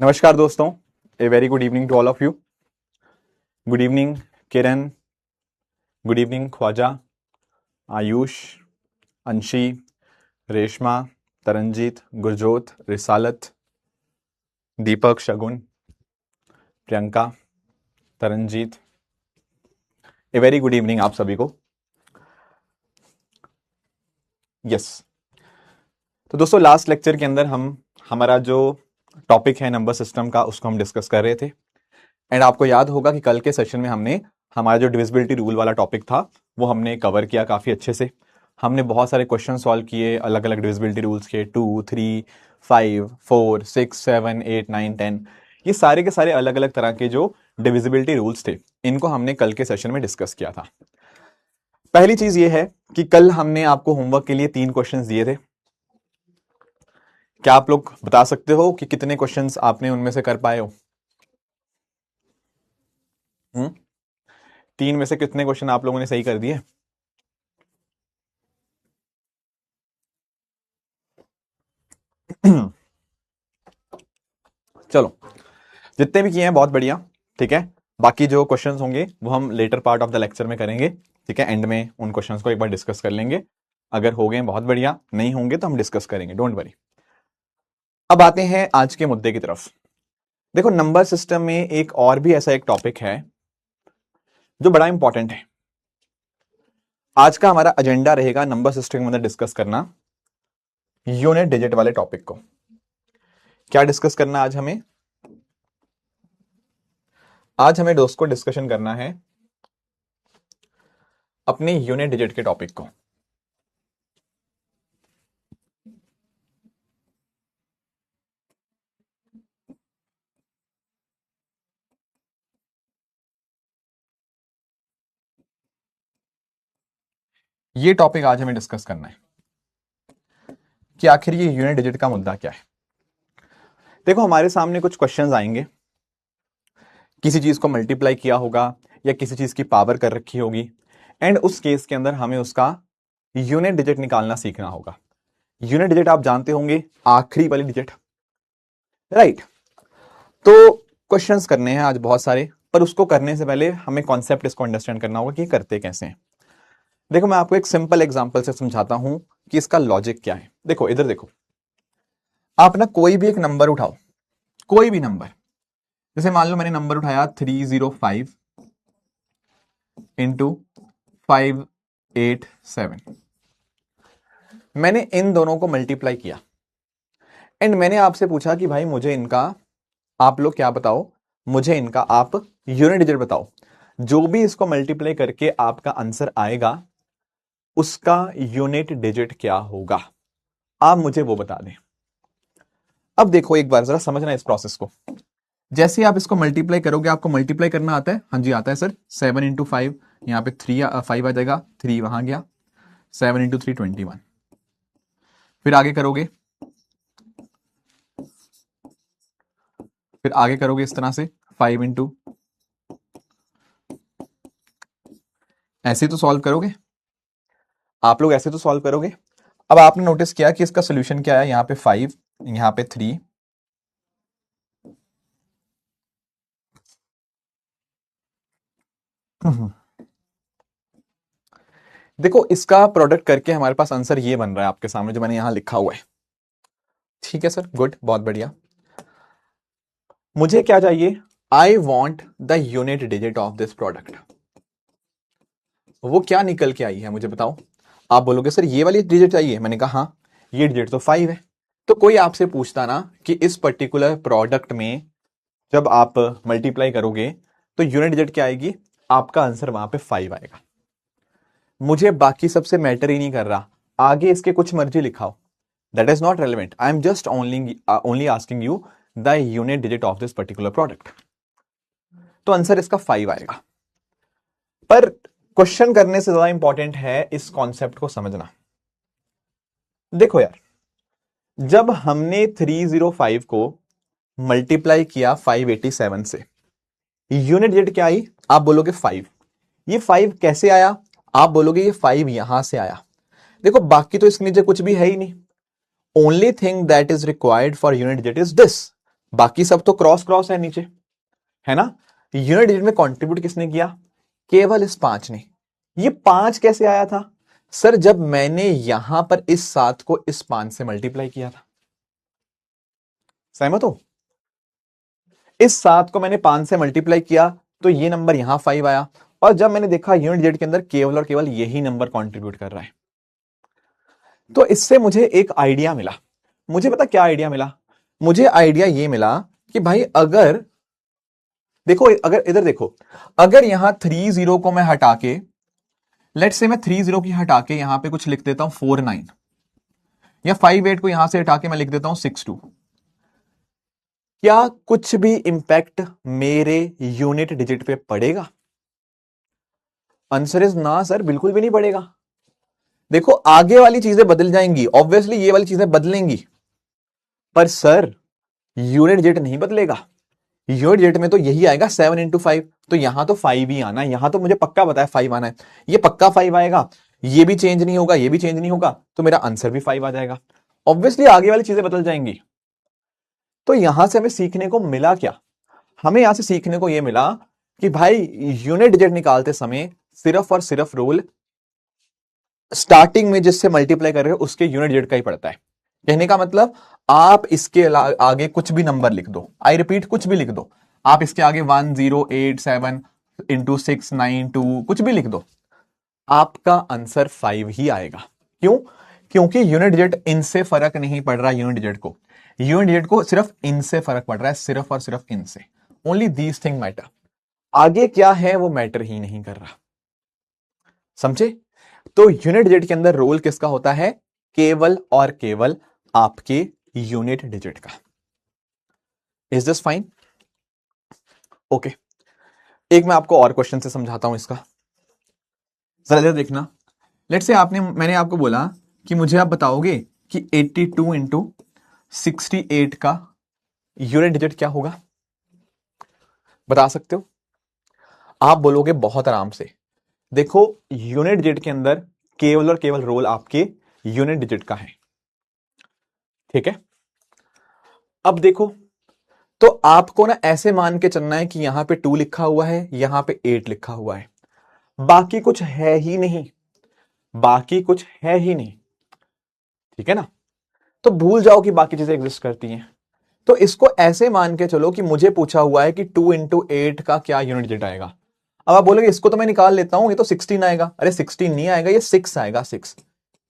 नमस्कार दोस्तों, a very good evening to all of you. Good evening Kiran, good evening Khwaja, Ayush, Anshi, Reshma, Taranjeet, Gurjot, Risalat, Deepak, Shagun, Priyanka, Taranjeet, a very good evening आप सभी को। Yes, तो दोस्तों लास्ट लेक्चर के अंदर हमारा जो टॉपिक है नंबर सिस्टम का उसको हम डिस्कस कर रहे थे। एंड आपको याद होगा कि कल के सेशन में हमने हमारा जो डिविजिबिलिटी रूल वाला टॉपिक था वो हमने कवर किया काफी अच्छे से। हमने बहुत सारे क्वेश्चन सॉल्व किए अलग अलग डिविजिबिलिटी रूल्स के 2, 3, 5, 4, 6, 7, 8, 9, 10। ये सारे के सारे अलग अलग तरह के जो डिविजिबिलिटी रूल्स थे इनको हमने कल के सेशन में डिस्कस किया था। पहली चीज ये है कि कल हमने आपको होमवर्क के लिए 3 क्वेश्चंस दिए थे। क्या आप लोग बता सकते हो कि कितने क्वेश्चंस आपने उनमें से कर पाए हो? 3 में से कितने क्वेश्चन आप लोगों ने सही कर दिए? चलो, जितने भी किए हैं बहुत बढ़िया। ठीक है, बाकी जो क्वेश्चंस होंगे वो हम later part of the lecture में करेंगे। ठीक है, एंड में उन क्वेश्चंस को एक बार डिस्कस कर लेंगे। अगर हो गए बहुत बढ़िया, नहीं होंगे तो हम डिस्कस करेंगे, डोंट वरी। अब आते हैं आज के मुद्दे की तरफ। देखो, नंबर सिस्टम में एक और भी ऐसा एक टॉपिक है जो बड़ा इंपॉर्टेंट है। आज का हमारा एजेंडा रहेगा नंबर सिस्टम के अंदर डिस्कस करना यूनिट डिजिट वाले टॉपिक को। क्या डिस्कस करना आज हमें? आज हमें दोस्तों डिस्कशन करना है अपने यूनिट डिजिट के टॉपिक को। ये टॉपिक आज हमें डिस्कस करना है कि आखिर ये यूनिट डिजिट का मुद्दा क्या है। देखो, हमारे सामने कुछ क्वेश्चंस आएंगे, किसी चीज को मल्टीप्लाई किया होगा या किसी चीज की पावर कर रखी होगी, एंड उस केस के अंदर हमें उसका यूनिट डिजिट निकालना सीखना होगा। यूनिट डिजिट आप जानते होंगे, आखिरी वाली डिजिट, राइट। तो क्वेश्चंस करने हैं आज बहुत सारे, पर उसको करने से पहले हमें कॉन्सेप्ट इसको अंडरस्टैंड करना होगा कि करते कैसे हैं। देखो, मैं आपको एक सिंपल एग्जांपल से समझाता हूं कि इसका लॉजिक क्या है। देखो, इधर देखो, आप ना कोई भी एक नंबर उठाओ, कोई भी नंबर। जैसे मान लो मैंने नंबर उठाया 305 इंटू 587। मैंने इन दोनों को मल्टीप्लाई किया एंड मैंने आपसे पूछा कि भाई मुझे इनका, आप लोग क्या बताओ, मुझे इनका आप यूनिट डिजिट बताओ। जो भी इसको मल्टीप्लाई करके आपका आंसर आएगा उसका यूनिट डिजिट क्या होगा, आप मुझे वो बता दें। अब देखो, एक बार जरा समझना इस प्रोसेस को। जैसे आप इसको मल्टीप्लाई करोगे, आपको मल्टीप्लाई करना आता है? हाँ जी आता है सर। 7 इंटू 5, यहां पे 5 आ जाएगा, 3 वहां गया, 7 इंटू 3 21। फिर आगे करोगे, फिर आगे करोगे इस तरह से 5 इंटू, ऐसे तो सॉल्व करोगे आप लोग, ऐसे तो सॉल्व करोगे। अब आपने नोटिस किया कि इसका सोल्यूशन क्या है, यहां पे 5, यहां पे 3, देखो इसका प्रोडक्ट करके हमारे पास आंसर ये बन रहा है आपके सामने जो मैंने यहां लिखा हुआ है। ठीक है सर, गुड, बहुत बढ़िया। मुझे क्या चाहिए? I want the unit digit of this product. वो क्या निकल के आई है मुझे बताओ। आप बोलोगे सर ये वाली डिजिट चाहिए, मैंने कहा हाँ, ये डिजिट तो 5 है। तो कोई आपसे पूछता ना कि इस पर्टिकुलर प्रोडक्ट में जब आप मल्टीप्लाई करोगे तो यूनिट डिजिट क्या आएगी, आपका आंसर वहां पे 5 आएगा। मुझे बाकी सबसे मैटर ही नहीं कर रहा, आगे इसके कुछ मर्जी लिखाओ, that is not relevant. I am just only asking you the unit digit of this particular product. तो आंसर इसका 5 आएगा। पर क्वेश्चन करने से ज्यादा इंपॉर्टेंट है इस कॉन्सेप्ट को समझना। देखो यार, जब हमने 305 को मल्टीप्लाई किया 587 से, यूनिट डिजिट क्या आई? आप बोलोगे 5। ये 5 कैसे आया? आप बोलोगे ये 5 यहां से आया। देखो, बाकी तो इसके नीचे कुछ भी है ही नहीं। Only thing that is required for unit digit is this, बाकी सब तो क्रॉस क्रॉस है नीचे, है ना। यूनिट डिजिट में कंट्रीब्यूट किसने किया? केवल इस 5 ने। ये 5 कैसे आया था सर? जब मैंने यहां पर इस 7 को इस 5 से मल्टीप्लाई किया था। सहमत हो? इस 7 को मैंने 5 से मल्टीप्लाई किया तो ये नंबर यहां 5 आया, और जब मैंने देखा यूनिट डिजिट के अंदर केवल और केवल यही नंबर कंट्रीब्यूट कर रहा है, तो इससे मुझे एक आइडिया मिला। मुझे पता क्या आइडिया मिला? मुझे आइडिया ये मिला कि भाई अगर देखो, अगर इधर देखो, अगर यहां 30 को मैं हटा के, लेट्स से मैं 30 की हटा के यहां पे कुछ लिख देता हूं 49, या 58 को यहां से हटा के मैं लिख देता हूं 62, क्या कुछ भी इंपैक्ट मेरे यूनिट डिजिट पे पड़ेगा? आंसर इज ना सर, बिल्कुल भी नहीं पड़ेगा। देखो आगे वाली चीजें बदल जाएंगी, ऑब्वियसली ये वाली चीजें बदलेंगी, पर सर यूनिट डिजिट नहीं बदलेगा। यूनिट डिजिट में तो यही आएगा 7 इंटू 5, तो यहां तो 5 ही आना है, यहां तो मुझे पक्का पता है 5 आना है, ये पक्का 5 आएगा, ये भी चेंज नहीं होगा, ये भी चेंज नहीं होगा, तो मेरा आंसर भी 5 आ जाएगा। ऑब्वियसली आगे वाली चीजें बदल जाएंगी। तो यहां से हमें सीखने को मिला क्या? हमें यहां से सीखने को यह मिला कि भाई यूनिट डिजिट निकालते समय सिर्फ और सिर्फ रूल स्टार्टिंग में जिससे मल्टीप्लाई कर रहे हो उसके यूनिट डिजिट का ही पड़ता है। कहने का मतलब आप इसके आगे कुछ भी नंबर लिख दो, आई रिपीट कुछ भी लिख दो, आप इसके आगे 1087 इंटू 692 कुछ भी लिख दो, आपका आंसर 5 ही आएगा। क्यों? क्योंकि यूनिट डिजिट इनसे फर्क नहीं पड़ रहा, यूनिट डिजिट को, यूनिट डिजिट को सिर्फ इनसे फर्क पड़ रहा है, सिर्फ और सिर्फ इनसे। ओनली दीज थिंग मैटर, आगे क्या है वो मैटर ही नहीं कर रहा। समझे? तो यूनिट डिजिट के अंदर रोल किसका होता है? केवल और केवल आपके यूनिट डिजिट का। Is this fine? ओके, एक मैं आपको और क्वेश्चन से समझाता हूं इसका, जरा जरा देखना। लेट्स से मैंने आपको बोला कि मुझे आप बताओगे कि 82 इंटू 68 का यूनिट डिजिट क्या होगा? बता सकते हो? आप बोलोगे बहुत आराम से। देखो यूनिट डिजिट के अंदर केवल और केवल रोल आपके यूनिट डिजिट का है, ठीक है। अब देखो, तो आपको ना ऐसे मान के चलना है कि यहां पे 2 लिखा हुआ है, यहां पे 8 लिखा हुआ है, बाकी कुछ है ही नहीं, बाकी कुछ है ही नहीं, ठीक है ना। तो भूल जाओ कि बाकी चीजें एग्जिस्ट करती हैं। तो इसको ऐसे मान के चलो कि मुझे पूछा हुआ है कि 2 इंटू 8 का क्या यूनिट डिजिट आएगा। अब आप बोलोगे इसको तो मैं निकाल लेता हूं, ये तो 16 आएगा। अरे 16 नहीं आएगा, ये 6 आएगा, 6,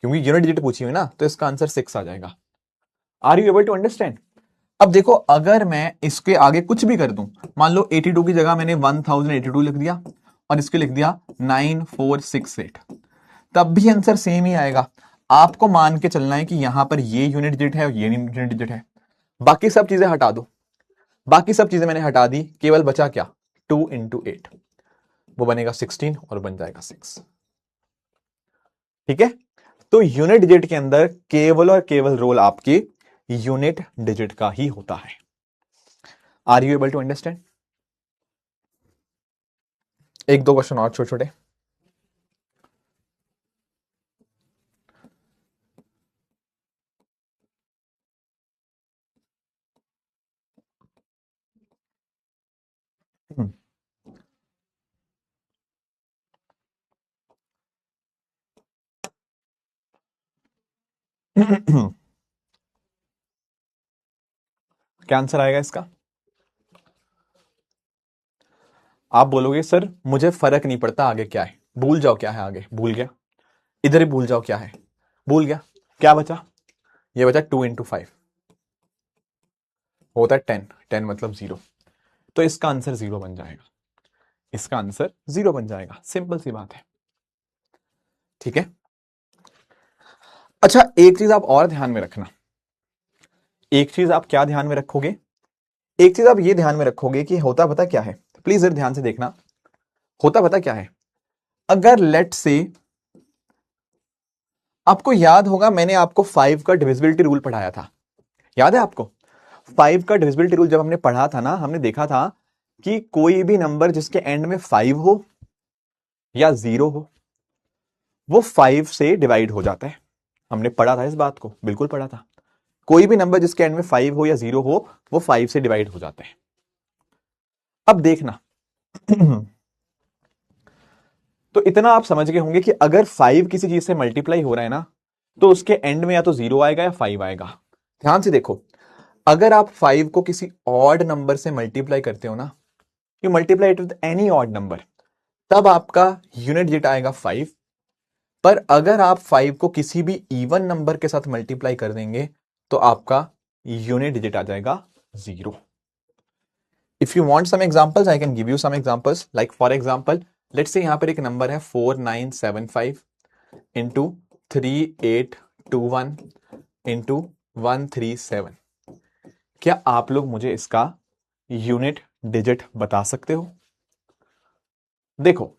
क्योंकि यूनिट डिजिट पूछी हुई ना, तो इसका आंसर 6 आ जाएगा। Are you able to understand? अब देखो अगर मैं इसके आगे कुछ भी कर दूं, मान लो 82 की जगह मैंने 1082 लिख दिया और इसके लिख दिया 9468, तब भी आंसर सेम ही आएगा। आपको मान के चलना है कि यहां पर ये यूनिट डिजिट है और ये यूनिट डिजिट है, बाकी सब चीजें हटा दो। बाकी सब चीजें मैंने हटा दी, केवल बचा क्या? 2 इंटू 8, वो बनेगा 16 और बन जाएगा 6, ठीक है। तो यूनिट डिजिट के अंदर केवल और केवल रोल आपके यूनिट डिजिट का ही होता है। Are you able to understand? एक दो क्वेश्चन और छोटे छोटे। क्या आंसर आएगा इसका? आप बोलोगे सर मुझे फर्क नहीं पड़ता आगे क्या है, भूल जाओ क्या है आगे, भूल गया, इधर ही भूल जाओ क्या है, भूल गया। क्या बचा? ये बचा 2 इंटू 5 होता है 10, 10 मतलब 0, तो इसका आंसर 0 बन जाएगा, इसका आंसर 0 बन जाएगा, सिंपल सी बात है, ठीक है। अच्छा एक चीज आप और ध्यान में रखना, एक चीज आप क्या ध्यान में रखोगे? एक चीज आप ये ध्यान में रखोगे कि होता पता क्या है, प्लीज जरा ध्यान से देखना। होता पता क्या है, अगर लेट से आपको याद होगा मैंने आपको 5 का डिविजिबिलिटी रूल पढ़ाया था, याद है आपको? 5 का डिविजिबिलिटी रूल जब हमने पढ़ा था ना, हमने देखा था कि कोई भी नंबर जिसके एंड में 5 हो या 0 हो वो 5 से डिवाइड हो जाता है। हमने पढ़ा था इस बात को, बिल्कुल पढ़ा था। कोई भी नंबर जिसके एंड में 5 हो या 0 हो वो 5 से डिवाइड हो जाते हैं। अब देखना तो इतना आप समझ गए होंगे कि अगर 5 किसी चीज से मल्टीप्लाई हो रहा है ना तो उसके एंड में या तो 0 आएगा या 5 आएगा। ध्यान से देखो, अगर आप 5 को किसी ऑड नंबर से मल्टीप्लाई करते हो ना, you multiply it with any odd number, तब आपका यूनिट डिजिट आएगा 5। पर अगर आप 5 को किसी भी इवन नंबर के साथ मल्टीप्लाई कर देंगे तो आपका यूनिट डिजिट आ जाएगा 0। If you want some examples I can give you some examples, like for example let's say यहां पर एक नंबर है 4975 इंटू 3821 इंटू 137। क्या आप लोग मुझे इसका यूनिट डिजिट बता सकते हो? देखो,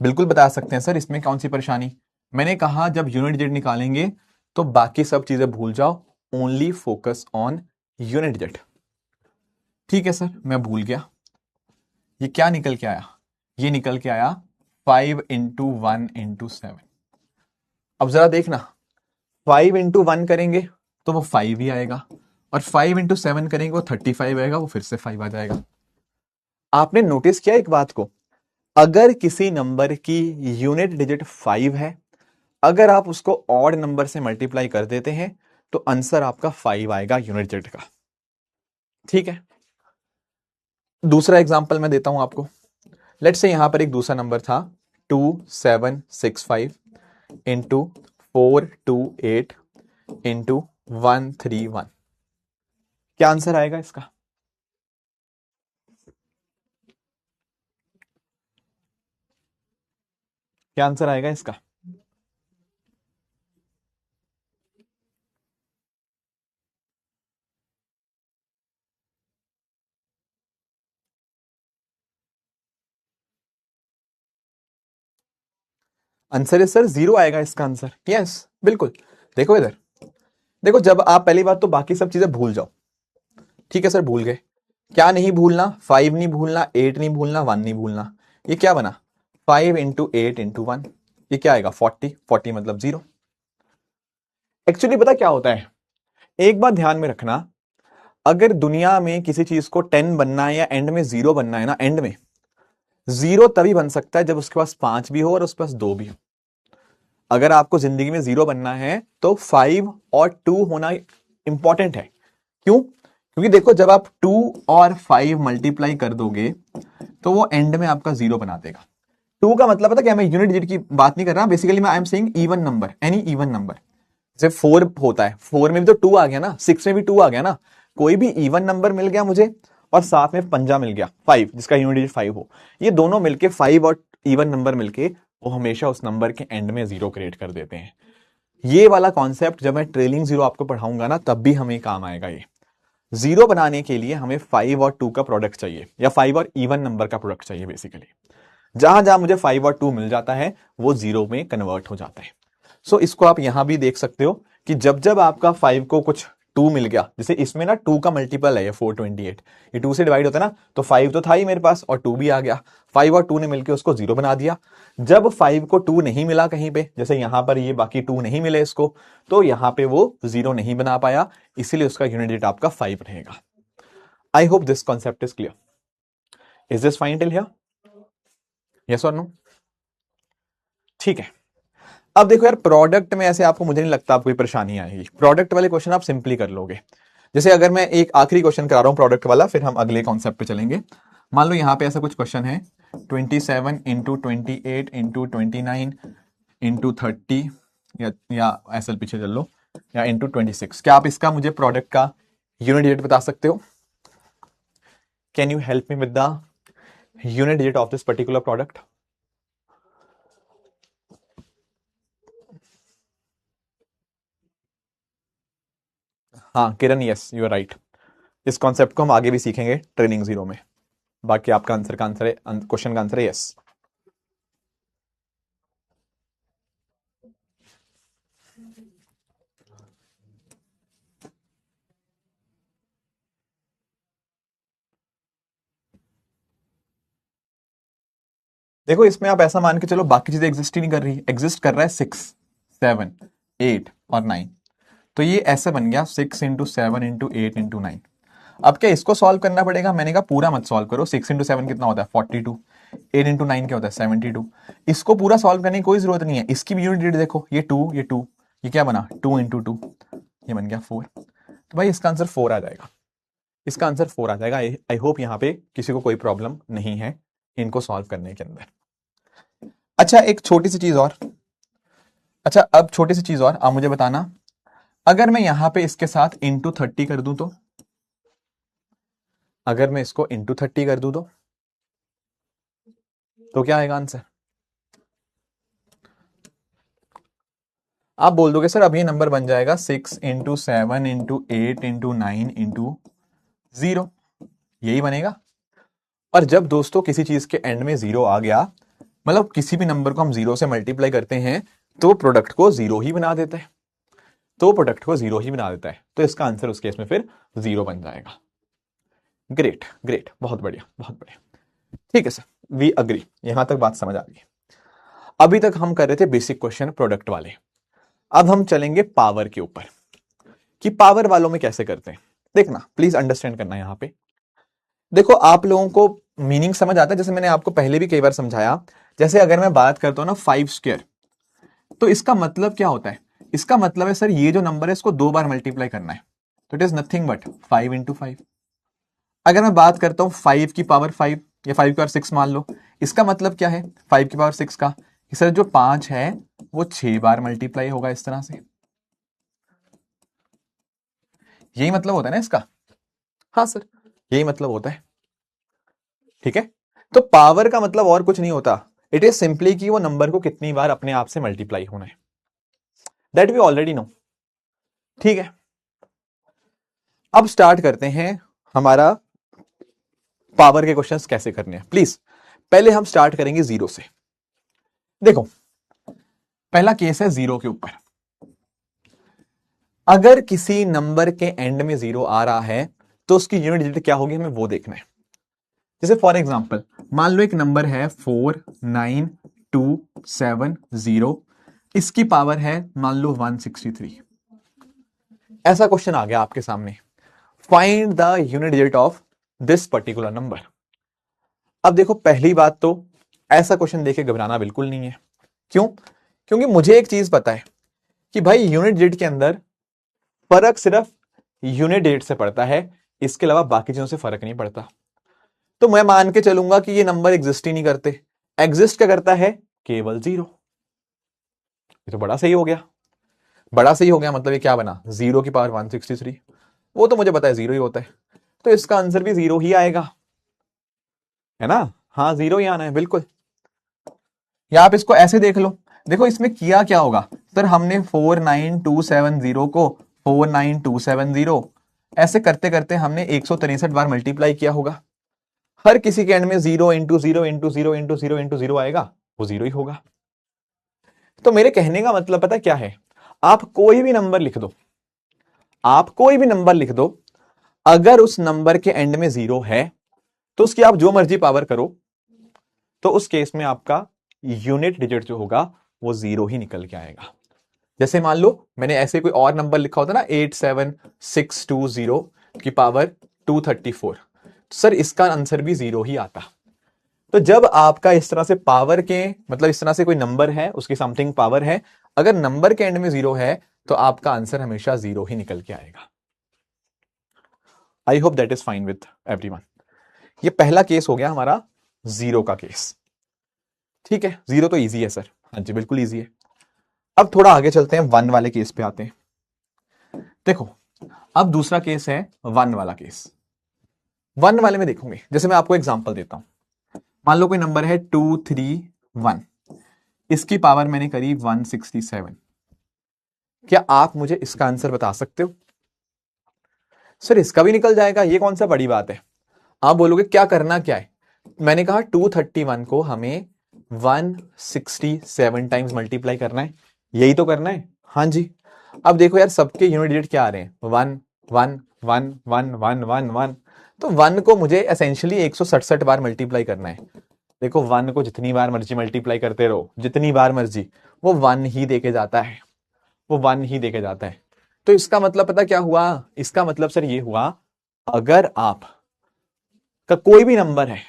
बिल्कुल बता सकते हैं सर, इसमें कौन सी परेशानी। मैंने कहा जब यूनिट डिजिट निकालेंगे तो बाकी सब चीजें भूल जाओ, only focus on unit digit. ठीक है सर, मैं भूल गया। ये क्या निकल के आया? ये निकल के आया 5 इंटू 1 इंटू 7। अब जरा देखना, 5 इंटू 1 करेंगे तो वो 5 ही आएगा, और 5 इंटू 7 करेंगे वो 35 आएगा, वो फिर से 5 आ जाएगा। आपने नोटिस किया एक बात को, अगर किसी नंबर की यूनिट डिजिट 5 है, अगर आप उसको ऑड नंबर से मल्टीप्लाई कर देते हैं तो आंसर आपका 5 आएगा यूनिट डिजिट का। ठीक है, दूसरा एग्जांपल मैं देता हूं आपको। लेट्स से यहां पर एक दूसरा नंबर था 2765 इंटू 428 इंटू 131। क्या आंसर आएगा इसका? क्या आंसर आएगा इसका? आंसर है सर 0 आएगा इसका आंसर। यस, बिल्कुल। देखो इधर, देखो जब आप पहली बात तो बाकी सब चीजें भूल जाओ। ठीक है सर, भूल गए। क्या नहीं भूलना? 5 नहीं भूलना, 8 नहीं भूलना, 1 नहीं भूलना। ये क्या बना? 5 इंटू 8 इंटू 1। ये क्या आएगा? 40। 40 मतलब 0। एक्चुअली पता क्या होता है, एक बात ध्यान में रखना, अगर दुनिया में किसी चीज को 10 बनना है या एंड में 0 बनना है ना, एंड में 0 तभी बन सकता है जब उसके पास 5 भी हो और उसके पास 2 भी हो। अगर आपको जिंदगी में 0 बनना है तो 5 और 2 होना इंपॉर्टेंट है। क्यों? क्योंकि देखो जब आप 2 और 5 मल्टीप्लाई कर दोगे तो वो एंड में आपका 0 बना देगा। 2 का मतलब पता क्या, मैं यूनिट डिजिट की बात नहीं कर रहा, बेसिकली मैं I am saying even number, any even number. जैसे 4 होता है, 4 में भी तो 2 आ गया ना, 6 में भी 2 आ गया ना। कोई भी इवन नंबर मिल गया मुझे और साथ में पंजा मिल गया 5, जिसका यूनिट डिजिट 5 हो, ये दोनों मिलके 5 और इवन नंबर मिलके वो हमेशा उस नंबर के एंड में 0 क्रिएट कर देते हैं। ये वाला कॉन्सेप्ट जब मैं ट्रेलिंग 0 आपको पढ़ाऊंगा ना तब भी हमें काम आएगा। ये 0 बनाने के लिए हमें 5 और 2 का प्रोडक्ट चाहिए, या 5 और इवन नंबर का प्रोडक्ट चाहिए। बेसिकली जहां जहां मुझे 5 और 2 मिल जाता है वो 0 में कन्वर्ट हो जाता है। सो इसको आप यहां भी देख सकते हो कि जब जब आपका 5 को कुछ 2 मिल गया, जैसे इसमें ना 2 का मल्टीपल है ये 428, ये 2 से डिवाइड होता है ना, तो 5 तो था ही मेरे पास और 2 भी आ गया, 5 और 2 ने मिलकर उसको 0 बना दिया। जब 5 को 2 नहीं मिला कहीं पे, जैसे यहां पर ये बाकी 2 नहीं मिले इसको, तो यहां पे वो 0 नहीं बना पाया, इसीलिए उसका यूनिट डिजिट आपका 5 रहेगा। I hope this concept is clear. Is this fine till here? Yes और नो? ठीक है। अब देखो यार, प्रोडक्ट में ऐसे आपको, मुझे नहीं लगता आपको कोई परेशानी आएगी। प्रोडक्ट वाले क्वेश्चन आप सिंपली कर लोगे। जैसे अगर मैं एक आखिरी क्वेश्चन करा रहा हूं प्रोडक्ट वाला, फिर हम अगले कॉन्सेप्ट पे चलेंगे। मान लो यहां पे ऐसा कुछ क्वेश्चन है 27 इंटू 28 इंटू 29 इंटू 30, या ऐसा पीछे चल लो, या इंटू 26। क्या आप इसका मुझे प्रोडक्ट का यूनिट डिजिट बता सकते हो? Can you help me with the unit digit of this particular product? हाँ किरण, यस यू आर राइट। इस कॉन्सेप्ट को हम आगे भी सीखेंगे ट्रेनिंग 0 में। बाकी आपका आंसर का आंसर है, क्वेश्चन का आंसर है यस। देखो इसमें आप ऐसा मान के चलो बाकी चीजें एग्जिस्ट ही नहीं कर रही, एग्जिस्ट कर रहा है 6, 7, 8 और 9। तो ये ऐसे बन गया 6 इंटू 7 इंटू 8 इंटू 9। अब क्या इसको सॉल्व करना पड़ेगा? मैंने कहा पूरा मत सॉल्व करो। 6 इंटू 7 कितना होता है 42, 8 इंटू 9 क्या होता है 72। इसको पूरा सॉल्व करने की कोई जरूरत नहीं है। इसकी भी यूनिट डिजिट देखो, ये 2 ये 2, ये क्या बना 2 इंटू 2, ये बन गया 4। तो भाई इसका आंसर 4 आ जाएगा। इसका आंसर 4 आ जाएगा। आई होप यहाँ पे किसी को कोई प्रॉब्लम नहीं है इनको सॉल्व करने के अंदर। अच्छा एक छोटी सी चीज और, अच्छा अब छोटी सी चीज और आप मुझे बताना, अगर मैं यहां पे इसके साथ इंटू 30 कर दूं तो, अगर मैं इसको इंटू 30 कर दूं तो क्या आएगा आंसर? आप बोल दोगे सर अब ये नंबर बन जाएगा 6 इंटू 7 इंटू 8 इंटू 9 इंटू 0, यही बनेगा। और जब दोस्तों किसी चीज के एंड में 0 आ गया, मतलब किसी भी नंबर को हम 0 से मल्टीप्लाई करते हैं तो प्रोडक्ट को 0 ही बना देता है, तो प्रोडक्ट को 0 ही बना देता है। तो इसका आंसर उस केस में फिर 0 बन जाएगा। ग्रेट ग्रेट, बहुत बढ़िया बहुत बढ़िया। ठीक है सर, वी अग्री, यहां तक बात समझ आ गई। अभी तक हम कर रहे थे बेसिक क्वेश्चन प्रोडक्ट वाले, अब हम चलेंगे पावर के ऊपर कि पावर वालों में कैसे करते हैं। देखना प्लीज अंडरस्टैंड करना यहां पे। देखो आप लोगों को मीनिंग समझ आता है, जैसे मैंने आपको पहले भी कई बार समझाया। जैसे अगर मैं बात करता हूं ना 5 स्क्वायर, तो इसका मतलब क्या होता है? इसका मतलब है सर ये जो नंबर है इसको 2 बार मल्टीप्लाई करना है, तो it is nothing but 5 into 5। अगर मैं बात करता हूं 5 की पावर 5 या 5 की पावर 6 मान लो, इसका मतलब क्या है 5 की पावर 6 का कि सर जो 5 है वो 6 बार मल्टीप्लाई होगा इस तरह से, यही मतलब होता है ना इसका। हाँ सर यही मतलब होता है। ठीक है, तो पावर का मतलब और कुछ नहीं होता, इट इज सिंपली कि वो नंबर को कितनी बार अपने आप से मल्टीप्लाई होना है, दैट वी ऑलरेडी नो। ठीक है, अब स्टार्ट करते हैं हमारा पावर के क्वेश्चंस कैसे करने हैं। प्लीज पहले हम स्टार्ट करेंगे 0 से। देखो पहला केस है 0 के ऊपर। अगर किसी नंबर के एंड में 0 आ रहा है तो उसकी यूनिट डिजिट क्या होगी हमें वो देखना है। जैसे फॉर एग्जांपल मान लो एक नंबर है 49270, इसकी पावर है मान लो 163। ऐसा क्वेश्चन आ गया आपके सामने, find the unit digit of this particular number. अब देखो पहली बात तो ऐसा क्वेश्चन देखे घबराना बिल्कुल नहीं है। क्यों? क्योंकि मुझे एक चीज पता है कि भाई यूनिट डिजिट के अंदर फर्क सिर्फ यूनिट डिजिट से पड़ता है, इसके अलावा बाकी चीजों से फर्क नहीं पड़ता। तो मैं मान के चलूंगा कि ये नंबर एग्जिस्ट ही नहीं करते। एग्जिस्ट क्या करता है? केवल 0। ये तो बड़ा सही हो गया, बड़ा सही हो गया। मतलब ये क्या बना 0 की पावर 163, वो तो मुझे पता है 0 ही होता है, तो इसका आंसर भी 0 ही आएगा, है ना। हाँ 0 ही आना है बिल्कुल। या आप इसको ऐसे देख लो, देखो इसमें किया क्या होगा सर, हमने 49270 को 49270 ऐसे करते करते हमने 163 बार मल्टीप्लाई किया होगा। हर किसी के एंड में 0 इंटू 0 इंटू 0 इंटू 0 इंटू 0 आएगा, वो 0 ही होगा। तो मेरे कहने का मतलब पता क्या है, आप कोई भी नंबर लिख दो, आप कोई भी नंबर लिख दो, अगर उस नंबर के एंड में 0 है तो उसकी आप जो मर्जी पावर करो, तो उस केस में आपका यूनिट डिजिट जो होगा वो 0 ही निकल के आएगा। जैसे मान लो मैंने ऐसे कोई और नंबर लिखा होता ना 87620 की पावर 234, सर इसका आंसर भी 0 ही आता। तो जब आपका इस तरह से पावर के मतलब इस तरह से कोई नंबर है उसकी समथिंग पावर है, अगर नंबर के एंड में 0 है तो आपका आंसर हमेशा 0 ही निकल के आएगा। आई hope that is fine with everyone. ये पहला केस हो गया हमारा 0 का केस। ठीक है, 0 तो इजी है सर, हाँ जी बिल्कुल इजी है। अब थोड़ा आगे चलते हैं 1 वाले केस पे आते हैं। देखो अब दूसरा केस है 1 वाला केस। 1 वाले में देखोगे, जैसे मैं आपको एग्जांपल देता हूं, मान लो कोई नंबर है 231, इसकी पावर मैंने करी 167। क्या आप मुझे इसका आंसर बता सकते हो? सर इसका भी निकल जाएगा, ये कौन सा बड़ी बात है। आप बोलोगे क्या करना क्या है, मैंने कहा 231 को हमें 167 टाइम्स मल्टीप्लाई करना है, यही तो करना है। हाँ जी, अब देखो यार सबके यूनिट डिजिट क्या आ रहे हैं 1 1 1 1 1 1 1, तो 1 को मुझे एसेंशियली 167 बार मल्टीप्लाई करना है। देखो 1 को जितनी बार मर्जी मल्टीप्लाई करते रहो, जितनी बार मर्जी, वो 1 ही देके जाता है, वो 1 ही देके जाता है। तो इसका मतलब पता क्या हुआ, इसका मतलब सर ये हुआ, अगर आप का कोई भी नंबर है,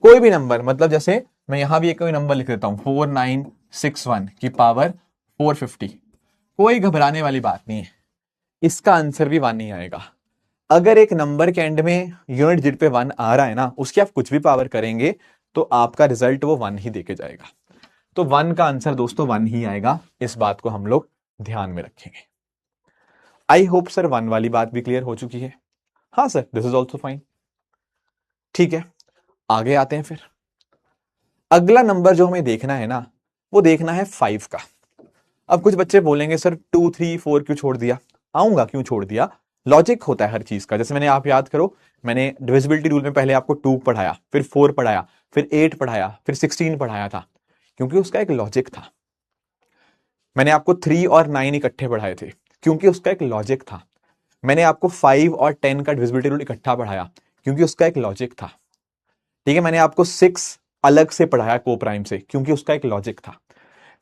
कोई भी नंबर, मतलब जैसे मैं यहां भी एक कोई नंबर लिख देता हूं 4961 की पावर 450, कोई घबराने वाली बात नहीं है, इसका आंसर भी 1 ही आएगा। अगर एक नंबर के एंड में यूनिट डिजिट पे 1 आ रहा है ना, उसकी आप कुछ भी पावर करेंगे तो आपका रिजल्ट वो 1 ही देके जाएगा। तो 1 का आंसर दोस्तों 1 ही आएगा, इस बात को हम लोग ध्यान में रखेंगे। आई होप सर 1 वाली बात भी क्लियर हो चुकी है। हाँ sir, this is also fine. ठीक है, आगे आते हैं फिर। अगला नंबर जो हमें देखना है ना, वो देखना है 5 का। अब कुछ बच्चे बोलेंगे सर 2 3 4 क्यों छोड़ दिया? आऊंगा क्यों छोड़ दिया, लॉजिक होता है हर चीज का। जैसे मैंने, आप याद करो, मैंने डिविजिबिलिटी रूल में पहले आपको 2 पढ़ाया, फिर 4 पढ़ाया, फिर 8 पढ़ाया, फिर 16 पढ़ाया था, क्योंकि उसका एक लॉजिक था। मैंने आपको 3 और 9 इकट्ठे पढ़ाए थे, क्योंकि उसका एक लॉजिक था। मैंने आपको 5 और 10 का डिविजिबिलिटी रूल इकट्ठा पढ़ाया, क्योंकि उसका एक लॉजिक था। ठीक है, मैंने आपको 6 अलग से पढ़ाया को प्राइम से, क्योंकि उसका एक लॉजिक था।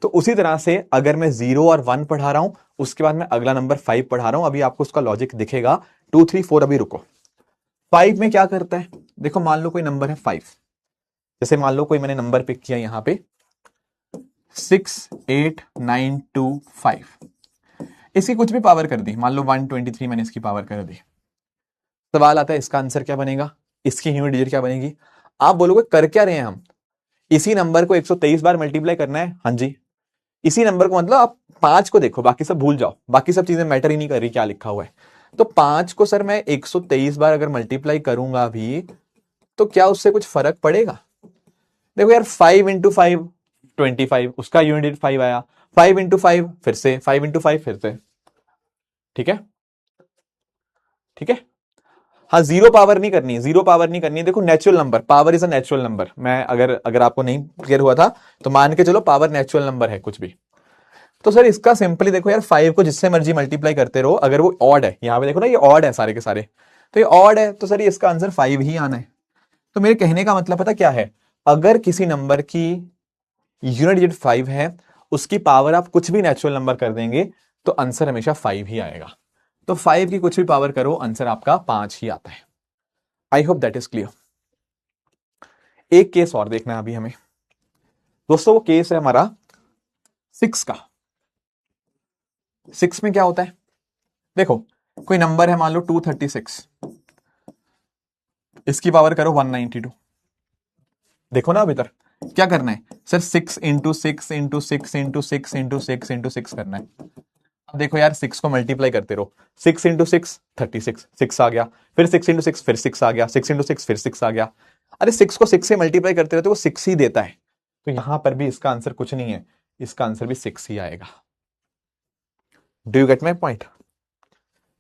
तो उसी तरह से अगर मैं 0 और 1 पढ़ा रहा हूं, उसके बाद मैं अगला नंबर 5 पढ़ा रहा हूं, अभी आपको उसका लॉजिक दिखेगा। 2 3 4, अभी रुको। 5 में क्या करता है, देखो मान लो कोई नंबर है 5, जैसे मान लो कोई मैंने नंबर पिक किया यहां पे 68925, इसकी कुछ भी पावर कर दी, मान लो 123 मैंने इसकी पावर कर दी। सवाल आता है इसका आंसर क्या बनेगा, इसकी यूनिट डिजिट क्या बनेगी? आप बोलोगे कर क्या रहे हैं हम, इसी नंबर को 123 बार मल्टीप्लाई करना है। हाँ जी, इसी नंबर को, मतलब आप 5 को देखो, बाकी सब भूल जाओ, बाकी सब चीजें मैटर ही नहीं कर रही क्या लिखा हुआ है। तो 5 को सर मैं 123 बार अगर मल्टीप्लाई करूंगा भी, तो क्या उससे कुछ फर्क पड़ेगा? देखो यार, 5 इंटू 5 25, उसका यूनिट 5 आया, 5 इंटू 5 फिर से, 5 इंटू 5 फिर से। ठीक है, ठीक है। हाँ, जीरो पावर नहीं करनी है, जीरो पावर नहीं करनी है। देखो natural number, power is a natural number, मैं अगर अगर आपको नहीं क्लियर हुआ था तो मान के चलो पावर नेचुरल नंबर है कुछ भी। तो सर इसका सिंपली देखो यार, 5 को जिससे मर्जी मल्टीप्लाई करते रहो, अगर वो ऑड है, यहां पे देखो ना ये ऑड है सारे के सारे, तो ये ऑड है, तो सर इसका आंसर 5 ही आना है। तो मेरे कहने का मतलब पता क्या है, अगर किसी नंबर की यूनिट डिजिट 5 है, उसकी पावर आप कुछ भी नेचुरल नंबर कर देंगे तो आंसर हमेशा 5 ही आएगा। तो 5 की कुछ भी पावर करो, आंसर आपका 5 ही आता है। आई होप दैट इज क्लियर। एक केस और देखना है अभी हमें दोस्तों, वो केस है हमारा 6 का। 6 में क्या होता है, देखो कोई नंबर है मान लो 236, इसकी पावर करो 192। देखो ना, अभी तक क्या करना है sir, 6 into 6 into 6 into 6 into 6 into 6 करना है। अब देखो यार, 6 को मल्टीप्लाई करते रहो, 6 इंटू 6 36, 6 आ गया, फिर 6 इंटू 6 फिर 6 आ गया, 6 इंटू 6 फिर 6 आ गया। अरे 6 को 6 से मल्टीप्लाई करते रहते वो 6 ही देता है। तो यहां पर भी इसका आंसर कुछ नहीं है, इसका आंसर भी 6 ही आएगा। Do you get my point?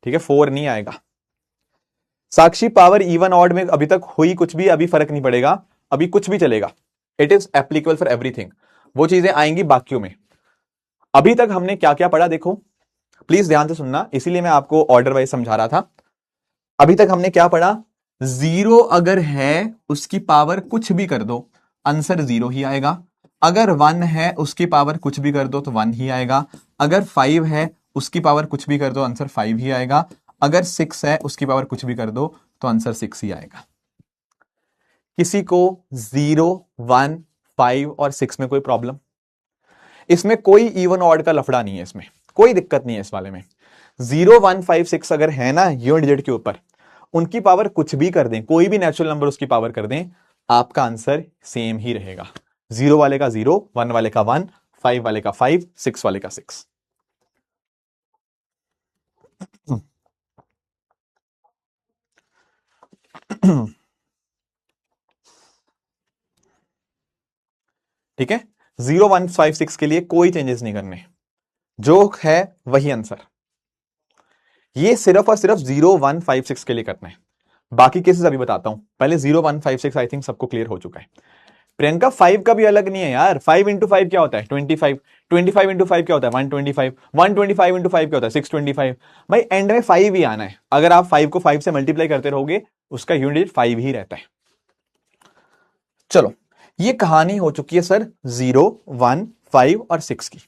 ठीक है, 4 नहीं आएगा। साक्षी, पावर इवन ऑड में अभी तक हुई कुछ भी, अभी फर्क नहीं पड़ेगा, अभी कुछ भी चलेगा। It is applicable for everything, वो चीजें आएंगी बाकियों में। अभी तक हमने क्या क्या पढ़ा देखो, प्लीज ध्यान से सुनना, इसीलिए मैं आपको ऑर्डर वाइज समझा रहा था। अभी तक हमने क्या पढ़ा, 0 अगर है उसकी पावर कुछ भी कर दो, आंसर 0 ही आएगा। अगर 1 है उसकी पावर कुछ भी कर दो तो 1 ही आएगा। अगर 5 है उसकी पावर कुछ भी कर दो, आंसर 5 ही आएगा। अगर 6 है उसकी पावर कुछ भी कर दो तो आंसर 6 ही आएगा। किसी को 0 1 5 और 6 में कोई प्रॉब्लम? इसमें कोई इवन ऑड का लफड़ा नहीं है, इसमें कोई दिक्कत नहीं है इस वाले में। 0 1 5 6 अगर है ना यूनिट डिजिट के ऊपर, उनकी पावर कुछ भी कर दें, कोई भी नेचुरल नंबर उसकी पावर कर दें, आपका आंसर सेम ही रहेगा। 0 वाले का 0, 1 वाले का 1, 5 वाले का 5, 6 वाले का 6। ठीक है, 0 1 5 6 के लिए कोई चेंजेस नहीं करने, जो है वही आंसर। ये सिर्फ और सिर्फ 0 1 5 6 के लिए करना है। बाकी केसेस अभी बताता हूं, पहले 0 1 5 6 आई थिंक सबको क्लियर हो चुका है। प्रियंका 5 का भी अलग नहीं है यार, 5 इंटू 5 क्या होता है 25, 25 इंटू 5 क्या होता है 125, 125 इंटू 5 क्या होता है 625। भाई एंड में 5 ही आना है, अगर आप 5 को 5 से मल्टीप्लाई करते रहोगे उसका यूनिट 5 ही रहता है। चलो, ये कहानी हो चुकी है सर 0 1 5 और 6 की।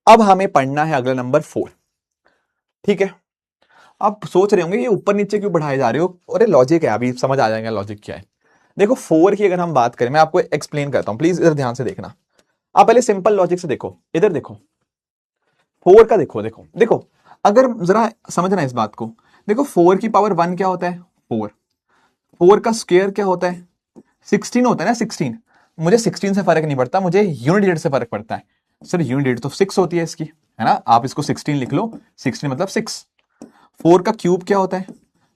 अब हमें पढ़ना है अगला नंबर 4। ठीक है, आप सोच रहे होंगे ये ऊपर नीचे क्यों बढ़ाए जा रहे हो, अरे लॉजिक है, अभी समझ आ जाएगा लॉजिक क्या है। देखो 4 की अगर हम बात करें, मैं आपको एक्सप्लेन करता हूं, प्लीज इधर ध्यान से देखना। आप पहले सिंपल लॉजिक से देखो, इधर देखो 4 का, देखो देखो देखो, अगर जरा समझना इस बात को, देखो 4 की पावर 1 क्या होता है 4, 4 का स्क्वायर क्या होता है 16 होता है ना 16। मुझे 16 से फर्क नहीं पड़ता, मुझे यूनिट डिजिट से फर्क पड़ता है। सर यूनिट डिजिट तो 6 होती है इसकी, है ना, आप इसको 16 लिख लो, 16 मतलब 6। 4 का क्यूब क्या होता है,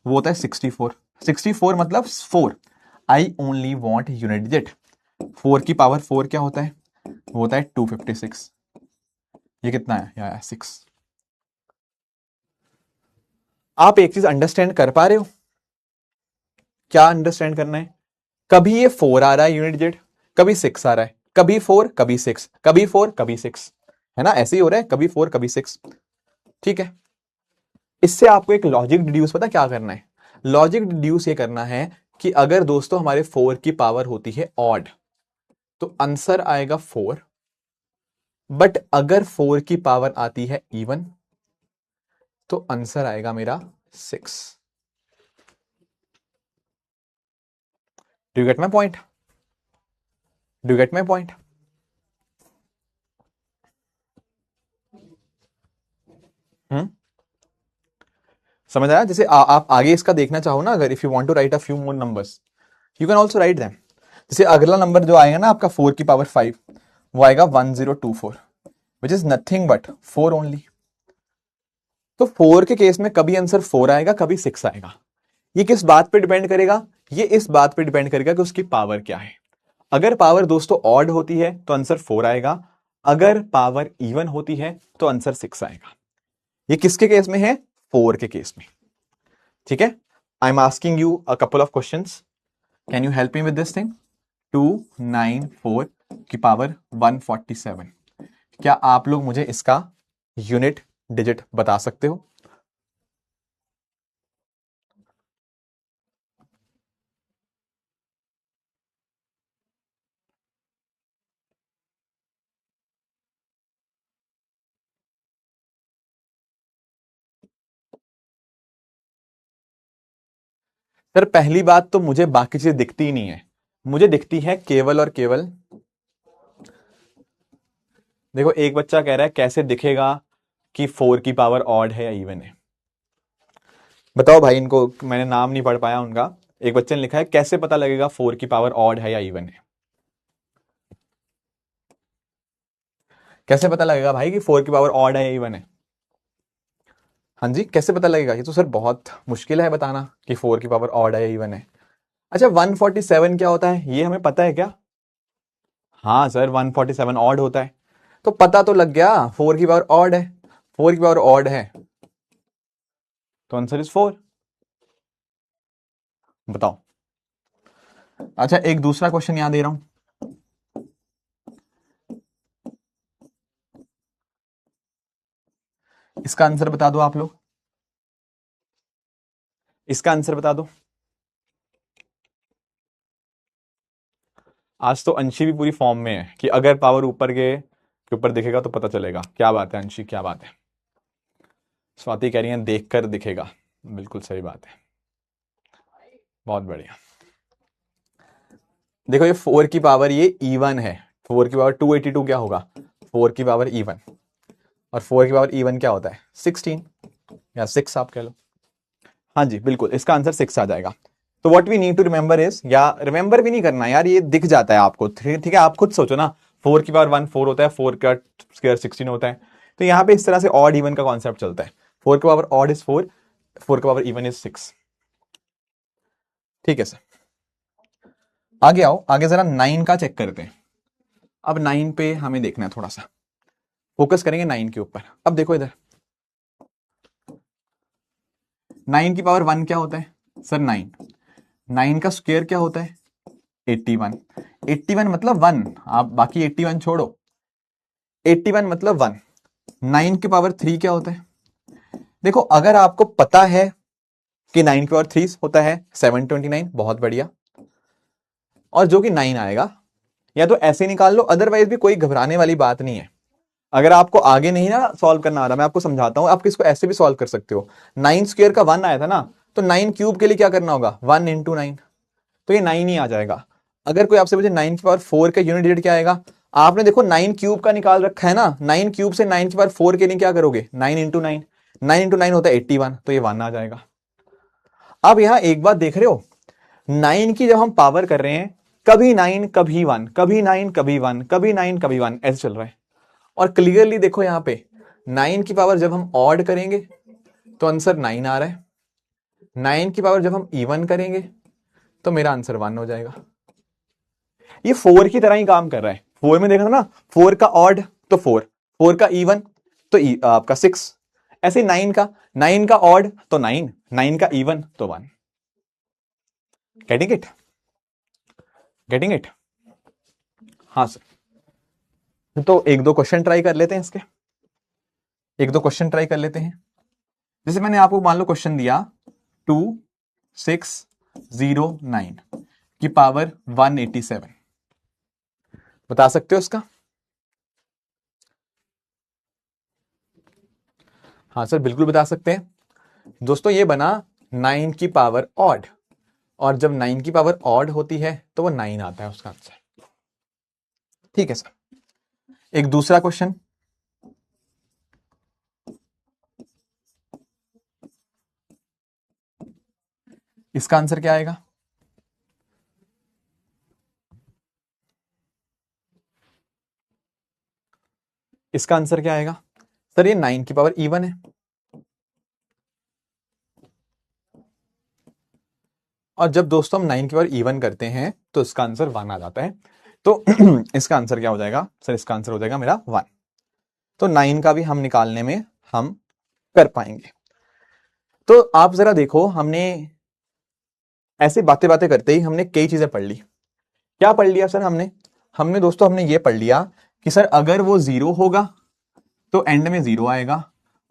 वो होता है 64, 64 मतलब 4। I only want unit digit. 4 की पावर 4 क्या होता है, वो होता है 256। ये कितना है या 6। आप एक चीज अंडरस्टैंड कर पा रहे हो, क्या अंडरस्टैंड करना है, कभी ये 4 आ रहा है यूनिट डिजिट, कभी 6 आ रहा है, कभी 4 कभी 6, कभी 4 कभी 6, है ना, ऐसे ही हो रहा है, कभी 4 कभी 6। ठीक है, इससे आपको एक लॉजिक डिड्यूस पता क्या करना है, लॉजिक डिड्यूस ये करना है कि अगर दोस्तों हमारे 4 की पावर होती है ऑड, तो आंसर आएगा 4, बट अगर 4 की पावर आती है इवन, तो आंसर आएगा मेरा 6। Do you get my point, do you get my point. समझ आया, जैसे आप आगे इसका देखना चाहो ना, अगर if you want to write a few more numbers, you can also write them. जैसे अगला नंबर जो आएगा ना आपका 4 की पावर 5, वो आएगा 1024, which is nothing but 4 only. तो 4 के केस में कभी आंसर 4 आएगा, कभी 6 आएगा। ये किस बात पे डिपेंड करेगा, ये इस बात पे डिपेंड करेगा कि उसकी पावर क्या है। अगर पावर दोस्तों ऑड होती है तो आंसर 4 आएगा, अगर पावर इवन होती है तो आंसर 6 आएगा। ये किसके केस में है, 4 के केस में। ठीक है, I am asking you a couple of questions, can you help me with this thing. 294 की पावर 147, क्या आप लोग मुझे इसका यूनिट डिजिट बता सकते हो। सर पहली बात तो मुझे बाकी चीजें दिखती ही नहीं है, मुझे दिखती है केवल और केवल, देखो एक बच्चा कह रहा है कैसे दिखेगा कि 4 की पावर ऑड है या इवन है। बताओ भाई, इनको मैंने नाम नहीं पढ़ पाया उनका, एक बच्चे ने लिखा है कैसे पता लगेगा 4 की पावर ऑड है या इवन है। कैसे पता लगेगा भाई कि 4 की पावर ऑड है या इवन है। हाँ जी, कैसे पता लगेगा, ये तो सर बहुत मुश्किल है बताना कि 4 की पावर ऑड है या इवन है। अच्छा 147 क्या होता है, ये हमें पता है क्या। हाँ सर 147 ऑड होता है, तो पता तो लग गया 4 की पावर ऑड है, 4 की पावर ऑड है तो आंसर इज 4। बताओ। अच्छा एक दूसरा क्वेश्चन यहां दे रहा हूं, इसका आंसर बता दो आप लोग, इसका आंसर बता दो। आज तो अंशी भी पूरी फॉर्म में है कि अगर पावर ऊपर के ऊपर दिखेगा तो पता चलेगा। क्या बात है अंशी, क्या बात है। स्वाति कह रही है देखकर दिखेगा, बिल्कुल सही बात है, बहुत बढ़िया। देखो ये 4 की पावर ये इवन है, 4 की पावर 282 क्या होगा, 4 की पावर इवन, और 4 की पावर इवन क्या होता है 16 या 6 आप कह लो। हाँ जी बिल्कुल, इसका आंसर 6 आ जाएगा। तो what we need to remember is, या रिमेंबर भी नहीं करना यार, ये दिख जाता है आपको, ठीक है, आप खुद सोचो ना, 4 की पावर 1 4 होता है, 4 का स्क्वायर 16 होता है, तो यहाँ पे इस तरह से ऑड इवन का कॉन्सेप्ट चलता है। 4 की पावर ऑड इज 4, 4 की पावर इवन इज 6। ठीक है सर, आगे आओ, आगे जरा 9 का चेक करते हैं। अब 9 पे हमें देखना है, थोड़ा सा फोकस करेंगे 9 के ऊपर। अब देखो इधर 9 की पावर 1 क्या होता है सर 9, 9 का स्क्वायर क्या होता है 81, 81 मतलब 1, आप बाकी 81 छोड़ो, 81 मतलब 1। 9 की पावर 3 क्या होता है, देखो अगर आपको पता है कि 9 की पावर 3 होता है 729, बहुत बढ़िया, और जो कि 9 आएगा, या तो ऐसे निकाल लो, अदरवाइज भी कोई घबराने वाली बात नहीं है। अगर आपको आगे नहीं ना सॉल्व करना आ रहा, मैं आपको समझाता हूं, आप इसको ऐसे भी सॉल्व कर सकते हो। 9 स्क्वायर का 1 आया था ना, तो 9 क्यूब के लिए क्या करना होगा, 1 इंटू 9, तो ये 9 ही आ जाएगा। अगर कोई आपसे पूछे 9 की पावर 4 का यूनिट डिजिट क्या आएगा, आपने देखो 9 क्यूब का निकाल रखा है ना, 9 क्यूब से 9 की पावर 4 के लिए क्या करोगे, 9 इंटू 9, 9 इंटू 9 होता है 81, तो ये 1 आ जाएगा। अब यहां एक बात देख रहे हो, 9 की जब हम पावर कर रहे हैं, कभी 9 कभी 1, कभी 9 कभी 1, कभी 9 कभी 1, ऐसे चल रहा है। और क्लियरली देखो यहां पे 9 की पावर जब हम ऑड करेंगे तो आंसर 9 आ रहा है, 9 की पावर जब हम इवन करेंगे तो मेरा आंसर 1 हो जाएगा। ये 4 की तरह ही काम कर रहा है। 4 में देखा था ना, 4 का ऑड तो 4, 4 का इवन तो आपका 6, ऐसे 9 का ऑड तो 9, 9 का इवन तो 1। Getting it, getting it. हाँ सर, तो एक दो क्वेश्चन ट्राई कर लेते हैं इसके, एक दो क्वेश्चन ट्राई कर लेते हैं। जैसे मैंने आपको मान लो क्वेश्चन दिया 2609 की पावर 187, बता सकते हो उसका? हाँ सर बिल्कुल बता सकते हैं। दोस्तों ये बना 9 की पावर ऑड, और जब 9 की पावर ऑड होती है तो वो 9 आता है उसका आंसर। ठीक है सर, एक दूसरा क्वेश्चन, इसका आंसर क्या आएगा? इसका आंसर क्या आएगा सर? ये 9 की पावर इवन है, और जब दोस्तों हम 9 की पावर इवन करते हैं तो इसका आंसर 1 आ जाता है। तो इसका आंसर क्या हो जाएगा सर? इसका आंसर हो जाएगा मेरा 1। तो 9 का भी हम निकालने में हम कर पाएंगे। तो आप जरा देखो, हमने ऐसे बातें बातें करते ही हमने कई चीजें पढ़ ली। क्या पढ़ लिया सर हमने? हमने दोस्तों हमने ये पढ़ लिया कि सर अगर वो 0 होगा तो एंड में 0 आएगा,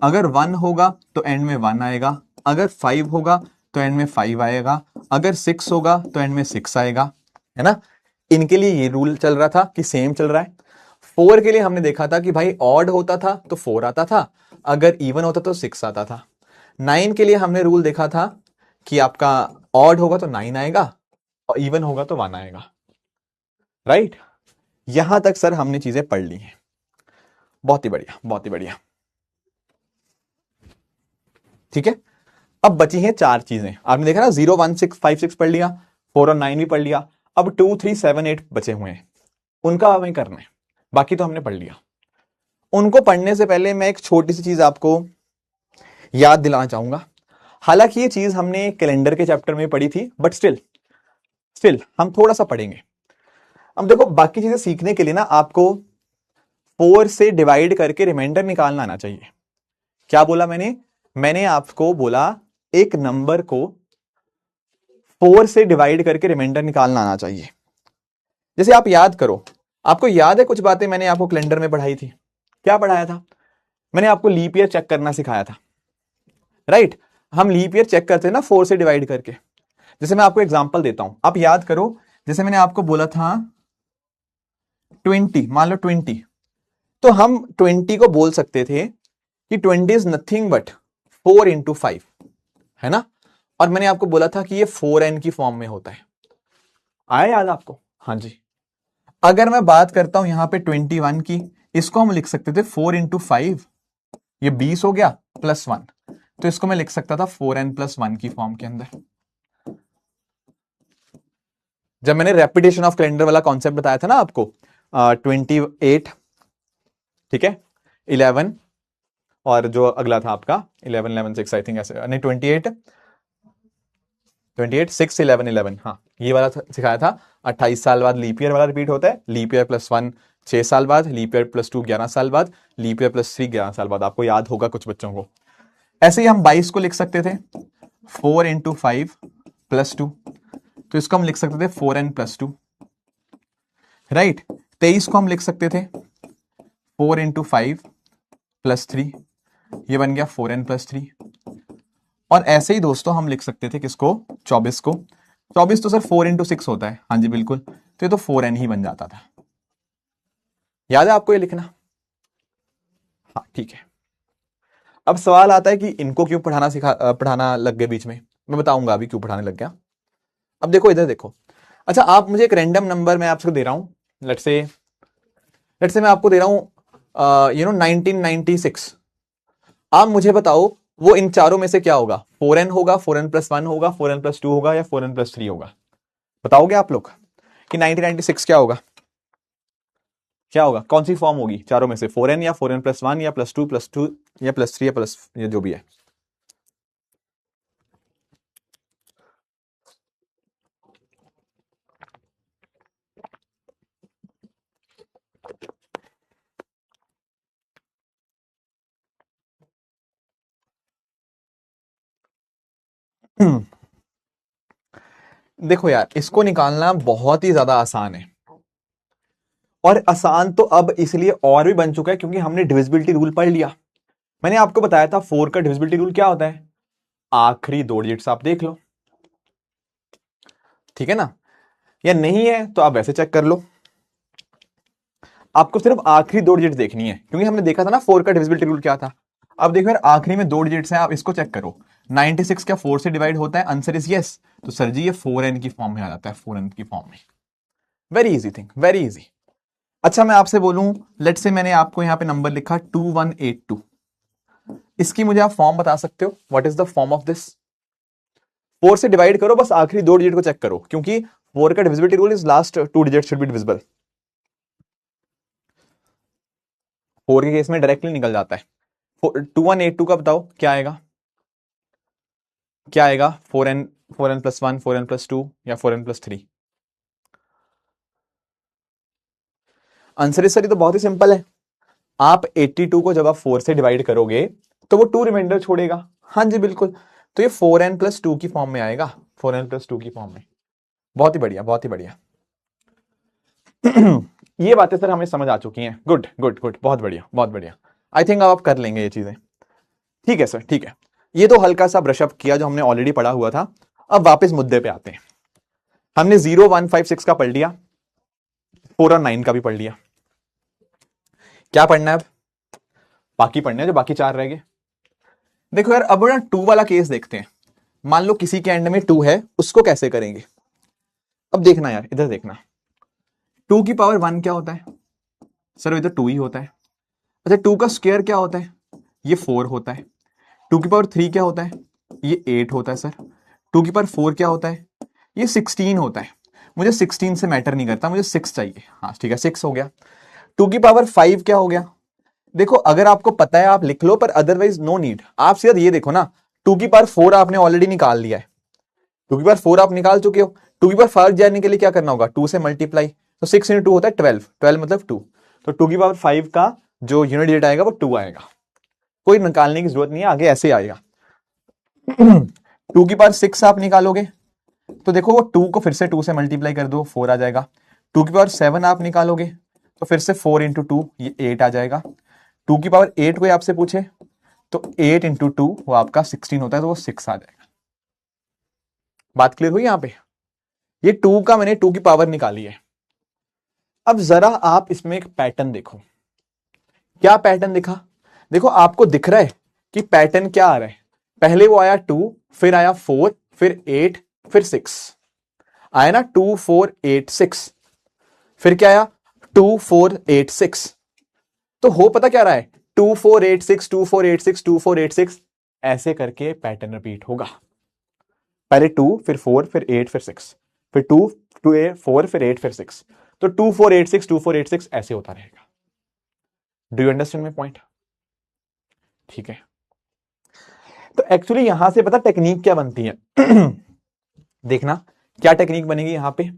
अगर 1 होगा तो एंड में 1 आएगा, अगर 5 होगा तो एंड में 5 आएगा, अगर 6 होगा तो एंड में 6 आएगा, है ना। इनके लिए ये रूल चल रहा था कि सेम चल रहा है। 4 के लिए हमने देखा था कि भाई ऑड होता था तो 4 आता था, अगर इवन होता तो 6 आता था। 9 के लिए हमने रूल देखा था कि आपका ऑड होगा तो 9 आएगा और इवन होगा तो 1 आएगा, राइट। यहां तक सर हमने चीजें पढ़ ली हैं। बहुत ही बढ़िया, बहुत ही बढ़िया। ठीक है, अब बची हैं 4 चीजें। आपने देखा ना 0 1 6 5 6 पढ़ लिया, 4 और 9 भी पढ़ लिया, अब 2 3 7 8 बचे हुए हैं, उनका हमें करना है। बाकी तो हमने पढ़ लिया। उनको पढ़ने से पहले मैं एक छोटी सी चीज आपको याद दिलाना चाहूंगा। हालांकि ये चीज हमने कैलेंडर के चैप्टर में पढ़ी थी, बट स्टिल हम थोड़ा सा पढ़ेंगे। अब देखो, बाकी चीजें सीखने के लिए ना आपको 4 से डिवाइड करके रिमाइंडर निकालना आना चाहिए। क्या बोला मैंने आपको बोला एक नंबर को 4 से डिवाइड करके रिमाइंडर निकालना आना चाहिए। जैसे आप याद करो, आपको याद है कुछ बातें मैंने आपको कैलेंडर में पढ़ाई थी? क्या पढ़ाया था? मैंने आपको लीप ईयर चेक करना सिखाया था, राइट। हम लीप ईयर चेक करते हैं ना 4 से डिवाइड करके। जैसे मैं आपको एग्जांपल देता हूं, आप याद करो। जैसे मैंने आपको बोला था 20, मान लो 20, तो हम 20 को बोल सकते थे कि 20 इज नथिंग बट 4 इंटू 5, है ना। और मैंने आपको बोला था कि ये 4n की फॉर्म में होता है। आया याद आपको? हाँ जी। अगर मैं बात करता हूं यहां पे 21 की, इसको हम लिख सकते थे 4 इंटू 5, ये 20 हो गया प्लस 1, तो इसको मैं लिख सकता था 4n प्लस 1 की फॉर्म के अंदर। जब मैंने रेपिटेशन ऑफ कैलेंडर वाला कॉन्सेप्ट बताया था ना आपको, 28, ठीक है, 11, और जो अगला था आपका 11 11 6 आई थिंक, ऐसे नहीं 28 6 11 11, हाँ ये वाला सिखाया था। 28 साल बाद लीप ईयर वाला रिपीट होता है, लीप ईयर प्लस 1 6 साल बाद, लीप ईयर प्लस 2 11 साल बाद, लीप ईयर प्लस 3 11 साल बाद। आपको याद होगा कुछ बच्चों को। ऐसे ही हम 22 को लिख सकते थे 4 इंटू 5 प्लस 2, तो इसको हम लिख सकते थे 4n प्लस 2, राइट। 23 को हम लिख सकते थे 4 इंटू 5 प्लस 3, ये बन गया 4n प्लस 3। और ऐसे ही दोस्तों हम लिख सकते थे किसको? 24 को। 24 तो सर 4 इंटू 6 होता है, हाँ जी बिल्कुल, तो ये तो 4n ही बन जाता था। याद है आपको ये लिखना? हाँ ठीक है। अब सवाल आता है कि इनको क्यों पढ़ाना लग गए बीच में। मैं बताऊंगा अभी क्यों पढ़ाने लग गया। अब देखो इधर देखो। अच्छा, आप मुझे एक रैंडम नंबर मैं आपको दे रहा हूं, लेट्स से मैं आपको दे रहा हूं 1996। आप मुझे बताओ वो इन चारों में से क्या होगा। 4n होगा, 4n+1 होगा, 4n+2 होगा, या 4n+3 होगा। बताओगे आप लोग कि 1996 क्या होगा? क्या होगा, कौन सी फॉर्म होगी चारों में से? 4n या 4n+1 या +2+2 या +3 या प्लस, ये जो भी है। देखो यार, इसको निकालना बहुत ही ज्यादा आसान है। और आसान तो अब इसलिए और भी बन चुका है क्योंकि हमने डिविजिबिलिटी रूल पढ़ लिया। मैंने आपको बताया था 4 का डिविजिबिलिटी रूल क्या होता है, आखिरी 2 डिजिट्स आप देख लो, ठीक है ना। या नहीं है तो आप वैसे चेक कर लो, आपको सिर्फ आखिरी 2 डिजिट देखनी है क्योंकि हमने देखा था ना 4 का डिविजिबिलिटी रूल क्या था। अब देखो यार, आखिरी में 2 डिजिट्स हैं, आप इसको चेक करो। 96 क्या 4 से डिवाइड होता है? Answer is yes. तो सर जी ये 4n की फॉर्म में आ जाता है, 4n की फॉर्म में। Very easy thing, very easy. अच्छा मैं आपसे बोलूं, लेट से मैंने आपको यहां पे नंबर लिखा 2182, इसकी मुझे आप फॉर्म बता सकते हो? What is the form of this? 4 से डिवाइड करो, बस आखिरी 2 डिजिट को चेक करो, क्योंकि 4 का divisibility rule is last 2 digit should be divisible. 4 के केस में डायरेक्टली निकल जाता है। 2182 का बताओ क्या आएगा? क्या आएगा? 4n+1, 4n+2 या 4n+3? आंसर इस सर तो बहुत ही सिंपल है। आप 82 को जब आप 4 से डिवाइड करोगे तो वो 2 रिमाइंडर छोड़ेगा। हाँ जी बिल्कुल, तो ये 4n+2 की फॉर्म में आएगा, 4n+2 की फॉर्म में। बहुत ही बढ़िया, बहुत ही बढ़िया। ये बातें सर हमें समझ आ चुकी हैं। गुड गुड गुड, बहुत बढ़िया बहुत बढ़िया। आई थिंक अब आप कर लेंगे ये चीजें। ठीक है सर, ठीक है। ये तो हल्का सा ब्रशअप किया जो हमने ऑलरेडी पढ़ा हुआ था। अब वापस मुद्दे पे आते हैं। हमने 0, 1, 5, 6 का पढ़ लिया, 4 और 9 का भी पढ़ लिया। क्या पढ़ना है अब? बाकी पढ़ने हैं जो बाकी 4 रह गए। देखो यार, अब ना 2 वाला केस देखते हैं। मान लो किसी के एंड में 2 है, उसको कैसे करेंगे? अब देखना यार, इधर देखना। 2 की पावर 1 क्या होता है? सर ये तो 2 ही होता है। अच्छा, 2 का स्क्वायर क्या होता है? ये 4 होता है। 2 की पावर 3 क्या होता है? ये 8 होता है सर। 2 की पावर 4 क्या होता है? ये 16 होता है। मुझे 16 से मैटर नहीं करता, मुझे 6 चाहिए। हाँ ठीक है, 6 हो गया। 2 की पावर 5 क्या हो गया? देखो अगर आपको पता है आप लिख लो, पर अदरवाइज नो नीड। आप सीधा ये देखो ना, 2 की पावर 4 आपने ऑलरेडी निकाल लिया है। 2 की पावर 4 आप निकाल चुके हो। 2 की पावर 5 जाने के लिए क्या करना होगा? 2 से मल्टीप्लाई। तो 6 × 2 होता है 12, 12 मतलब 2। तो 2 की पावर 5 का जो यूनिट डिजिट आएगा वो 2 आएगा। कोई निकालने की जरूरत नहीं है, आगे ऐसे आएगा। 2 की पावर 6 आप निकालोगे तो देखो वो 2 को फिर से 2 से मल्टीप्लाई कर दो, 4 आ जाएगा। 2 की पावर 7 आप निकालोगे तो फिर से 4 × 2 ये 8 आ जाएगा। 2 की पावर 8 कोई आपसे पूछे तो 8 × 2 वो आपका 16 होता है, तो वो 6 आ जाएगा। बात क्लियर हुई यहां पे? ये 2 का मैंने 2 की पावर निकाली है। अब जरा आप इसमें एक पैटर्न देखो। क्या पैटर्न दिखा? देखो आपको दिख रहा है कि पैटर्न क्या आ रहा है। पहले वो आया 2, फिर आया 4, फिर 8, फिर 6 आया ना। 2 4 8 6, फिर क्या आया? 2 4 8 6। तो हो पता क्या रहा है? 2 4 8 6, 2 4 8 6, 2 4 8 6, ऐसे करके पैटर्न रिपीट होगा। पहले 2, फिर 4, फिर 8, फिर 6, फिर 2 2 4, फिर 8, फिर 6। तो 2 4 8 6, 2 4 8 6 ऐसे होता रहेगा। Do you understand my point? ठीक है। तो एक्चुअली यहां से पता टेक्निक क्या बनती है? देखना क्या टेक्निक बनेगी यहां पे।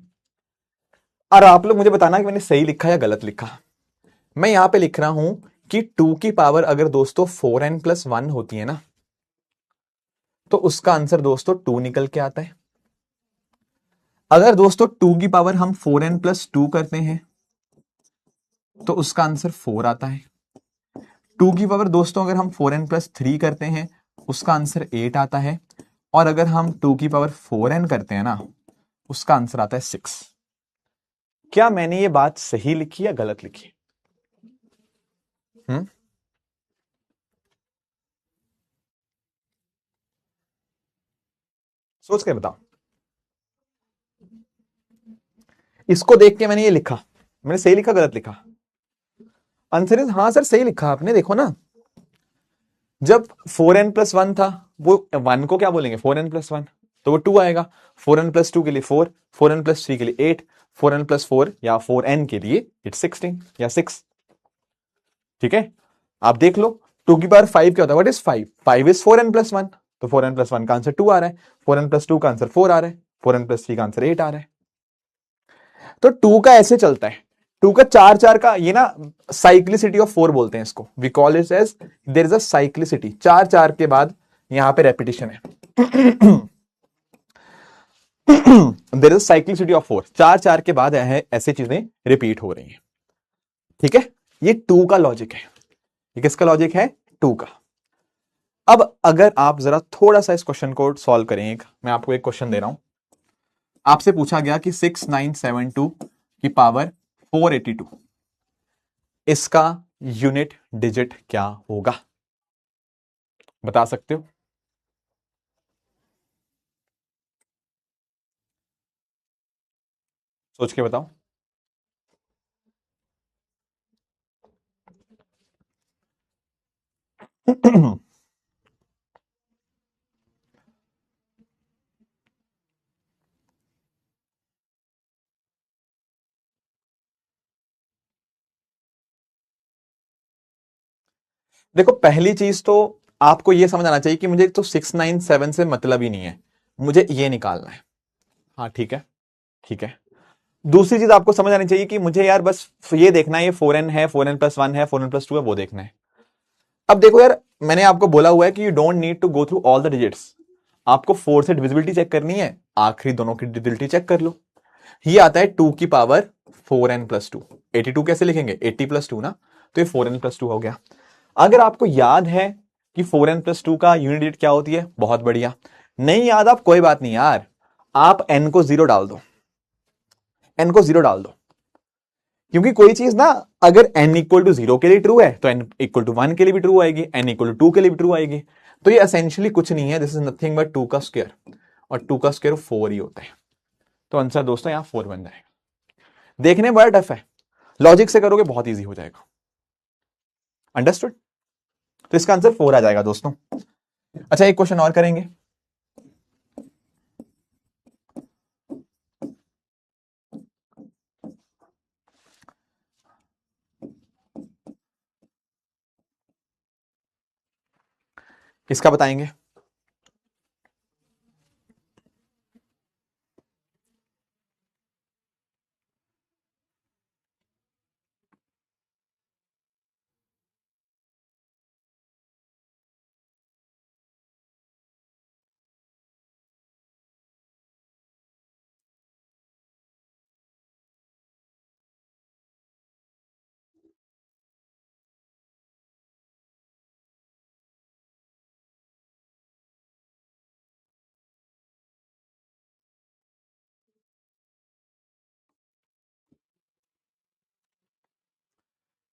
और आप लोग मुझे बताना कि मैंने सही लिखा या गलत लिखा। मैं यहां पे लिख रहा हूं कि 2 की पावर अगर दोस्तों 4n+1 होती है ना, तो उसका आंसर दोस्तों 2 निकल के आता है। अगर दोस्तों 2 की पावर हम 4n+2 करते हैं तो उसका आंसर 4 आता है। 2 की पावर दोस्तों अगर हम 4n+3 करते हैं उसका आंसर 8 आता है। और अगर हम 2 की पावर 4n करते हैं ना, उसका आंसर आता है 6। क्या मैंने ये बात सही लिखी या गलत लिखी? सोच के बताओ। इसको देख के मैंने ये लिखा, मैंने सही लिखा गलत लिखा? आंसर इज हाँ सर सही लिखा आपने। देखो ना, जब 4n+1 था, वो 1 को क्या बोलेंगे 4n+1, तो वो 2 आएगा। 4n+2 के लिए 4, 4n+3 के लिए 8, 4n+4 या 4n के लिए इट्स 16 या 6। ठीक है, आप देख लो 2 की पावर 5 क्या होता है, व्हाट इज 5? 5 इज 4n+1, तो 4n+1 का आंसर 2 आ रहा है, 4n+2 का आंसर 4 आ रहा है, 4n+3 का आंसर 8 आ रहा है। तो 2 का ऐसे चलता है, 2 का 4 का ये ना साइक्लिसिटी ऑफ 4 बोलते हैं इसको, we call it as there is a cyclicity. 4 के बाद यहां पे रेपिटेशन है। देयर इज साइक्लिसिटी ऑफ 4, 4 के बाद ऐसे चीजें रिपीट हो रही हैं। ठीक है, ये 2 का लॉजिक है। ये किसका लॉजिक है? 2 का। अब अगर आप जरा थोड़ा सा इस क्वेश्चन को सॉल्व करें, मैं आपको एक क्वेश्चन दे रहा हूं, आपसे पूछा गया कि 6972 की पावर 482, इसका यूनिट डिजिट क्या होगा? बता सकते हो? सोच के बताओ। देखो, पहली चीज तो आपको यह समझ आना चाहिए कि मुझे तो 697 से मतलब ही नहीं है, मुझे ये निकालना है। हाँ ठीक है, ठीक है। दूसरी चीज आपको समझ आनी चाहिए कि मुझे यार बस ये देखना है, ये 4n है, 4n+1 है, 4n+2 है, वो देखना है। अब देखो यार, मैंने आपको बोला हुआ है कि you don't need to go through all the digits, आपको 4 से डिविजिबिलिटी चेक करनी है, आखिरी दोनों की डिविजिबिलिटी चेक कर लो। ये आता है 2 की पावर 4n+2। 82 कैसे लिखेंगे? 80+2 ना, तो ये 4n+2 हो गया। अगर आपको याद है कि 4n+2 का यूनिट डिजिट क्या होती है, बहुत बढ़िया। नहीं याद आप, कोई बात नहीं यार, आप n को 0 डाल दो, n को 0 डाल दो, क्योंकि कोई चीज ना अगर n=0 के लिए ट्रू है तो n=1 के लिए भी ट्रू आएगी, n=2 के लिए भी ट्रू आएगी। तो ये एसेंशियली कुछ नहीं है, दिस इज नथिंग बट 2 का स्क्वायर, और 2 का स्क्वायर 4 ही होता है। तो आंसर दोस्तों यहां 4 बन जाएगा। देखने में बड़ा टफ है, लॉजिक से करोगे बहुत इजी हो जाएगा। अंडरस्टूड? तो इसका आंसर 4 आ जाएगा दोस्तों। अच्छा, एक क्वेश्चन और करेंगे। इसका बताएंगे।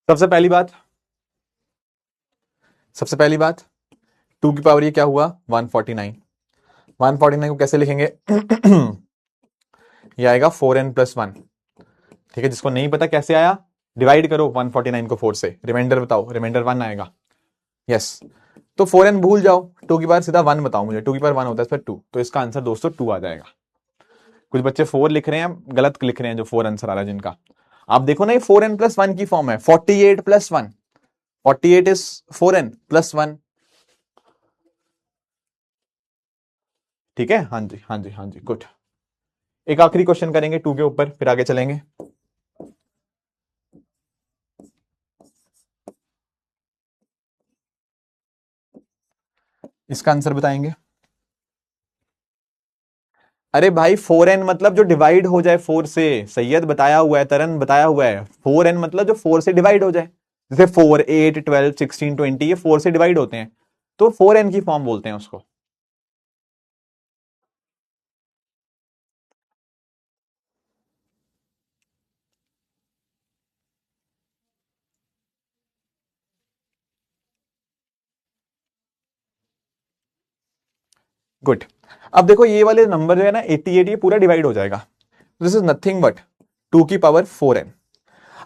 सबसे पहली बात, सबसे पहली बात, 2 की पावर ये क्या हुआ 149। 149 को कैसे लिखेंगे? ये आएगा 4n+1। ठीक है, जिसको नहीं पता कैसे आया, डिवाइड करो 149 को 4 से, रिमाइंडर बताओ, रिमाइंडर 1 आएगा। यस, तो 4n भूल जाओ, 2 की पावर सीधा 1 बताओ मुझे, 2 की पावर 1 होता है फिर 2, तो इसका आंसर दोस्तों 2 आ जाएगा। कुछ बच्चे 4 लिख रहे हैं, गलत लिख रहे हैं, जो 4 आंसर आ रहा है जिनका। आप देखो ना, ये 4n+1 की फॉर्म है, 48+1, 48 इज 4n+1। ठीक है, हाँ जी, हाँ जी, हाँ जी, गुड। एक आखिरी क्वेश्चन करेंगे 2 के ऊपर, फिर आगे चलेंगे। इसका आंसर बताएंगे। अरे भाई 4n मतलब जो डिवाइड हो जाए 4 से, सैयद बताया हुआ है, तरन बताया हुआ है, 4n मतलब जो 4 से डिवाइड हो जाए, जैसे 4, 8, 12, 16, 20, ये 4 से डिवाइड होते हैं, तो 4n की फॉर्म बोलते हैं उसको। गुड। अब देखो ये वाले नंबर जो है ना 88, ये पूरा डिवाइड हो जाएगा, this is nothing but 2⁴n।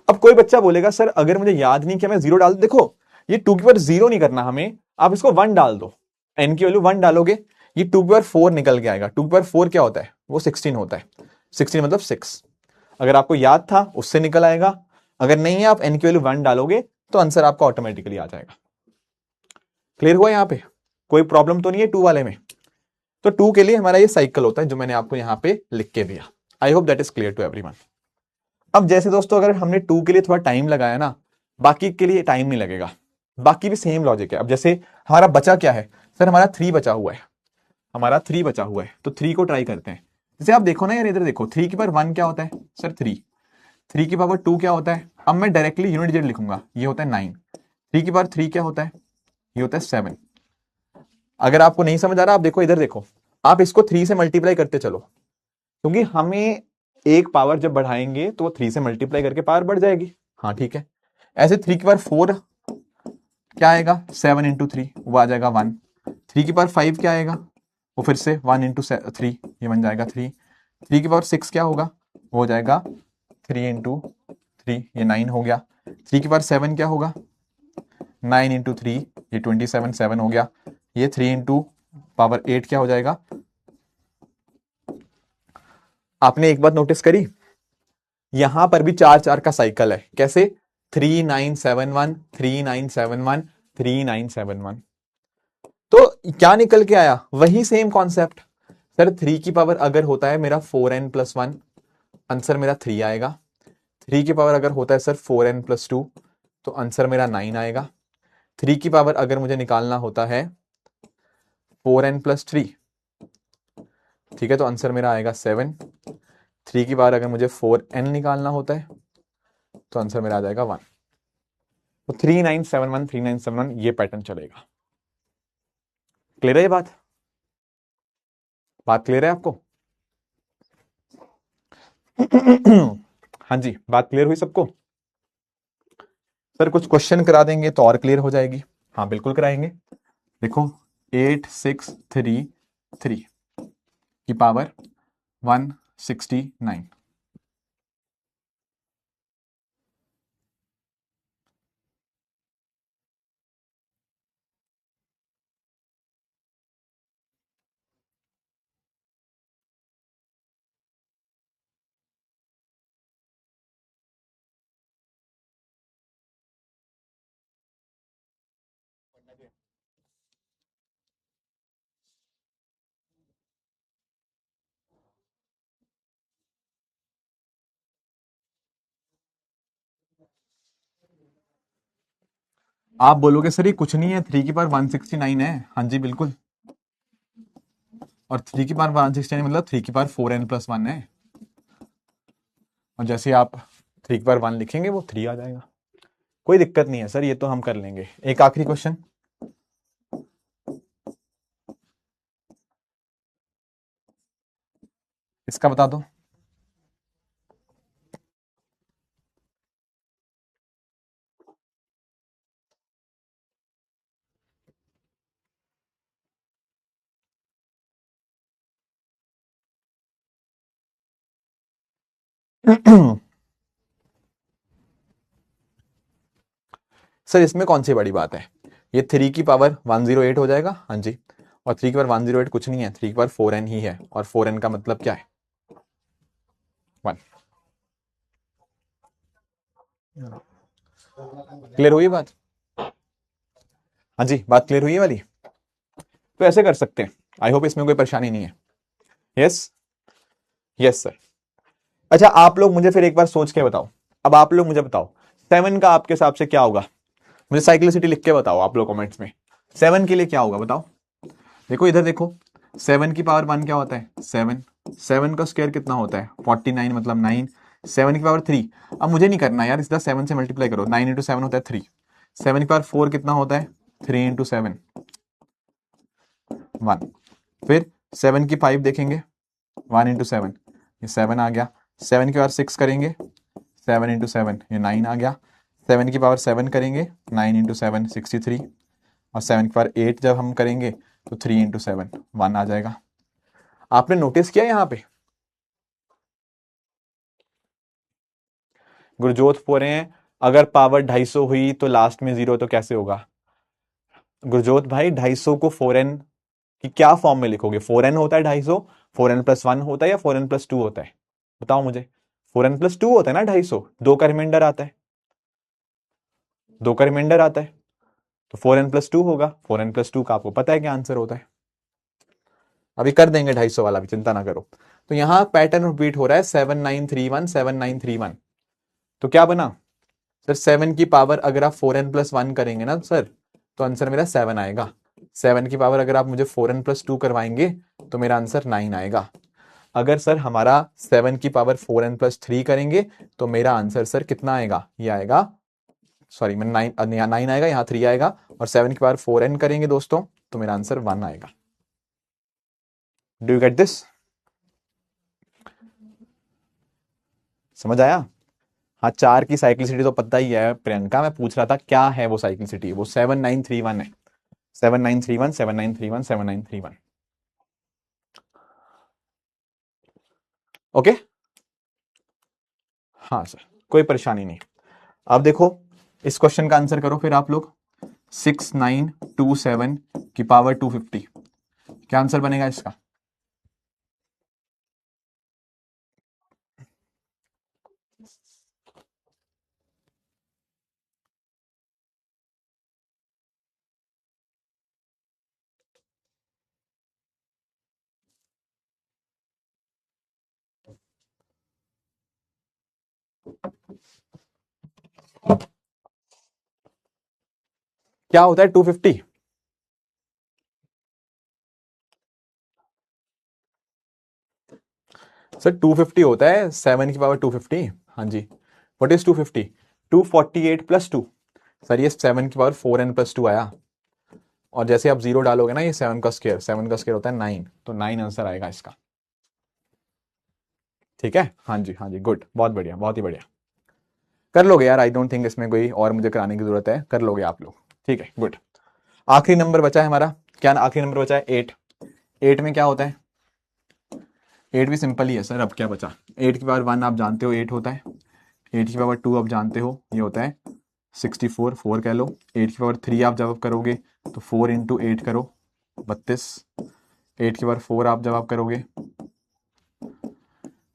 अब कोई बच्चा बोलेगा सर अगर मुझे याद नहीं किया मैं जीरो डाल, देखो ये 2⁴0 नहीं करना हमें, आप इसको 1 डाल दो, n की वैल्यू 1 डालोगे, ये 2⁴4 निकल के आएगा। 2⁴4 क्या होता है, वो 16 होता है, 16 मतलब 6। अगर आपको याद था उससे निकल आएगा, अगर नहीं है आप n की वैल्यू 1 डालोगे तो आंसर आपका ऑटोमेटिकली आ जाएगा। क्लियर हुआ यहां पे, कोई प्रॉब्लम तो नहीं है 2 वाले में। तो 2 के लिए हमारा ये साइकिल होता है जो मैंने आपको यहां पे लिख के दिया। I hope that is clear to everyone. अब जैसे दोस्तों अगर हमने 2 के लिए थोड़ा टाइम लगाया ना, बाकी के लिए टाइम नहीं लगेगा, बाकी भी सेम लॉजिक है। अब जैसे हमारा बचा क्या है सर, हमारा 3 बचा हुआ है, हमारा 3 बचा हुआ है, तो 3 को ट्राई करते हैं। जैसे आप देखो ना यार, इधर देखो 3⁴1 क्या होता है सर 3, 3⁴2 क्या होता है, अब मैं डायरेक्टली यूनिट डिजिट लिखूंगा, ये होता है 9, 3⁵3 क्या होता है, ये होता है 7। अगर आपको नहीं समझ आ रहा आप देखो इधर देखो, आप इसको 3 से मल्टीप्लाई करते चलो, क्योंकि हमें एक पावर जब बढ़ाएंगे तो वो 3 से मल्टीप्लाई करके पावर बढ़ जाएगी। हाँ ठीक है, ऐसे 3⁴4 क्या आएगा 7 इंटू 3, वो आ जाएगा 1। 3⁵5 क्या आएगा, वो फिर से 1 इंटू 3, ये बन जाएगा 3। 3⁵6 क्या होगा, वो हो जाएगा 3 इंटू 3, ये 9 हो गया। 3⁵7 क्या होगा, 9 इंटू 3, ये 27, 7 हो गया। ये 3 इंटू पावर 8 क्या हो जाएगा। आपने एक बात नोटिस करी, यहां पर भी 4 का साइकिल है, कैसे 3971 3971 3971। तो क्या निकल के आया, वही सेम कॉन्सेप्ट सर। 3 की पावर अगर होता है मेरा 4n+1, आंसर मेरा 3 आएगा। 3 की पावर अगर होता है सर 4n+2, तो आंसर मेरा 9 आएगा। 3 की पावर अगर मुझे निकालना होता है 4n+3, ठीक है, तो आंसर मेरा आएगा 7। 3 की पावर अगर मुझे 4n निकालना होता है तो आंसर मेरा आ जाएगा 1। तो 3971 3971 ये पैटर्न चलेगा। क्लियर है ये बात, बात क्लियर है आपको? हाँ जी, बात क्लियर हुई सबको? सर कुछ क्वेश्चन करा देंगे तो और क्लियर हो जाएगी। हाँ बिल्कुल कराएंगे। देखो 8633 की पावर 169, आप बोलोगे सर ये कुछ नहीं है, 3 की पावर 169 है। हाँ जी बिल्कुल, और 3 की पावर 169 मतलब 3 की पावर 4n+1 है, और जैसे आप 3 की पावर 1 लिखेंगे वो 3 आ जाएगा, कोई दिक्कत नहीं है सर, ये तो हम कर लेंगे। एक आखिरी क्वेश्चन, इसका बता दो। सर इसमें कौन सी बड़ी बात है, ये 3 की पावर 108 हो जाएगा। हाँ जी, और 3 की पावर 108 कुछ नहीं है, 3 की पावर 4n ही है, और 4n का मतलब क्या है 1। क्लियर हुई बात? हाँ जी, बात क्लियर हुई है वाली? तो ऐसे कर सकते हैं, आई होप इसमें कोई परेशानी नहीं है। Yes yes sir. अच्छा आप लोग मुझे फिर एक बार सोच के बताओ, अब आप लोग मुझे बताओ 7 का आपके हिसाब से क्या होगा, मुझे साइक्लिसिटी लिख के बताओ आप लोग कमेंट्स में, 7 के लिए क्या होगा बताओ। देखो इधर देखो, 7 की पावर 1 क्या होता है 7, 7 का स्क्वायर कितना होता है 49 मतलब 9, 7 की पावर 3, अब मुझे नहीं करना यार, इसका 7 से मल्टीप्लाई करो, 9 इंटू 7 होता है 3, 7 की पावर 4 कितना होता है 3 इंटू 7 1, फिर 7 की 5 देखेंगे 1 इंटू 7, ये 7 आ गया। 7 की पावर 6 करेंगे 7 इंटू 7, ये 9 आ गया। 7 की पावर 7 करेंगे 9 इंटू 7 63, और 7 की पावर 8 जब हम करेंगे तो 3 इंटू 7 1 आ जाएगा। आपने नोटिस किया यहां पे? गुरजोत बोल रहे हैं अगर पावर 250 हुई तो लास्ट में 0 तो कैसे होगा? गुरजोत भाई 250 को 4n की क्या फॉर्म में लिखोगे? 4n होता है 250, 4n प्लस 1 होता है या 4n प्लस 2 होता है? बताओ मुझे। 4n प्लस 2 होता है ना 250, दो का रिमाइंडर आता है, दो का रिमाइंडर आता है, तो 4n प्लस 2 होगा। 4n प्लस 2 का आपको पता है क्या आंसर होता है? अभी कर देंगे 250 वाला भी, चिंता ना करो। तो यहां पैटर्न रिपीट हो रहा है 7931 7931। तो क्या बना सर? 7 की पावर अगर आप 4n प्लस 1 करेंगे ना सर, तो आंसर मेरा 7 आएगा। 7 की पावर अगर आप मुझे 4n प्लस 2 करवाएंगे तो मेरा आंसर 9 आएगा। अगर सर हमारा 7 की पावर 4n प्लस 3 करेंगे तो मेरा आंसर सर कितना आएगा? ये आएगा, सॉरी मैं 9 आएगा, यहाँ 3 आएगा, और 7 की पावर 4n करेंगे दोस्तों तो मेरा आंसर 1 आएगा। Do you get this? समझ आया? हाँ, 4 की साइक्लिसिटी तो पता ही है प्रियंका, मैं पूछ रहा था क्या है वो साइक्लिसिटी। वो 7931 है, 7931 7931 7931। ओके, हाँ सर, कोई परेशानी नहीं। अब देखो इस क्वेश्चन का आंसर करो फिर आप लोग। 6927 की पावर 250, क्या आंसर बनेगा इसका? क्या होता है 250? सर 250 होता है 7 की पावर 250। हाँ जी, व्हाट इज 250? 248 प्लस 2। सर ये 7 की पावर 4n प्लस 2 आया, और जैसे आप जीरो डालोगे ना, ये 7 का स्क्वायर, 7 का स्क्वायर होता है 9, तो 9 आंसर आएगा इसका। ठीक है, हाँ जी हाँ जी, गुड, बहुत बढ़िया, बहुत ही बढ़िया। कर लोगे यार, आई डोंट थिंक इसमें कोई और मुझे कराने की जरूरत है, कर लोगे आप लोग। ठीक है, गुड। आखिरी नंबर बचा है हमारा, क्या आखिरी नंबर बचा है? 8। 8 में क्या होता है? 8 भी सिंपल ही है सर। अब क्या बचा? 8 की पावर 1 आप जानते हो 8 होता है, 8 की पावर 2 आप जानते हो ये होता है 64, 4 कह लो। 8 की पावर 3 आप जब करोगे तो 4 इंटू 8 करो 32। 8 की पावर 4 आप जब करोगे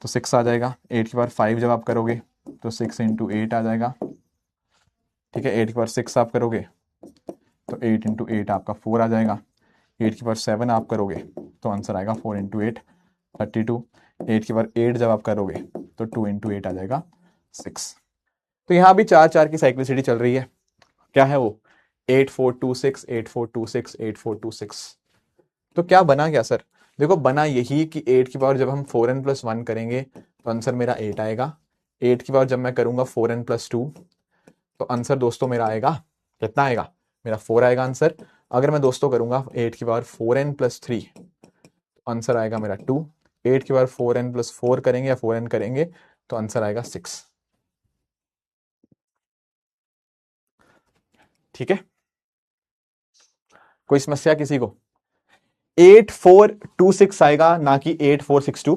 तो 6 आ जाएगा। 8 की पावर 5 जब आप करोगे तो 6 इंटू 8 आ जाएगा। ठीक है, 8 की पावर 6 आप करोगे तो 8 इंटू 8 आपका 4 आ जाएगा। 8 की पावर 7 आप करोगे तो आंसर आएगा 4 इंटू 8 32। 8 की पावर 8 जब आप करोगे तो 2 इंटू 8 आ जाएगा 6। तो यहां भी 4 4 की साइक्लिसिटी चल रही है। क्या है वो? 8426 8426 8426। तो क्या बना क्या सर? देखो बना यही कि 8 की पावर जब हम 4n प्लस 1 करेंगे तो आंसर मेरा 8 आएगा। 8 की पावर जब मैं करूंगा 4n प्लस 2 तो आंसर दोस्तों मेरा आएगा कितना आएगा? मेरा 4 आएगा आंसर। अगर मैं दोस्तों करूंगा 8 की पावर 4n प्लस 3 तो आंसर आएगा मेरा 2। 8 की पावर 4n प्लस 4 करेंगे या 4n करेंगे तो आंसर आएगा 6। ठीक है, कोई समस्या किसी को? 8426 आएगा ना कि 8462।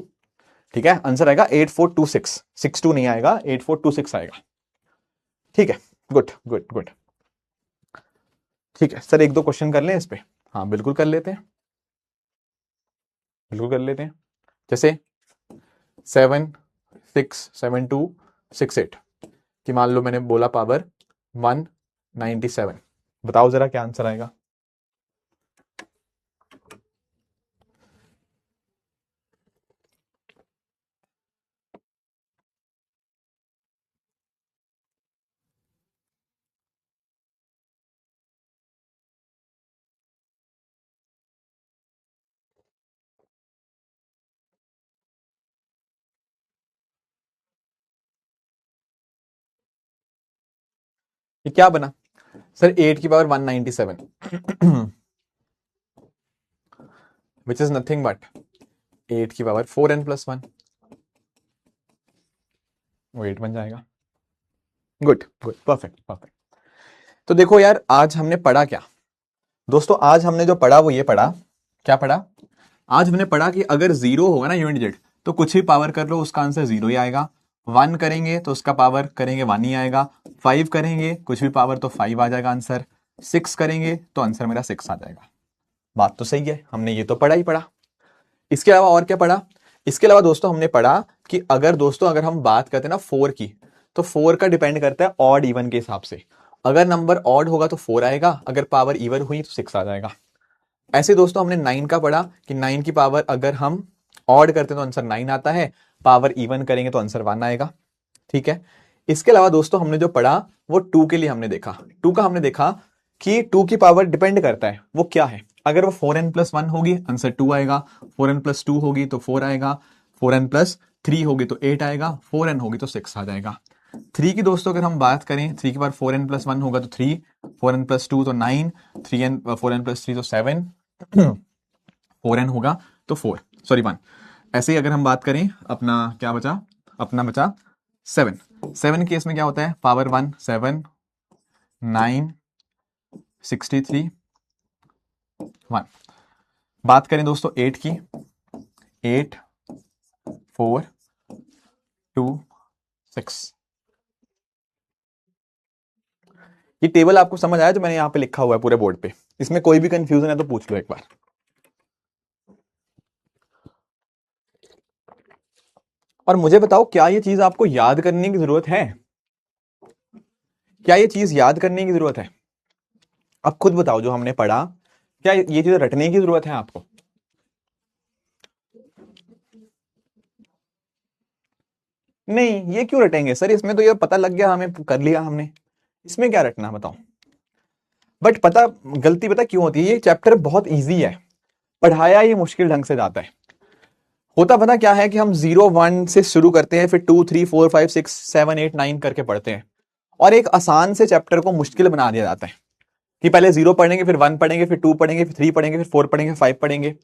ठीक है, आंसर आएगा 8426, 62 नहीं आएगा, 8426 आएगा। ठीक है, गुड गुड गुड। ठीक है सर, एक दो क्वेश्चन कर लें इस पे? हाँ बिल्कुल कर लेते हैं, बिल्कुल कर लेते हैं। जैसे 767268 कि मान लो मैंने बोला पावर 197, बताओ जरा क्या आंसर आएगा? ये क्या बना सर? 8 की power 197 which is nothing but 8 की पावर 4n प्लस 1, वो 8 बन जाएगा। Good good, perfect perfect. तो देखो यार, आज हमने पढ़ा क्या दोस्तों? आज हमने जो पढ़ा वो ये पढ़ा, क्या पढ़ा? आज हमने पढ़ा कि अगर जीरो होगा ना यूनिट डिजिट तो कुछ भी पावर कर लो उसका आंसर जीरो ही आएगा, 1 करेंगे तो उसका पावर करेंगे 1 ही आएगा, 5 करेंगे कुछ भी पावर तो 5 आ जाएगा आंसर, 6 करेंगे तो आंसर मेरा 6 आ जाएगा। बात तो सही है, हमने ये तो पढ़ा ही पढ़ा। इसके अलावा और क्या पढ़ा? इसके अलावा दोस्तों हमने पढ़ा कि अगर हम बात करते हैं ना 4 की, तो 4 का डिपेंड करता है ऑड इवन के हिसाब से। अगर नंबर ऑड होगा तो 4 आएगा, अगर पावर इवन हुई तो 6 आ जाएगा। ऐसे दोस्तों हमने 9 का पढ़ा कि 9 की पावर अगर हम ऑड करते हैं तो आंसर 9 आता है, पावर इवन करेंगे तो आंसर 1 आएगा। ठीक है। इसके अलावा दोस्तों हमने जो पढ़ा वो 2 के लिए हमने देखा। 2 का हमने देखा कि 2 की पावर डिपेंड करता है वो क्या है। अगर वो 4n+1 होगी आंसर 2 आएगा, 4n+2 होगी तो 4 आएगा, 4n+3 होगी तो 8 आएगा, 4n होगी तो 6 आ जाएगा। 3 की दोस्तों अगर हम बात करें, 3 की बार 4n+1 होगा तो 3, 4n+2 तो 9, 4n+3 तो 7, 4n होगा तो 4, सॉरी 1। ऐसे ही अगर हम बात करें अपना क्या बचा, अपना बचा 7। 7 केस में क्या होता है, पावर 1 7, 9, 63, 1। बात करें दोस्तों 8 की, 8, 4, 2, 6। ये टेबल आपको समझ आया जो मैंने यहां पे लिखा हुआ है पूरे बोर्ड पे? इसमें कोई भी कंफ्यूजन है तो पूछ लो एक बार। और मुझे बताओ क्या ये चीज आपको याद करने की जरूरत है? क्या ये चीज याद करने की जरूरत है? अब खुद बताओ जो हमने पढ़ा, क्या ये चीज रटने की जरूरत है आपको? नहीं, ये क्यों रटेंगे सर, इसमें तो ये पता लग गया, हमें कर लिया हमने, इसमें क्या रटना बताओ। बट पता गलती पता क्यों होती है, ये चैप्टर बहुत इजी है, पढ़ाया ये मुश्किल ढंग से जाता है। होता पता क्या है कि हम 0 1 से शुरू करते हैं, फिर 2 3 4 5 6 7 8 9 करके पढ़ते हैं, और एक आसान से चैप्टर को मुश्किल बना दिया जाता है कि पहले 0 पढ़ेंगे, फिर 1 पढ़ेंगे, फिर 2 पढ़ेंगे, फिर 3 पढ़ेंगे, फिर 4 पढ़ेंगे, 5 पढ़ेंगे।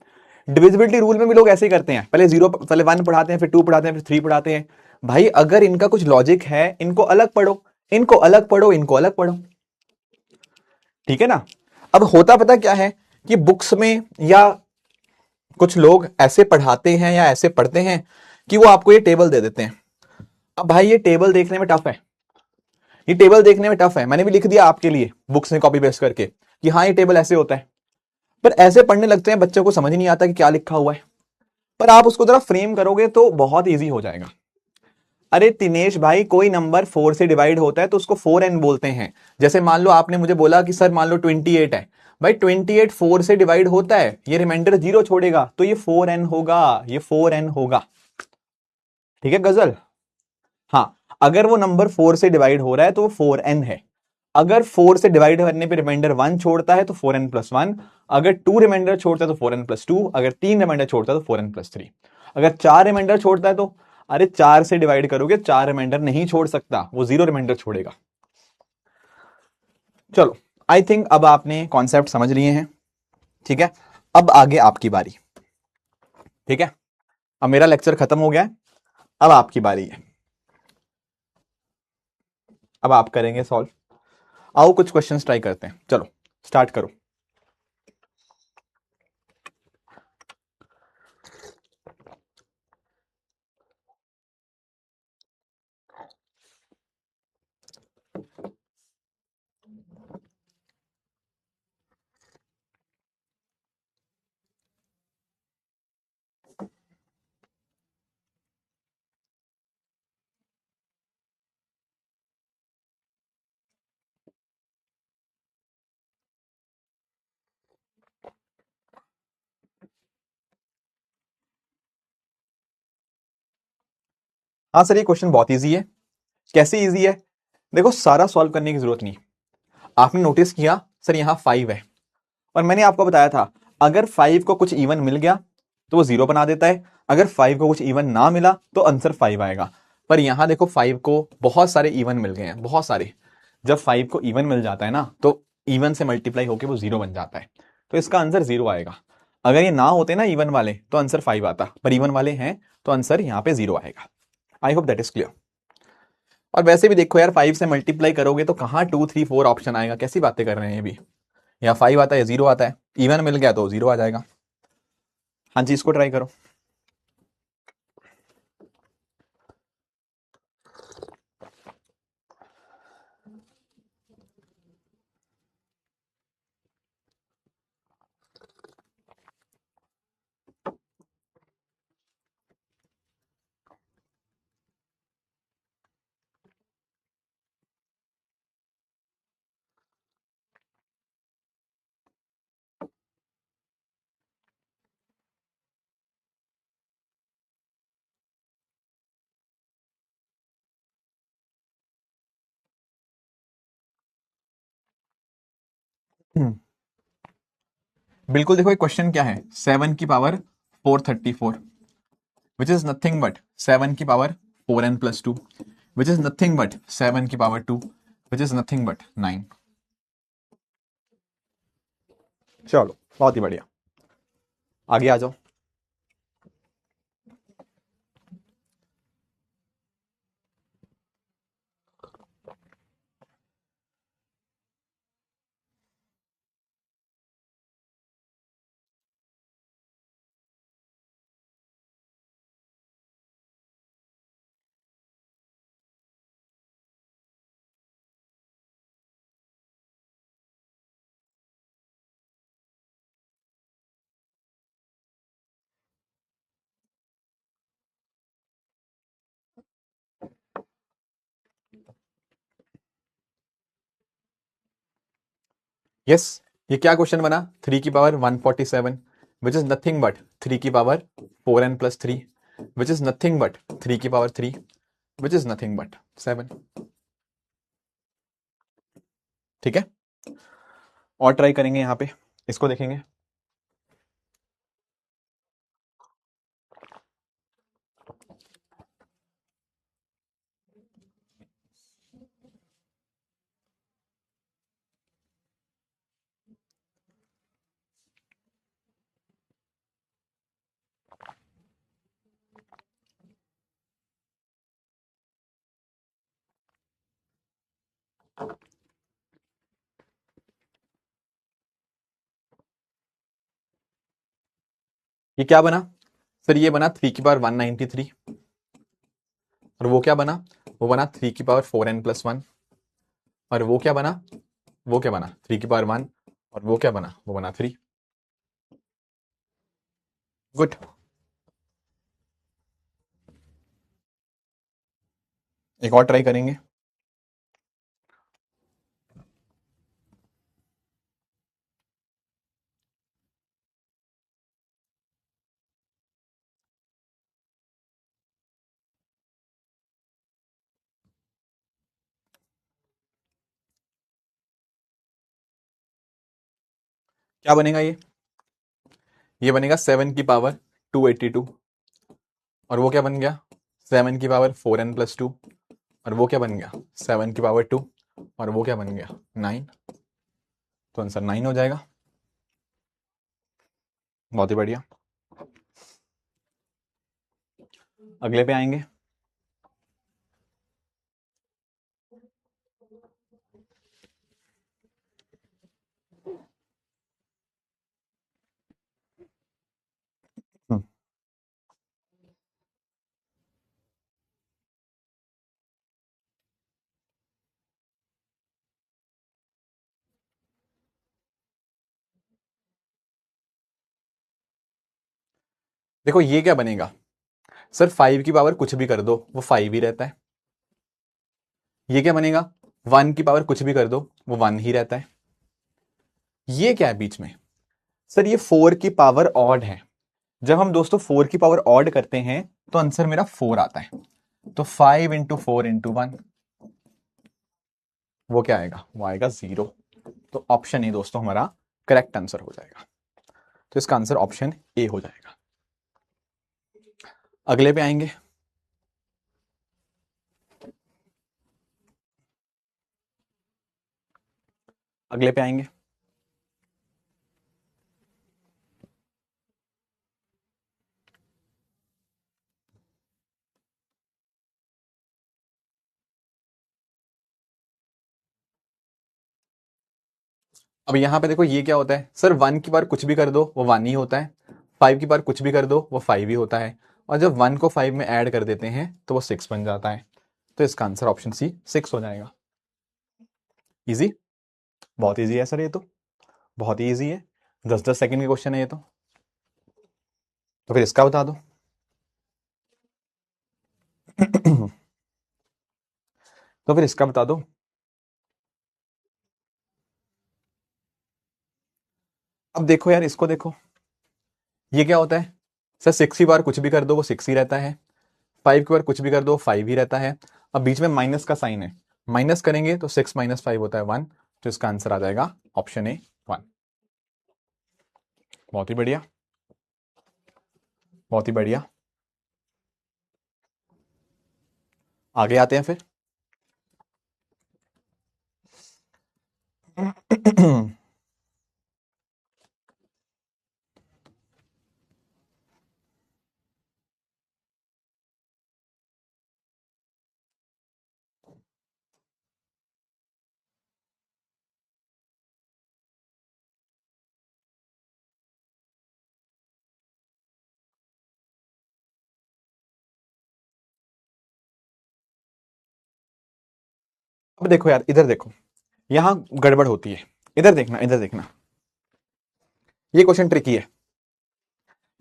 डिविजिबिलिटी रूल में भी लोग ऐसे ही करते हैं, पहले 1 पढ़ाते हैं, फिर 2 पढ़ाते हैं, फिर 3 पढ़ाते हैं। भाई अगर इनका कुछ लॉजिक है, इनको अलग पढ़ो, इनको अलग पढ़ो, इनको अलग पढ़ो, ठीक है ना। अब होता पता क्या है कि बुक्स में या कुछ लोग ऐसे पढ़ाते हैं या ऐसे पढ़ते हैं कि वो आपको ये टेबल दे देते हैं। अब भाई ये टेबल देखने में टफ है, ये टेबल देखने में टफ है, मैंने भी लिख दिया आपके लिए बुक्स में कॉपी पेस्ट करके कि हाँ ये टेबल ऐसे होता है, पर ऐसे पढ़ने लगते हैं बच्चों को समझ ही नहीं आता कि क्या लिखा हुआ है। पर आप उसको जरा फ्रेम करोगे तो बहुत इजी हो जाएगा। अरे दिनेश भाई, कोई नंबर 4 से डिवाइड होता है तो उसको 4n बोलते हैं। जैसे मान लो आपने मुझे बोला कि सर मान लो 28 है, भाई 28 4 से डिवाइड होता है, ये रिमाइंडर 0 छोड़ेगा तो ये 4n होगा, ये 4n होगा। ठीक है गजल? हाँ, अगर वो नंबर 4 से डिवाइड हो रहा है तो वो 4n है। अगर 4 से डिवाइड करने पे रिमाइंडर 1 छोड़ता है तो 4n+1, अगर 2 रिमाइंडर छोड़ता है तो 4n+2, अगर 3 रिमाइंडर छोड़ता है तो 4n+3, अगर 4 रिमाइंडर छोड़ता है तो अरे 4 से डिवाइड करोगे, 4 रिमाइंडर नहीं छोड़ सकता, वो 0 रिमाइंडर छोड़ेगा। चलो, आई थिंक अब आपने कॉन्सेप्ट समझ लिए हैं, ठीक है। अब आगे आपकी बारी, ठीक है। अब मेरा लेक्चर खत्म हो गया है, अब आपकी बारी है, अब आप करेंगे सॉल्व। आओ कुछ क्वेश्चंस ट्राई करते हैं, चलो स्टार्ट करो। हाँ सर, ये क्वेश्चन बहुत इजी है। कैसे इजी है? देखो, सारा सॉल्व करने की जरूरत नहीं। आपने नोटिस किया सर यहां 5 है, और मैंने आपको बताया था अगर 5 को कुछ इवन मिल गया तो वो 0 बना देता है, अगर 5 को कुछ इवन ना मिला तो आंसर 5 आएगा। पर यहां देखो 5 को बहुत सारे इवन मिल गए हैं, बहुत सारे। जब 5 को इवन मिल जाता है ना तो इवन से मल्टीप्लाई होकर वो 0 बन जाता है, तो इसका आंसर 0 आएगा। अगर ये ना होते ना इवन वाले तो आंसर 5 आता, पर इवन वाले हैं तो आंसर यहां पे 0 आएगा। आई होप दैट इज क्लियर। और वैसे भी देखो यार, 5 से मल्टीप्लाई करोगे तो कहां 2 3 4 ऑप्शन आएगा, कैसी बातें कर रहे हैं ये भी। या 5 आता है या 0 आता है, इवन मिल गया तो 0 आ जाएगा। हाँ जी, इसको ट्राई करो। बिल्कुल देखो, एक क्वेश्चन क्या है, 7 की power 434, which is nothing but 7 की power 4n+2, which is nothing but 7 की power 2, which is nothing but 9। चलो बहुत ही बढ़िया, आगे आ जाओ। यस, ये क्या क्वेश्चन बना, 3 की power 147, which is nothing but 3 की power 4n+3, which is nothing but 3 की power 3, which is nothing but 7। ठीक है, और ट्राई करेंगे यहां पे, इसको देखेंगे। ये क्या बना सर, ये बना 3 की पावर 193, और वो क्या बना, वो बना 3 की पावर 4n+1, और वो क्या बना, वो क्या बना 3 की पावर 1, और वो क्या बना, वो बना 3। गुड, एक और ट्राई करेंगे। क्या बनेगा ये बनेगा 7 की पावर 282, और वो क्या बन गया 7 की पावर 4n+2, और वो क्या बन गया 7 की पावर 2, और वो क्या बन गया 9। तो आंसर 9 हो जाएगा। बहुत ही बढ़िया, अगले पे आएंगे। हम्म, देखो ये क्या बनेगा सर, 5 की पावर कुछ भी कर दो वो 5 ही रहता है। ये क्या बनेगा, 1 की पावर कुछ भी कर दो वो 1 ही रहता है। ये क्या है बीच में, सर ये 4 की पावर ऑड है। जब हम दोस्तों 4 की पावर ऑड करते हैं तो आंसर मेरा 4 आता है। तो 5 × 4 × 1, वो क्या आएगा, वो आएगा 0। तो ऑप्शन ए दोस्तों हमारा करेक्ट आंसर हो जाएगा। तो इसका आंसर ऑप्शन ए हो जाएगा। अगले पे आएंगे। अगले पे आएंगे। अब यहां पे देखो ये क्या होता है सर, 1 की बार कुछ भी कर दो वो 1 ही होता है। 5 की पावर कुछ भी कर दो वो 5 ही होता है, और जब 1 को 5 में ऐड कर देते हैं तो वो 6 बन जाता है। तो इसका आंसर ऑप्शन सी 6 हो जाएगा। इजी, बहुत इजी है सर, ये तो बहुत ही इजी है, 10-10 सेकंड के क्वेश्चन है ये तो फिर इसका बता दो। तो फिर इसका बता दो। अब देखो यार, इसको देखो, ये क्या होता है सर, 6 की बार कुछ भी कर दो वो 6 ही रहता है, 5 की बार कुछ भी कर दो 5 ही रहता है। अब बीच में माइनस का साइन है, माइनस करेंगे तो 6 - 5 होता है 1, तो इसका आंसर आ जाएगा ऑप्शन ए 1। बहुत ही बढ़िया, बहुत ही बढ़िया। आगे आते हैं फिर। अब देखो यार, इधर देखो, यहां गड़बड़ होती है, इधर देखना, इधर देखना, ये क्वेश्चन ट्रिकी है,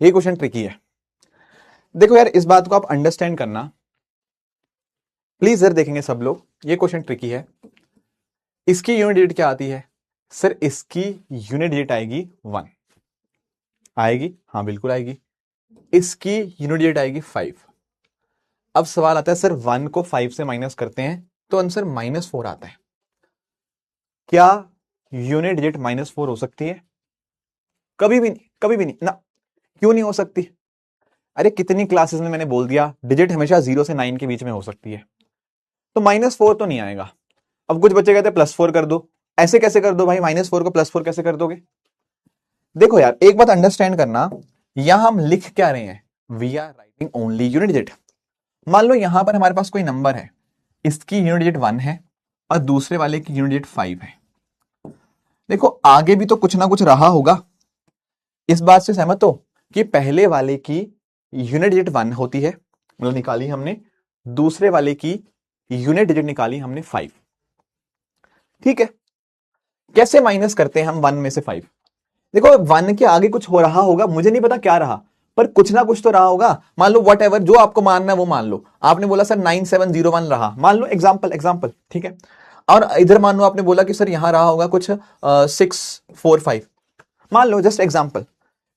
ये क्वेश्चन ट्रिकी है। देखो यार, इस बात को आप अंडरस्टैंड करना प्लीज, इधर देखेंगे सब लोग, ये क्वेश्चन ट्रिकी है। इसकी यूनिट डिजिट क्या आती है सर, इसकी यूनिट डिजिट आएगी 1, आएगी, हाँ बिल्कुल आएगी। इसकी यूनिट डिजिट आएगी 5। अब सवाल आता है सर 1 को 5 से माइनस करते हैं तो आंसर -4 आता है, क्या यूनिट डिजिट -4 हो सकती है? कभी भी नहीं, कभी भी नहीं ना, क्यों नहीं हो सकती? अरे कितनी क्लासेस में मैंने बोल दिया, डिजिट हमेशा 0 से 9 के बीच में हो सकती है, तो -4 तो नहीं आएगा। अब कुछ बच्चे कहते हैं +4 कर दो, ऐसे कैसे कर दो भाई, -4 को +4 कैसे कर दोगे? देखो यार, एक बात अंडरस्टैंड करना, यहां हम लिख क्या रहे हैं, we are writing only unit digit. मान लो यहां पर हमारे पास कोई नंबर है, इसकी यूनिट डिजिट 1 है और दूसरे वाले की यूनिट डिजिट 5 है। देखो आगे भी तो कुछ ना कुछ रहा होगा, इस बात से सहमत हो कि पहले वाले की यूनिट डिजिट 1 होती है, मतलब निकाली हमने, दूसरे वाले की यूनिट डिजिट निकाली हमने 5, ठीक है। कैसे माइनस करते हैं हम 1 में से 5? देखो 1 के आगे कुछ हो रहा होगा, मुझे नहीं पता क्या रहा, पर कुछ ना कुछ तो रहा होगा। मान लो वट एवर, जो आपको मानना है वो मान लो। आपने बोला सर 9701 रहा, मान लो, एग्जाम्पल एग्जाम्पल, ठीक है। और इधर मान लो आपने बोला कि सर यहां रहा होगा कुछ 645, मान लो, जस्ट एग्जाम्पल।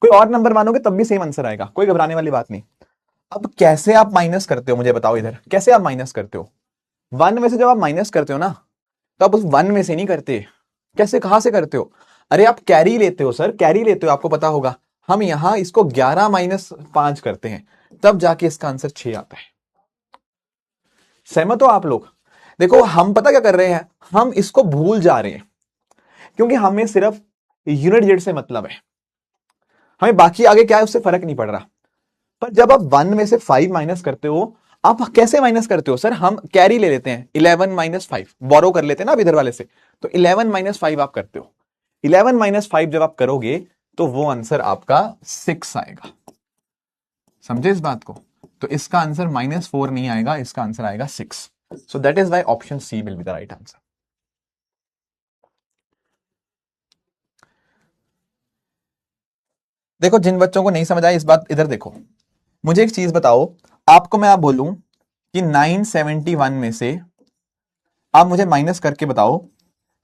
कोई और नंबर मानोगे तब भी सेम आंसर आएगा, कोई घबराने वाली बात नहीं। अब कैसे आप माइनस करते हो मुझे बताओ, इधर कैसे आप माइनस करते हो? 1 में से जब आप माइनस करते हो ना, तो आप उस 1 में से नहीं करते, कैसे, कहां से करते हो? अरे आप कैरी लेते हो सर, कैरी लेते हो, आपको पता होगा। हम यहां इसको 11 - 5 करते हैं, तब जाके इसका आंसर 6 आता है। सहमत हो आप लोग? देखो हम पता क्या कर रहे हैं, हम इसको भूल जा रहे हैं, क्योंकि हमें सिर्फ यूनिट डिजिट से मतलब है, हमें बाकी आगे क्या है उससे फर्क नहीं पड़ रहा। पर जब आप 1 में से 5 माइनस करते हो, आप कैसे माइनस करते हो? सर हम कैरी ले लेते हैं, 11 - 5 बोरो कर लेते हैं ना अब इधर वाले से, तो 11 - 5 आप करते हो। 11 - 5 जब आप करोगे तो वो आंसर आपका 6 आएगा, समझे इस बात को? तो इसका आंसर -4 नहीं आएगा, इसका आंसर आएगा 6। So that is why option C will be the right answer. देखो जिन बच्चों को नहीं समझ आया इस बात, इधर देखो, मुझे एक चीज बताओ, आपको मैं आप बोलूं कि 971 में से आप मुझे माइनस करके बताओ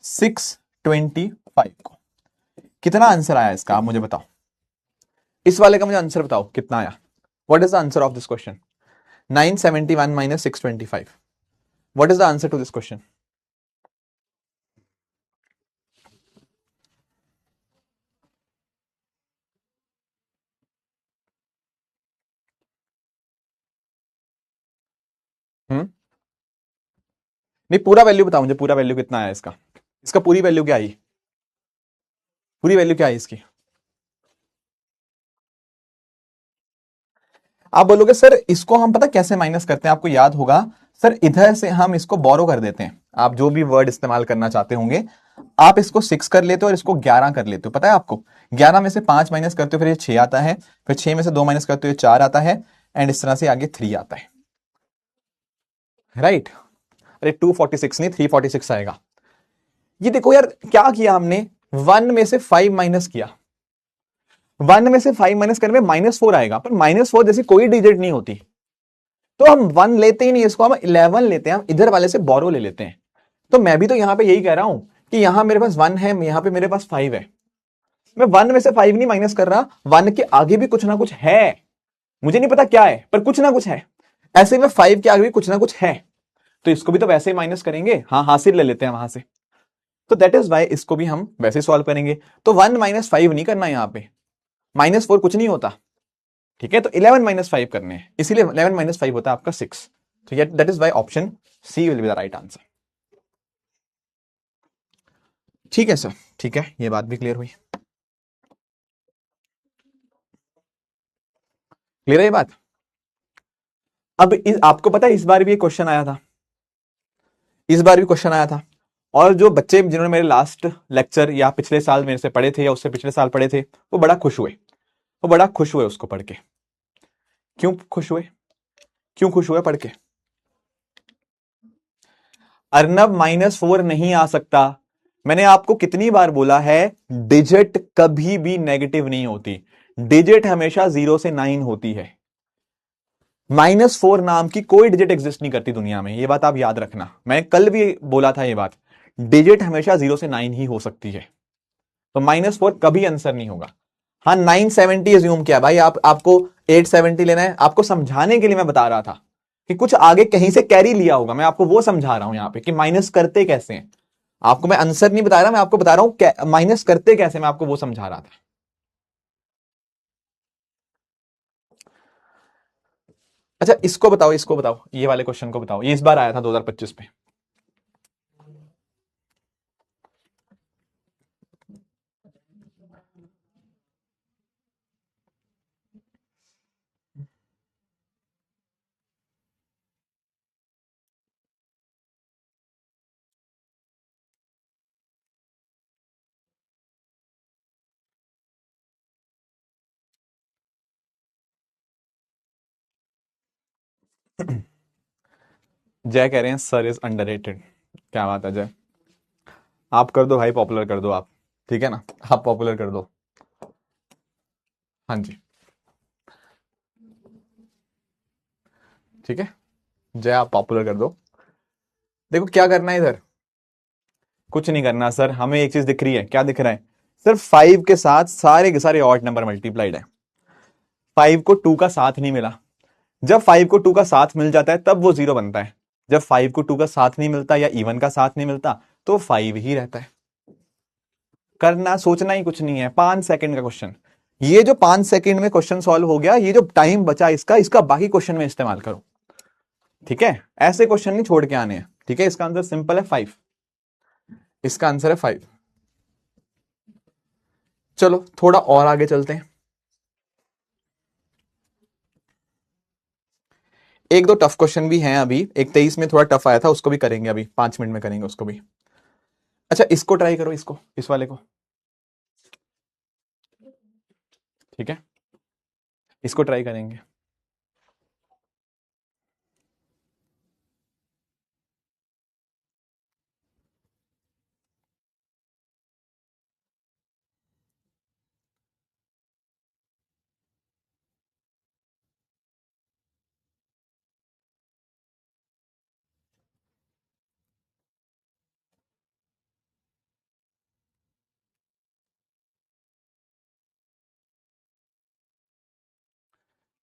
625 को, कितना आंसर आया इसका, आप मुझे बताओ। इस वाले का मुझे आंसर बताओ कितना आया, what is the answer of this question? 971 - 625, what is the answer to this question? नहीं, पूरा वैल्यू बताओ मुझे, पूरा वैल्यू कितना आया इसका, इसका पूरी वैल्यू क्या आई, पूरी वैल्यू क्या आई इसकी? आप बोलोगे सर इसको हम पता कैसे माइनस करते हैं, आपको याद होगा सर, इधर से हम इसको बोरो कर देते हैं, आप जो भी वर्ड इस्तेमाल करना चाहते होंगे, आप इसको 6 कर लेते हो और इसको 11 कर लेते हो, पता है आपको। 11 में से 5 माइनस करते हो फिर ये 6 आता है, फिर 6 में से 2 माइनस करते हो ये 4 आता है, एंड इस तरह से आगे 3 आता है, राइट। अरे 246 नहीं 346 आएगा। ये देखो यार क्या किया हमने, 1 में से 5 माइनस किया, 1 में से 5 माइनस करने में -4 आएगा, पर -4 जैसी कोई डिजिट नहीं होती, तो हम 1 लेते ही नहीं, इसको हम 11 लेते हैं, हम इधर वाले से बोरो ले लेते हैं। तो मैं भी तो यहां पे यही कह रहा हूं कि यहां मेरे पास 1 है, यहां पे मेरे पास 5 है, मैं 1 में से 5 नहीं माइनस कर रहा, 1 के आगे भी कुछ ना कुछ है, मुझे नहीं पता क्या है पर कुछ ना कुछ है, ऐसे में 5 के आगे भी कुछ ना कुछ है, तो इसको भी तो वैसे ही माइनस करेंगे, हाँ हासिल ले लेते हैं वहां से। तो दैट इज वाई इसको भी हम वैसे सॉल्व करेंगे। तो 1 माइनस 5 नहीं करना यहां पे, -4 कुछ नहीं होता, ठीक है, तो 11 माइनस 5 करने हैं, इसीलिए 11 माइनस 5 होता है आपका 6। तो that is why option C will be the right answer. ठीक है सर, ठीक है, ये बात भी क्लियर हुई, क्लियर है ये बात। अब आपको पता है इस बार भी क्वेश्चन आया था, इस बार भी क्वेश्चन आया था, और जो बच्चे जिन्होंने मेरे लास्ट लेक्चर या पिछले साल मेरे से पढ़े थे या उससे पिछले साल पढ़े थे, वो बड़ा खुश हुए, वो बड़ा खुश हुए उसको पढ़ के। क्यों खुश हुए, क्यों खुश हुए पढ़ के? अर्नब -4 नहीं आ सकता, मैंने आपको कितनी बार बोला है, डिजिट कभी भी नेगेटिव नहीं होती, डिजिट हमेशा 0 से 9 होती है, -4 नाम की कोई डिजिट एग्जिस्ट नहीं करती दुनिया में, ये बात आप याद रखना, मैंने कल भी बोला था ये बात, डिजिट हमेशा 0 से 9 ही हो सकती है, तो -4 कभी आंसर नहीं होगा। हाँ 970 एज्यूम किया भाई, आपको 870 लेना है, आपको समझाने के लिए मैं बता रहा था कि कुछ आगे कहीं से कैरी लिया होगा, मैं आपको वो समझा रहा हूं यहां पे कि माइनस करते कैसे हैं, आपको मैं आंसर नहीं बता रहा, मैं आपको बता रहा हूं माइनस करते कैसे, मैं आपको वो समझा रहा था। अच्छा इसको बताओ, इसको बताओ, ये वाले क्वेश्चन को बताओ, ये इस बार आया था 2025 में। जय कह रहे हैं सर इज अंडररेटेड, क्या बात है जय, आप कर दो भाई, पॉपुलर कर दो आप, ठीक है ना, आप पॉपुलर कर दो, हाँ जी, ठीक है, जय आप पॉपुलर कर दो। देखो क्या करना है इधर, कुछ नहीं करना सर, हमें एक चीज दिख रही है, क्या दिख रहा है, सिर्फ 5 के साथ सारे के सारे ऑड नंबर मल्टीप्लाइड है, 5 को 2 का साथ नहीं मिला, जब 5 को 2 का साथ मिल जाता है तब वो 0 बनता है, जब 5 को 2 का साथ नहीं मिलता या इवन का साथ नहीं मिलता तो 5 ही रहता है। करना सोचना ही कुछ नहीं है, 5 सेकंड का क्वेश्चन, ये जो 5 सेकंड में क्वेश्चन सॉल्व हो गया, ये जो टाइम बचा इसका, इसका बाकी क्वेश्चन में इस्तेमाल करो, ठीक है, ऐसे क्वेश्चन नहीं छोड़ के आने हैं, ठीक है, इसका आंसर सिंपल है 5, इसका आंसर है 5। चलो थोड़ा और आगे चलते हैं, एक दो टफ क्वेश्चन भी हैं अभी, एक 23 में थोड़ा टफ आया था, उसको भी करेंगे, अभी 5 मिनट में करेंगे उसको भी। अच्छा इसको ट्राई करो, इसको, इस वाले को, ठीक है, इसको ट्राई करेंगे।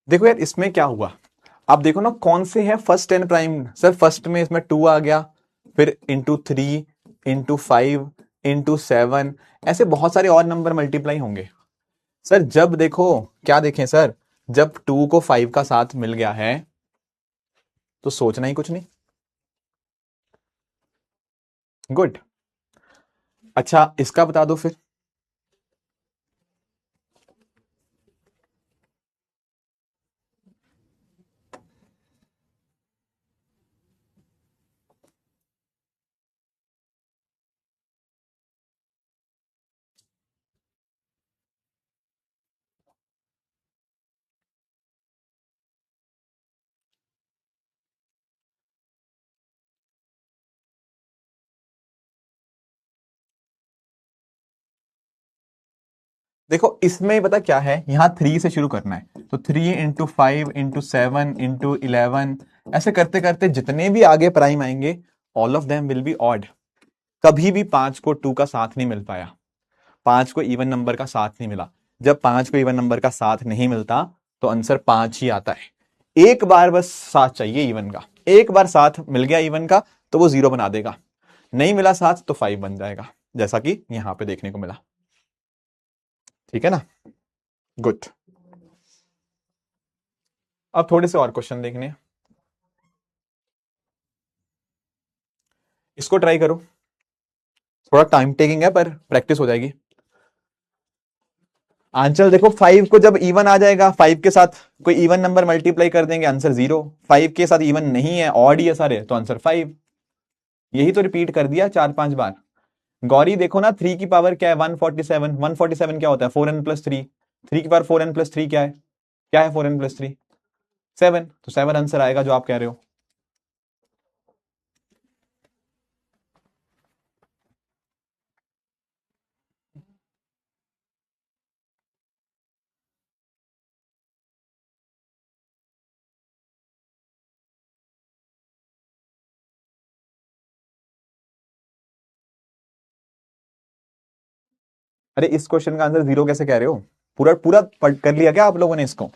देखो यार इसमें क्या हुआ, आप देखो ना कौन से हैं फर्स्ट 10 प्राइम, सर फर्स्ट में इसमें 2 आ गया, फिर ×3 ×5 ×7, ऐसे बहुत सारे और नंबर मल्टीप्लाई होंगे। सर जब देखो, क्या देखें सर, जब 2 को 5 का साथ मिल गया है तो सोचना ही कुछ नहीं, गुड। अच्छा इसका बता दो फिर, देखो इसमें पता क्या है, यहां 3 से शुरू करना है, तो 3 into 5 into 7 into 11, ऐसे करते करते जितने भी आगे प्राइम आएंगे all of them will be odd. कभी भी 5 को 2 का साथ नहीं मिल पाया, 5 को इवन नंबर का साथ नहीं मिला। जब 5 को इवन नंबर का साथ नहीं मिलता तो आंसर 5 ही आता है। एक बार बस साथ चाहिए इवन का, एक बार साथ मिल गया इवन का तो वो 0 बना देगा, नहीं मिला साथ तो 5 बन जाएगा, जैसा कि यहां पे देखने को मिला। ठीक है ना, गुड। अब थोड़े से और क्वेश्चन देखने हैं। इसको ट्राई करो, थोड़ा टाइम टेकिंग है पर प्रैक्टिस हो जाएगी। आंसर देखो, 5 को जब इवन आ जाएगा, 5 के साथ कोई इवन नंबर मल्टीप्लाई कर देंगे, आंसर 0। 5 के साथ इवन नहीं है, ऑड ही है सारे, तो आंसर 5। यही तो रिपीट कर दिया 4-5 बार। गौरी देखो ना, 3 की पावर क्या है, 147। 147 क्या होता है, 4n+3। 3 की पावर 4n+3 क्या है, क्या है 4n+3? 7। तो 7 आंसर आएगा जो आप कह रहे हो। अरे इस क्वेश्चन का आंसर 0 कैसे कह रहे हो? पूरा पूरा कर लिया क्या आप लोगों ने इसको?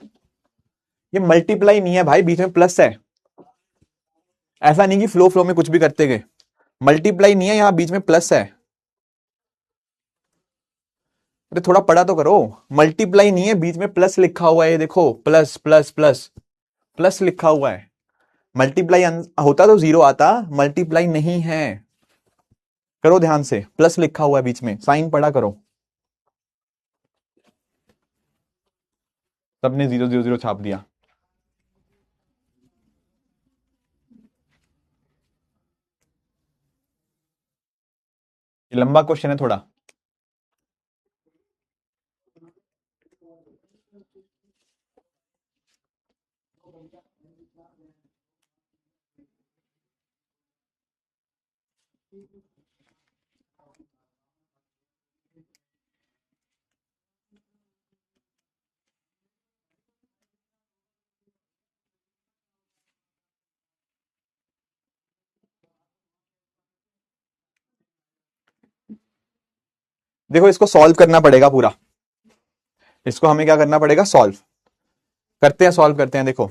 ये मल्टीप्लाई नहीं है भाई, बीच में प्लस है। ऐसा नहीं कि फ्लो फ्लो में कुछ भी करते गए, मल्टीप्लाई नहीं है, यहां बीच में प्लस है। अरे थोड़ा पढ़ा तो करो, मल्टीप्लाई नहीं है, बीच में प्लस लिखा हुआ है, ये देखो, प्लस प्लस प्लस प्लस लिखा हुआ है। मल्टीप्लाई होता तो 0 आता, मल्टीप्लाई नहीं है। करो ध्यान से, प्लस लिखा हुआ है बीच में, साइन पढ़ा करो। सबने 0 0 0 छाप दिया। ये लंबा क्वेश्चन है थोड़ा। देखो इसको सॉल्व करना पड़ेगा पूरा, इसको हमें क्या करना पड़ेगा, सॉल्व करते हैं, सॉल्व करते हैं। देखो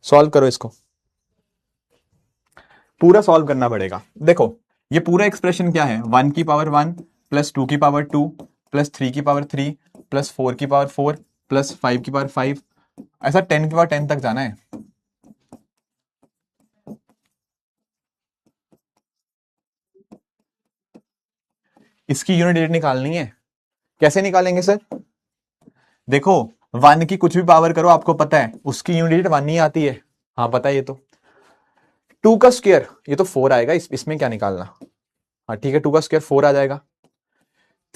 सॉल्व करो इसको, पूरा सॉल्व करना पड़ेगा। देखो ये पूरा एक्सप्रेशन क्या है, 1 की पावर 1 प्लस 2 की पावर 2 प्लस 3 की पावर 3 प्लस 4 की पावर 4 प्लस 5 की पावर 5, ऐसा 10 की पावर 10 तक जाना है। इसकी यूनिट डिजिट निकालनी है। कैसे निकालेंगे सर? देखो 1 की कुछ भी पावर करो, आपको पता है उसकी यूनिट डिजिट 1 ही आती है। हाँ पता है ये तो। 2 का स्क्वायर ये तो 4 आएगा, इसमें क्या निकालना। हाँ ठीक है, 2 का स्क्वायर 4 आ जाएगा।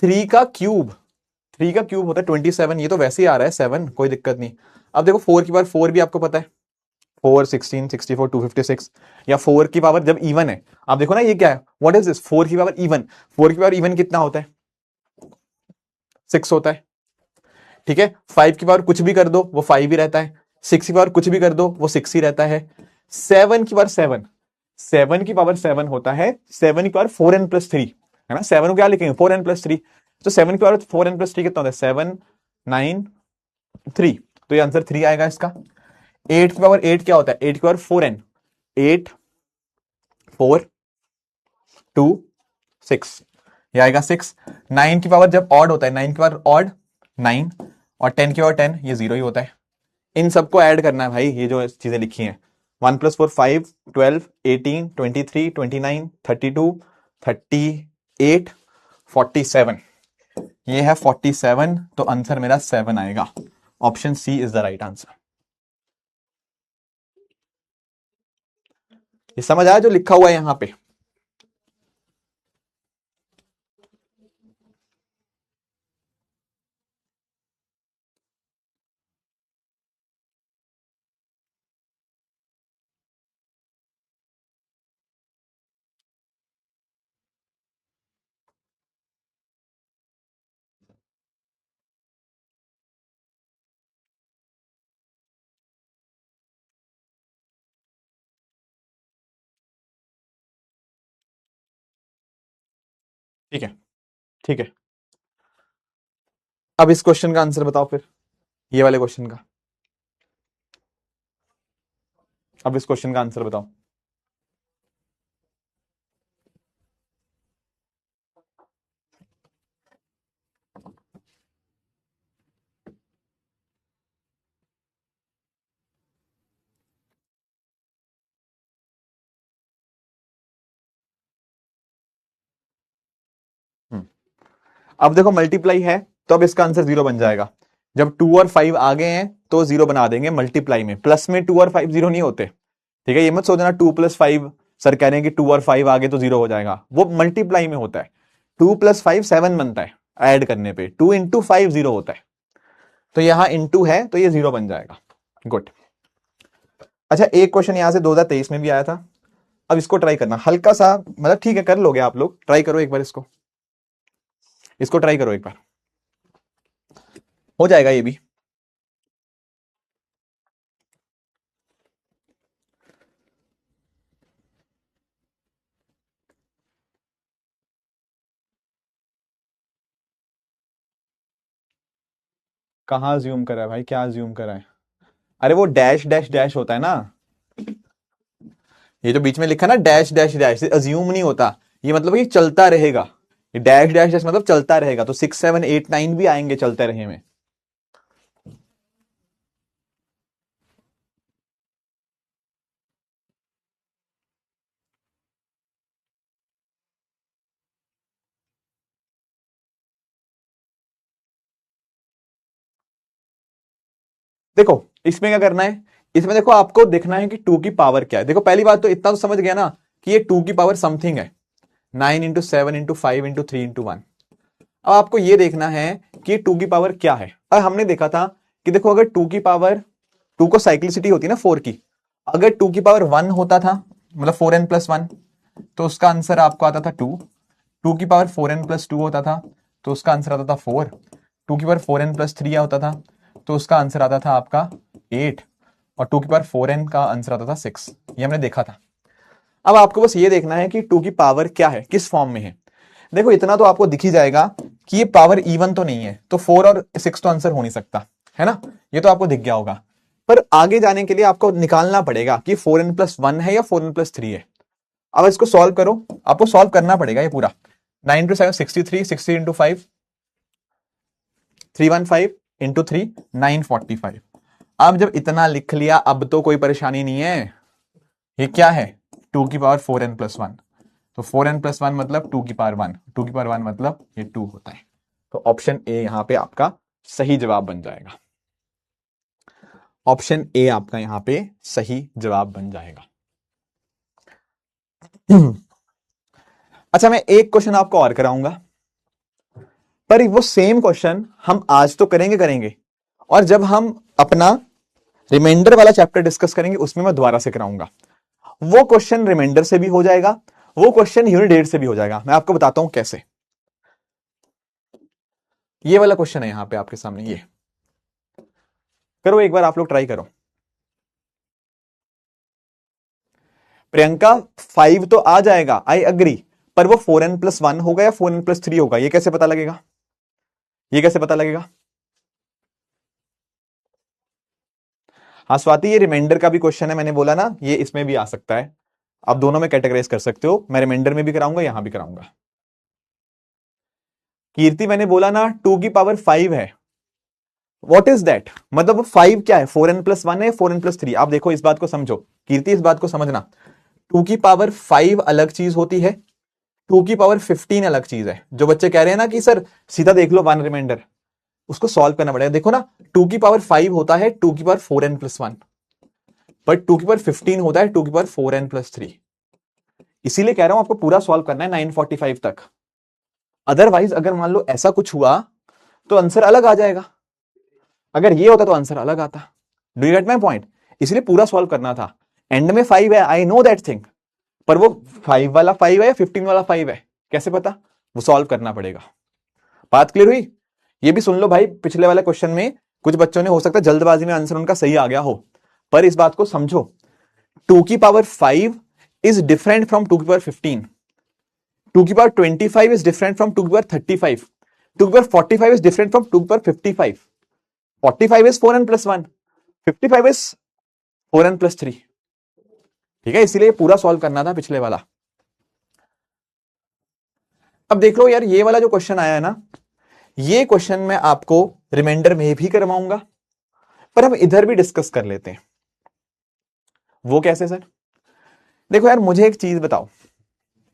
3 का क्यूब, 3 का क्यूब होता है 27, ये तो वैसे ही आ रहा है 7, कोई दिक्कत नहीं। अब देखो 4 की पावर 4 भी आपको पता है, 4 16 64 256, या 4 की पावर जब इवन है, आप देखो ना ये क्या है, व्हाट इज दिस, 4 की पावर इवन। 4 की पावर इवन कितना होता है, 6 होता है। ठीक है, 5 की पावर कुछ भी कर दो वो 5 ही रहता है, 6 की पावर कुछ भी कर दो वो 6 ही रहता है। 7 की पावर 7, 7 की पावर 7 होता है 7 की पावर 4n+3, है ना, 7 को क्या लिखेंगे, 4n+3। तो 7 की पावर 4n+3 कितना होता है, 7 9 3, तो ये आंसर 3 आएगा इसका। 8 की पावर 8 क्या होता है, 8 की पावर 4n, 8 4 2 6, ये आएगा 6। 9 की पावर जब ऑड होता है, 9 की पावर ऑड 9, और 10 की पावर 10 ये 0 ही होता है। इन सबको ऐड करना है भाई, ये जो चीजें लिखी हैं, 1 + 4 5 12 18 23 29 32 38 47, ये है 47, तो आंसर मेरा 7 आएगा। Option C is the right answer. ये समझ आया जो लिखा हुआ है यहां पे? ठीक है, ठीक है। अब इस क्वेश्चन का आंसर बताओ फिर, ये वाले क्वेश्चन का। अब इस क्वेश्चन का आंसर बताओ। हम्म, अब देखो मल्टीप्लाई है तो अब इसका आंसर 0 बन जाएगा। जब 2 और 5 आ गए हैं तो 0 बना देंगे मल्टीप्लाई में। प्लस में 2 और 5 0 नहीं होते, ठीक है। ये मत सोचना 2 + 5 सर कह रहे हैं कि 2 और 5 आ गए तो 0 हो जाएगा, वो मल्टीप्लाई में होता है। 2 + 5 7 बनता है, ऐड करने पे 2 × 5 0 होता है, तो यहां इंटू है तो ये 0 बन जाएगा। गुड। अच्छा, एक क्वेश्चन यहां से 2023 में भी आया था। अब इसको ट्राई करना हल्का सा, मतलब ठीक है कर लोगे आप लोग, ट्राई करो एक बार इसको, इसको ट्राई करो एक बार, हो जाएगा ये भी। कहाँ ज्यूम करा है भाई, क्या ज्यूम करा है? अरे वो डैश डैश डैश होता है ना, ये जो बीच में लिखा ना डैश डैश डैश, अज्यूम नहीं होता, ये मतलब ये चलता रहेगा। ये डैश डैश डैश मतलब चलता रहेगा, तो 6 7 8 9 भी आएंगे चलते रहे में। देखो इसमें क्या करना है, इसमें देखो आपको देखना है कि 2 की पावर क्या है। देखो पहली बात तो इतना तो समझ गया ना कि ये 2 की पावर समथिंग है, 9 × 7 × 5 × 3 × 1। अब आपको ये देखना है कि 2 की पावर क्या है। अब हमने देखा था कि देखो अगर 2 की पावर, 2 को साइक्लिसिटी होती है ना 4 की, अगर 2 की पावर 1 होता था, मतलब 4n+1, तो उसका आंसर आपको आता था 2। 2 की पावर 4n+2 होता था तो उसका आंसर आता था 4। 2 की पावर 4n+3 होता था तो उसका आंसर आता था आपका 8। और 2 की पावर 4n का आंसर आता था 6। ये हमने देखा था। अब आपको बस ये देखना है कि 2 की पावर क्या है, किस फॉर्म में है। देखो इतना तो आपको दिख ही जाएगा कि ये पावर इवन तो नहीं है, तो 4 और 6 तो आंसर हो नहीं सकता, है ना। ये तो आपको दिख गया होगा। पर आगे जाने के लिए आपको निकालना पड़ेगा कि 4n+1 है या 4n+3 है। अब इसको सॉल्व करो, आपको सॉल्व करना पड़ेगा ये पूरा। 9 × 7 63, 60 × 5 315 × 3 945। अब जब इतना लिख लिया अब तो कोई परेशानी नहीं है। ये क्या है, 2 की पावर 4n+1, तो 4n+1 मतलब 2 की पावर 1, 2 की पावर 1 मतलब ये 2 होता है। तो ऑप्शन ए यहां पे आपका सही जवाब बन जाएगा। ऑप्शन ए आपका यहां पे सही जवाब बन जाएगा। अच्छा, मैं एक क्वेश्चन आपको और कराऊंगा, पर वो सेम क्वेश्चन हम आज तो करेंगे करेंगे, और जब हम अपना रिमाइंडर वाला चैप्टर डिस्कस करेंगे उसमें मैं दोबारा से कराऊंगा। वो क्वेश्चन रिमाइंडर से भी हो जाएगा, वो क्वेश्चन यूनिट 8 से भी हो जाएगा। मैं आपको बताता हूं कैसे। ये वाला क्वेश्चन है यहां पे आपके सामने, ये करो एक बार, आप लोग ट्राई करो। प्रियंका 5 तो आ जाएगा, आई अग्री, पर वो 4n+1 होगा या 4n+3 होगा, ये कैसे पता लगेगा? ये कैसे पता लगेगा? हाँ स्वाति, ये रिमाइंडर का भी क्वेश्चन है, मैंने बोला ना ये इसमें भी आ सकता है। आप दोनों में कैटेगराइज कर सकते हो, मैं रिमाइंडर में भी कराऊंगा, यहां भी कराऊंगा। कीर्ति, मैंने बोला ना 2 की पावर 5 है। व्हाट इज दैट, मतलब 5 क्या है, 4n+1 है, 4n+3? आप देखो इस बात को समझो कीर्ति, इस बात को समझना। 2 की पावर 5 अलग चीज होती है, 2 की पावर 15 अलग चीज है। जो बच्चे कह रहे हैं ना कि सर सीधा देख लो वन रिमाइंडर, उसको सॉल्व करना पड़ेगा। देखो ना 2 की पावर 5 होता है 2 की पावर 4n+1, बट 2 की पावर 15 होता है 2 की पावर 4n+3। इसीलिए कह रहा हूं आपको पूरा सॉल्व करना है 945 तक। अदरवाइज अगर मान लो ऐसा कुछ हुआ तो आंसर अलग आ जाएगा, अगर ये होता तो आंसर अलग आता। Do you get my point? इसलिए पूरा सॉल्व करना था। एंड में 5 है, आई नो दैट थिंग, पर वो 5 वाला 5 है या 15 वाला 5 है कैसे पता, वो सॉल्व करना पड़ेगा। बात क्लियर हुई? ये भी सुन लो भाई, पिछले वाले क्वेश्चन में कुछ बच्चों ने हो सकता है जल्दबाजी में आंसर उनका सही आ गया हो, पर इस बात को समझो 2 की पावर 5 इज डिफरेंट फ्रॉम 2 की पावर 15। 2 की पावर 25 इज डिफरेंट फ्रॉम 2 की पावर 35, 2 की पावर 45 इज डिफरेंट फ्रॉम 2 की power 55, 45 is 4n plus 1, 55 is 4n plus 3। ठीक है, इसीलिए पूरा सॉल्व करना था पिछले वाला। अब देख लो यार, ये वाला जो क्वेश्चन आया है ना, ये क्वेश्चन मैं आपको रिमाइंडर में भी करवाऊंगा, पर हम इधर भी डिस्कस कर लेते हैं। वो कैसे सर? देखो यार, मुझे एक चीज बताओ।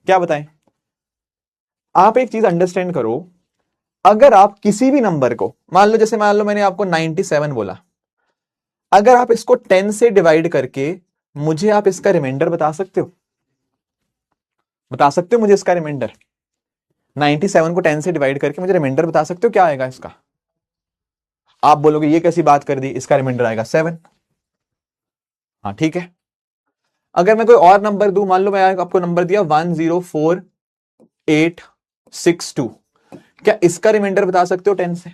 क्या बताएं? आप एक चीज अंडरस्टैंड करो। अगर आप किसी भी नंबर को, मान लो मैंने आपको 97 बोला, अगर आप इसको 10 से डिवाइड करके मुझे आप इसका रिमाइंडर बता सकते हो? बता सकते हो मुझे इसका रिमाइंडर? 97 को 10 से डिवाइड करके मुझे रिमाइंडर बता सकते हो क्या आएगा इसका? आप बोलोगे ये कैसी बात कर दी, इसका रिमाइंडर आएगा 7। हाँ ठीक है। अगर मैं कोई और नंबर दूं, मान लो मैं आपको नंबर दिया 104862, क्या इसका रिमाइंडर बता सकते हो 10 से?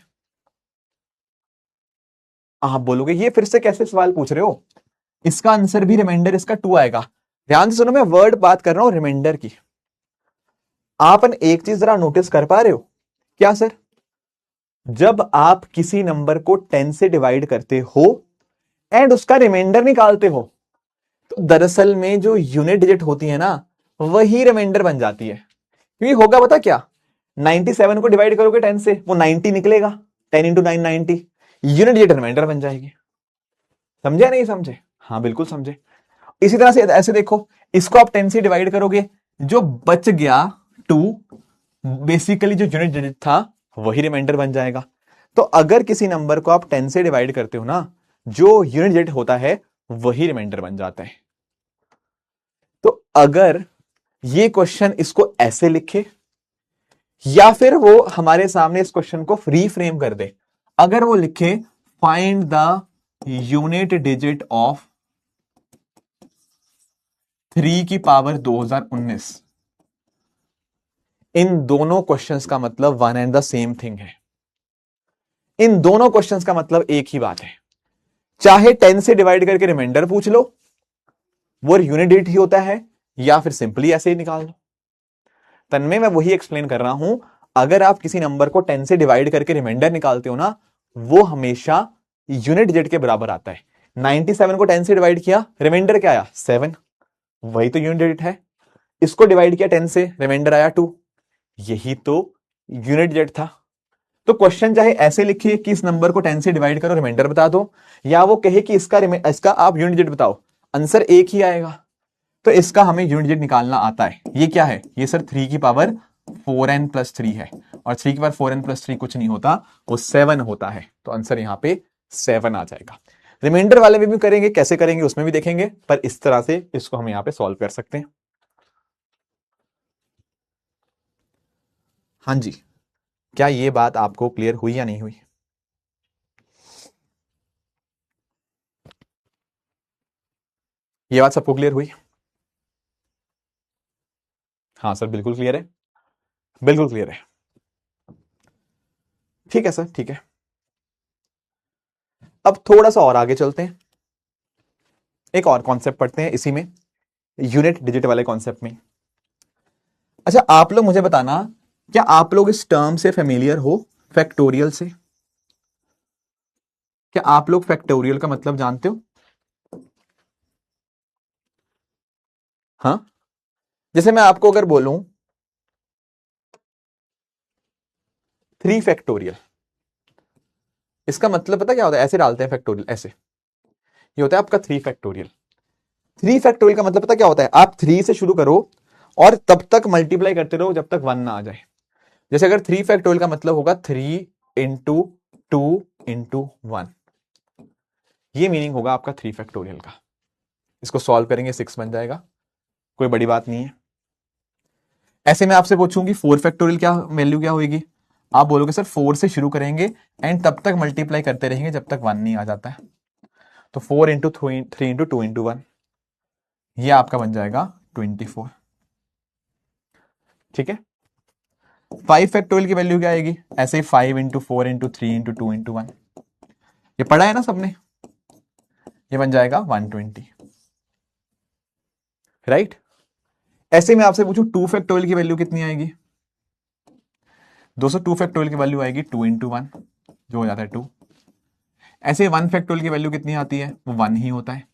आप बोलोगे ये फिर से कैसे सवाल पूछ रहे हो, इसका आंसर भी रिमाइंडर इसका 2 आएगा। ध्यान से सुनो, मैं वर्ड बात कर रहा हूं रिमाइंडर की। आप एक चीज जरा नोटिस कर पा रहे हो क्या सर? जब आप किसी नंबर को 10 से डिवाइड करते हो एंड उसका रिमाइंडर निकालते हो, तो दरअसल में जो यूनिट डिजिट होती है ना, वही रिमाइंडर बन जाती है। क्योंकि होगा पता क्या, 97 को डिवाइड करोगे 10 से, वो 90 निकलेगा, 10 इंटू 9 90, यूनिट डिजिट रिमाइंडर बन जाएगी। समझे नहीं समझे? हाँ बिल्कुल समझे। इसी तरह से ऐसे देखो, इसको आप 10 से डिवाइड करोगे, जो बच गया 2, बेसिकली जो यूनिट डिजिट था वही रिमाइंडर बन जाएगा। तो अगर किसी नंबर को आप 10 से डिवाइड करते हो ना, जो यूनिट डिजिट होता है वही रिमाइंडर बन जाता है। तो अगर ये क्वेश्चन इसको ऐसे लिखे, या फिर वो हमारे सामने इस क्वेश्चन को फ्री फ्रेम कर दे, अगर वो लिखे find the unit digit of 3 की पावर 2019, इन दोनों क्वेश्चंस का मतलब one and the same thing है। इन दोनों क्वेश्चंस का मतलब एक ही बात है। चाहे 10 से डिवाइड करके रिमाइंडर पूछ लो, वो यूनिट डिजिट ही होता है, या फिर सिंपली ऐसे ही निकाल लो। तन्मय मैं वही एक्सप्लेन कर रहा हूं, अगर आप किसी नंबर को 10 से डिवाइड करके रिमाइंडर निकालते हो ना, वो हमेशा यूनिट डिजिट के बराबर आता है। 97 को 10 से डिवाइड किया, रिमाइंडर क्या आया 7, वही तो यूनिट डिजिट है। इसको डिवाइड किया 10 से, रिमाइंडर आया 2, यही तो यूनिट डिजिट था। तो क्वेश्चन चाहे ऐसे लिखिए कि इस नंबर को 10 से डिवाइड करो, रिमाइंडर बता दो, या वो कहे कि इसका आप यूनिट डिजिट बताओ, आंसर एक ही आएगा। तो इसका हमें यूनिट डिजिट निकालना आता है। ये क्या है? ये सर 3 की पावर 4n प्लस 3 है, और 3 की पावर 4n प्लस 3 कुछ नहीं होता, वो 7 होता है। तो आंसर यहां पे 7 आ जाएगा। रिमाइंडर वाले में भी करेंगे, कैसे करेंगे उसमें भी देखेंगे, पर इस तरह से इसको हम यहां पे सॉल्व कर सकते हैं। हाँ जी, क्या ये बात आपको क्लियर हुई या नहीं हुई? ये बात सबको क्लियर हुई? हाँ सर बिल्कुल क्लियर है, बिल्कुल क्लियर है। ठीक है सर, ठीक है। अब थोड़ा सा और आगे चलते हैं, एक और कॉन्सेप्ट पढ़ते हैं इसी में, यूनिट डिजिट वाले कॉन्सेप्ट में। अच्छा आप लोग मुझे बताना, क्या आप लोग इस टर्म से फेमिलियर हो, फैक्टोरियल से? क्या आप लोग फैक्टोरियल का मतलब जानते हो? हाँ, जैसे मैं आपको अगर बोलूं 3 फैक्टोरियल, इसका मतलब पता क्या होता है? ऐसे डालते हैं फैक्टोरियल, ऐसे, ये होता है आपका 3 फैक्टोरियल। 3 फैक्टोरियल का मतलब पता क्या होता है? आप 3 से शुरू करो और तब तक मल्टीप्लाई करते रहो जब तक 1 ना आ जाए। जैसे अगर 3 फैक्टोरियल का मतलब होगा 3 इंटू 2 इंटू 1, ये मीनिंग होगा आपका 3 फैक्टोरियल का। इसको सॉल्व करेंगे 6 बन जाएगा, कोई बड़ी बात नहीं है। ऐसे में आपसे पूछूंगी 4 फैक्टोरियल क्या वैल्यू क्या होगी, आप बोलोगे सर 4 से शुरू करेंगे एंड तब तक मल्टीप्लाई करते रहेंगे जब तक 1 नहीं आ जाता है। तो 4 इंटू 3 इंटू 2 इंटू 1, ये आपका बन जाएगा 24। ठीक है। 5 फैक्टोरियल की वैल्यू क्या आएगी? ऐसे ही 5 इंटू 4 इंटू 3 इंटू 2 इंटू 1, ये पढ़ा है ना सबने, ये बन जाएगा 120, राइट। ऐसे में आपसे पूछूं 2 फैक्टोरियल की वैल्यू कितनी आएगी दोस्तों? 2 फैक्टोरियल की वैल्यू आएगी 2 इंटू 1, जो हो जाता है 2। ऐसे 1 फैक्टोरियल की वैल्यू कितनी आती है? वो 1 ही होता है।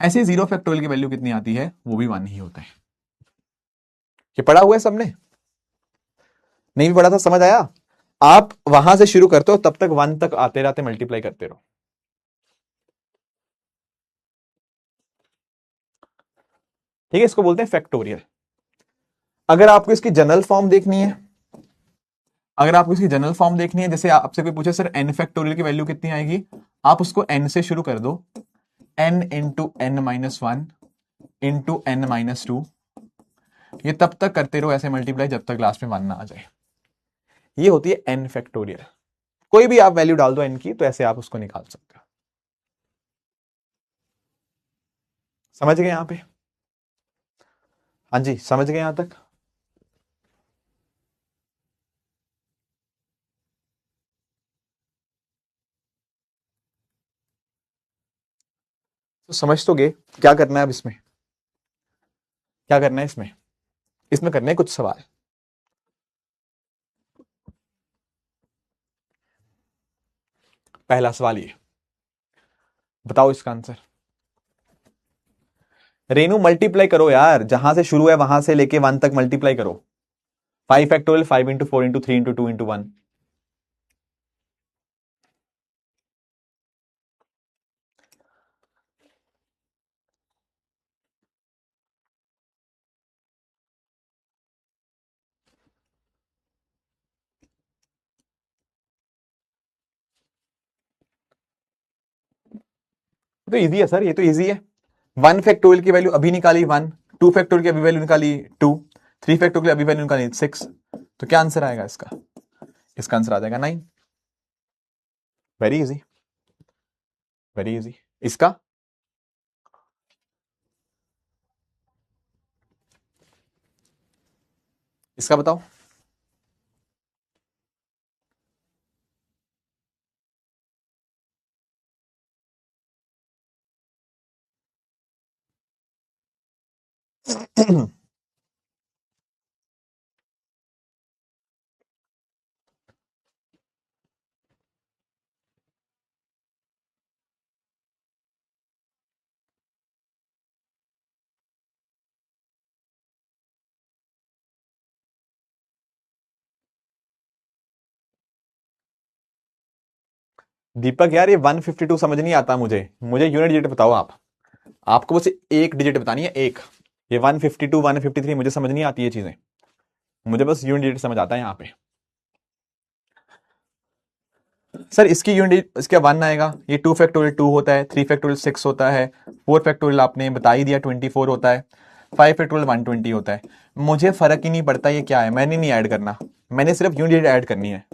ऐसे 0 फैक्टोरियल की वैल्यू कितनी आती है? वो भी 1 ही होता है। ये पढ़ा हुआ है सबने? नहीं भी पढ़ा था? समझ आया? आप वहां से शुरू करते हो, तब तक 1 तक आते रहते, मल्टीप्लाई करते रहो। ठीक है, इसको बोलते हैं फैक्टोरियल। अगर आपको इसकी जनरल फॉर्म देखनी है, अगर आपको इसकी जनरल फॉर्म देखनी है, जैसे आपसे कोई पूछे सर n फैक्टोरियल की वैल्यू कितनी आएगी, आप उसको n से शुरू कर दो, n into N minus one into N minus two. ये तब तक करते रहो ऐसे मल्टीप्लाई जब तक लास्ट में 1 ना आ जाए। ये होती है n फैक्टोरियल। कोई भी आप वैल्यू डाल दो n की, तो ऐसे आप उसको निकाल सकते हो। समझ गए यहां पे? हाँ जी, समझ गए यहां तक? तो समझ तो गए। क्या करना है अब इसमें? क्या करना है इसमें? इसमें करने हैं कुछ सवाल। पहला सवाल ये बताओ, इसका आंसर। रेनू मल्टीप्लाई करो यार, जहां से शुरू है वहां से लेके 1 तक मल्टीप्लाई करो। 5 factorial 5 into 4 into 3 into 2 into 1। तो इजी है सर, ये तो इजी है। 1 फैक्टोरियल की वैल्यू अभी निकाली 1, 2 फैक्टोरियल की अभी वैल्यू निकाली 2, 3 फैक्टोरियल की अभी वैल्यू निकाली 6। तो क्या आंसर आएगा इसका? इसका आंसर आ जाएगा 9। Very easy, very easy. इसका इसका बताओ। दीपक यार, ये 152 समझ नहीं आता मुझे। मुझे यूनिट डिजिट बताओ आप। आपको बस एक डिजिट बतानी है, एक। ये 152 153 मुझे समझ नहीं आती ये चीजें। मुझे बस यूनिट डिजिट समझ आता है यहाँ पे। सर इसकी यूनिट, इसका 1 आएगा। ये 2 फैक्टोरियल 2 होता है, 3 फैक्टोरियल 6 होता है, 4 फैक्टोरियल आपने बता ही दिया 24 होता है, 5 फैक्टोरियल 120 होता है। मुझे फर्क ही नहीं पड़ता ये क्या है, मैंने नहीं ऐड करना, मैंने सिर्फ यूनिट ऐड करनी है।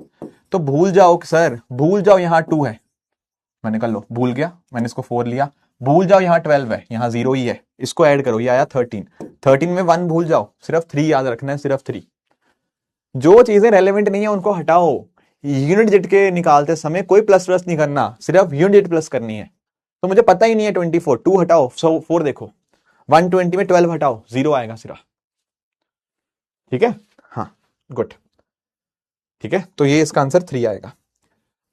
तो भूल जाओ सर, भूल जाओ यहाँ 2 है, मैंने कर लो, भूल गया, मैंने इसको 4 लिया। भूल जाओ यहाँ 12 है, यहाँ 0 ही है, इसको ऐड करो, ये आया 13। 13 में 1 भूल जाओ, सिर्फ 3 याद रखना है, सिर्फ 3। जो चीजें रेलेवेंट नहीं है उनको हटाओ। यूनिट डिजिट के निकालते समय कोई प्लस प्लस नहीं करना, सिर्फ यूनिट डिजिट प्लस करनी है। तो मुझे पता ही नहीं है 24, 2 हटाओ, 4 देखो, 120 में 12 हटाओ, 0 आएगा सिर्फ। ठीक है, हाँ, गुड। ठीक है, तो ये इसका आंसर 3 आएगा।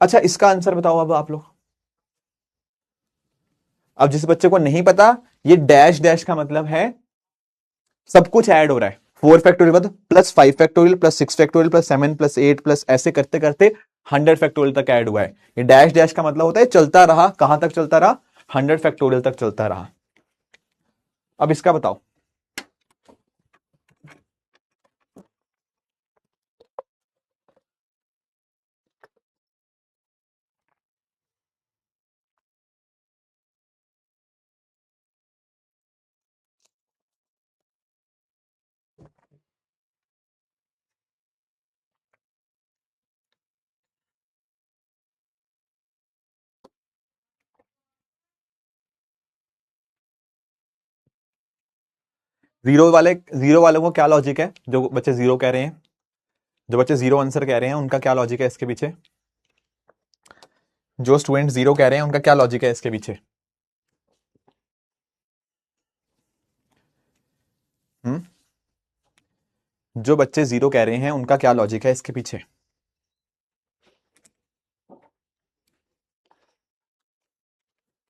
अच्छा, इसका आंसर बताओ अब आप लोग। अब जिस बच्चे को नहीं पता, ये डैश डैश का मतलब है सब कुछ ऐड हो रहा है। 4 फैक्टोरियल बाद plus 5 factorial plus 6 factorial plus 7 plus 8 plus ऐसे करते करते 100 फैक्टोरियल तक ऐड हुआ है। ये डैश डैश का मतलब होता है चलता रहा, कहां तक चलता रहा? 100 फैक्टोरियल तक चलता रहा। अब इसका बताओ। जीरो वालों को क्या लॉजिक है? जो बच्चे जीरो कह रहे हैं, जो बच्चे जीरो आंसर कह रहे हैं, उनका क्या लॉजिक है इसके पीछे? जो स्टूडेंट जीरो कह रहे हैं, उनका क्या लॉजिक है इसके पीछे? हम्म जो बच्चे जीरो कह रहे हैं उनका क्या लॉजिक है इसके पीछे?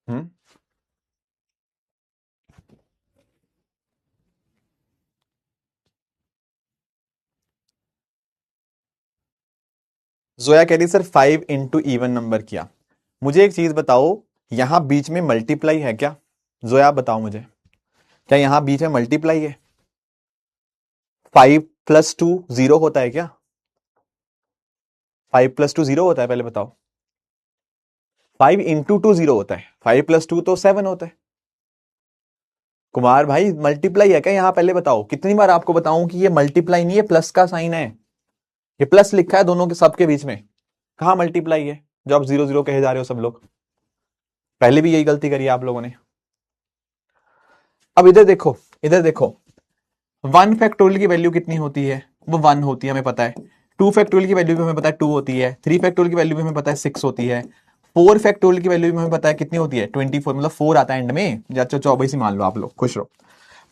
हम्म जोया कह रही सर 5 इंटू इवन नंबर किया। मुझे एक चीज बताओ, यहां बीच में मल्टीप्लाई है क्या? जोया आप बताओ मुझे, क्या यहां बीच में मल्टीप्लाई है? 5 + 2 0 होता है क्या? 5 + 2 0 होता है, पहले बताओ। 5 × 2 0 होता है, 5 + 2 तो 7 होता है। कुमार भाई मल्टीप्लाई है क्या यहां, पहले बताओ। कितनी बार आपको बताऊं कि ये मल्टीप्लाई नहीं है, प्लस का साइन है। ये प्लस लिखा है दोनों के सबके बीच में, कहां मल्टीप्लाई है जो आप 0 0 कहे जा रहे हो सब लोग? पहले भी यही गलती करी है आप लोगों ने। अब इधर देखो, इधर देखो, 1 फैक्टोरियल की वैल्यू कितनी होती है? वो 1 होती है, हमें पता है। 2 फैक्टोरियल की वैल्यू भी हमें पता है 2 होती है। 3 फैक्टोरियल की वैल्यू भी हमें पता है 6 होती है। 4 फैक्टोरियल की वैल्यू भी हमें पता है कितनी होती है 24, मतलब 4 आता है एंड में, या 24 ही मान लो आप लोग, खुश रहो।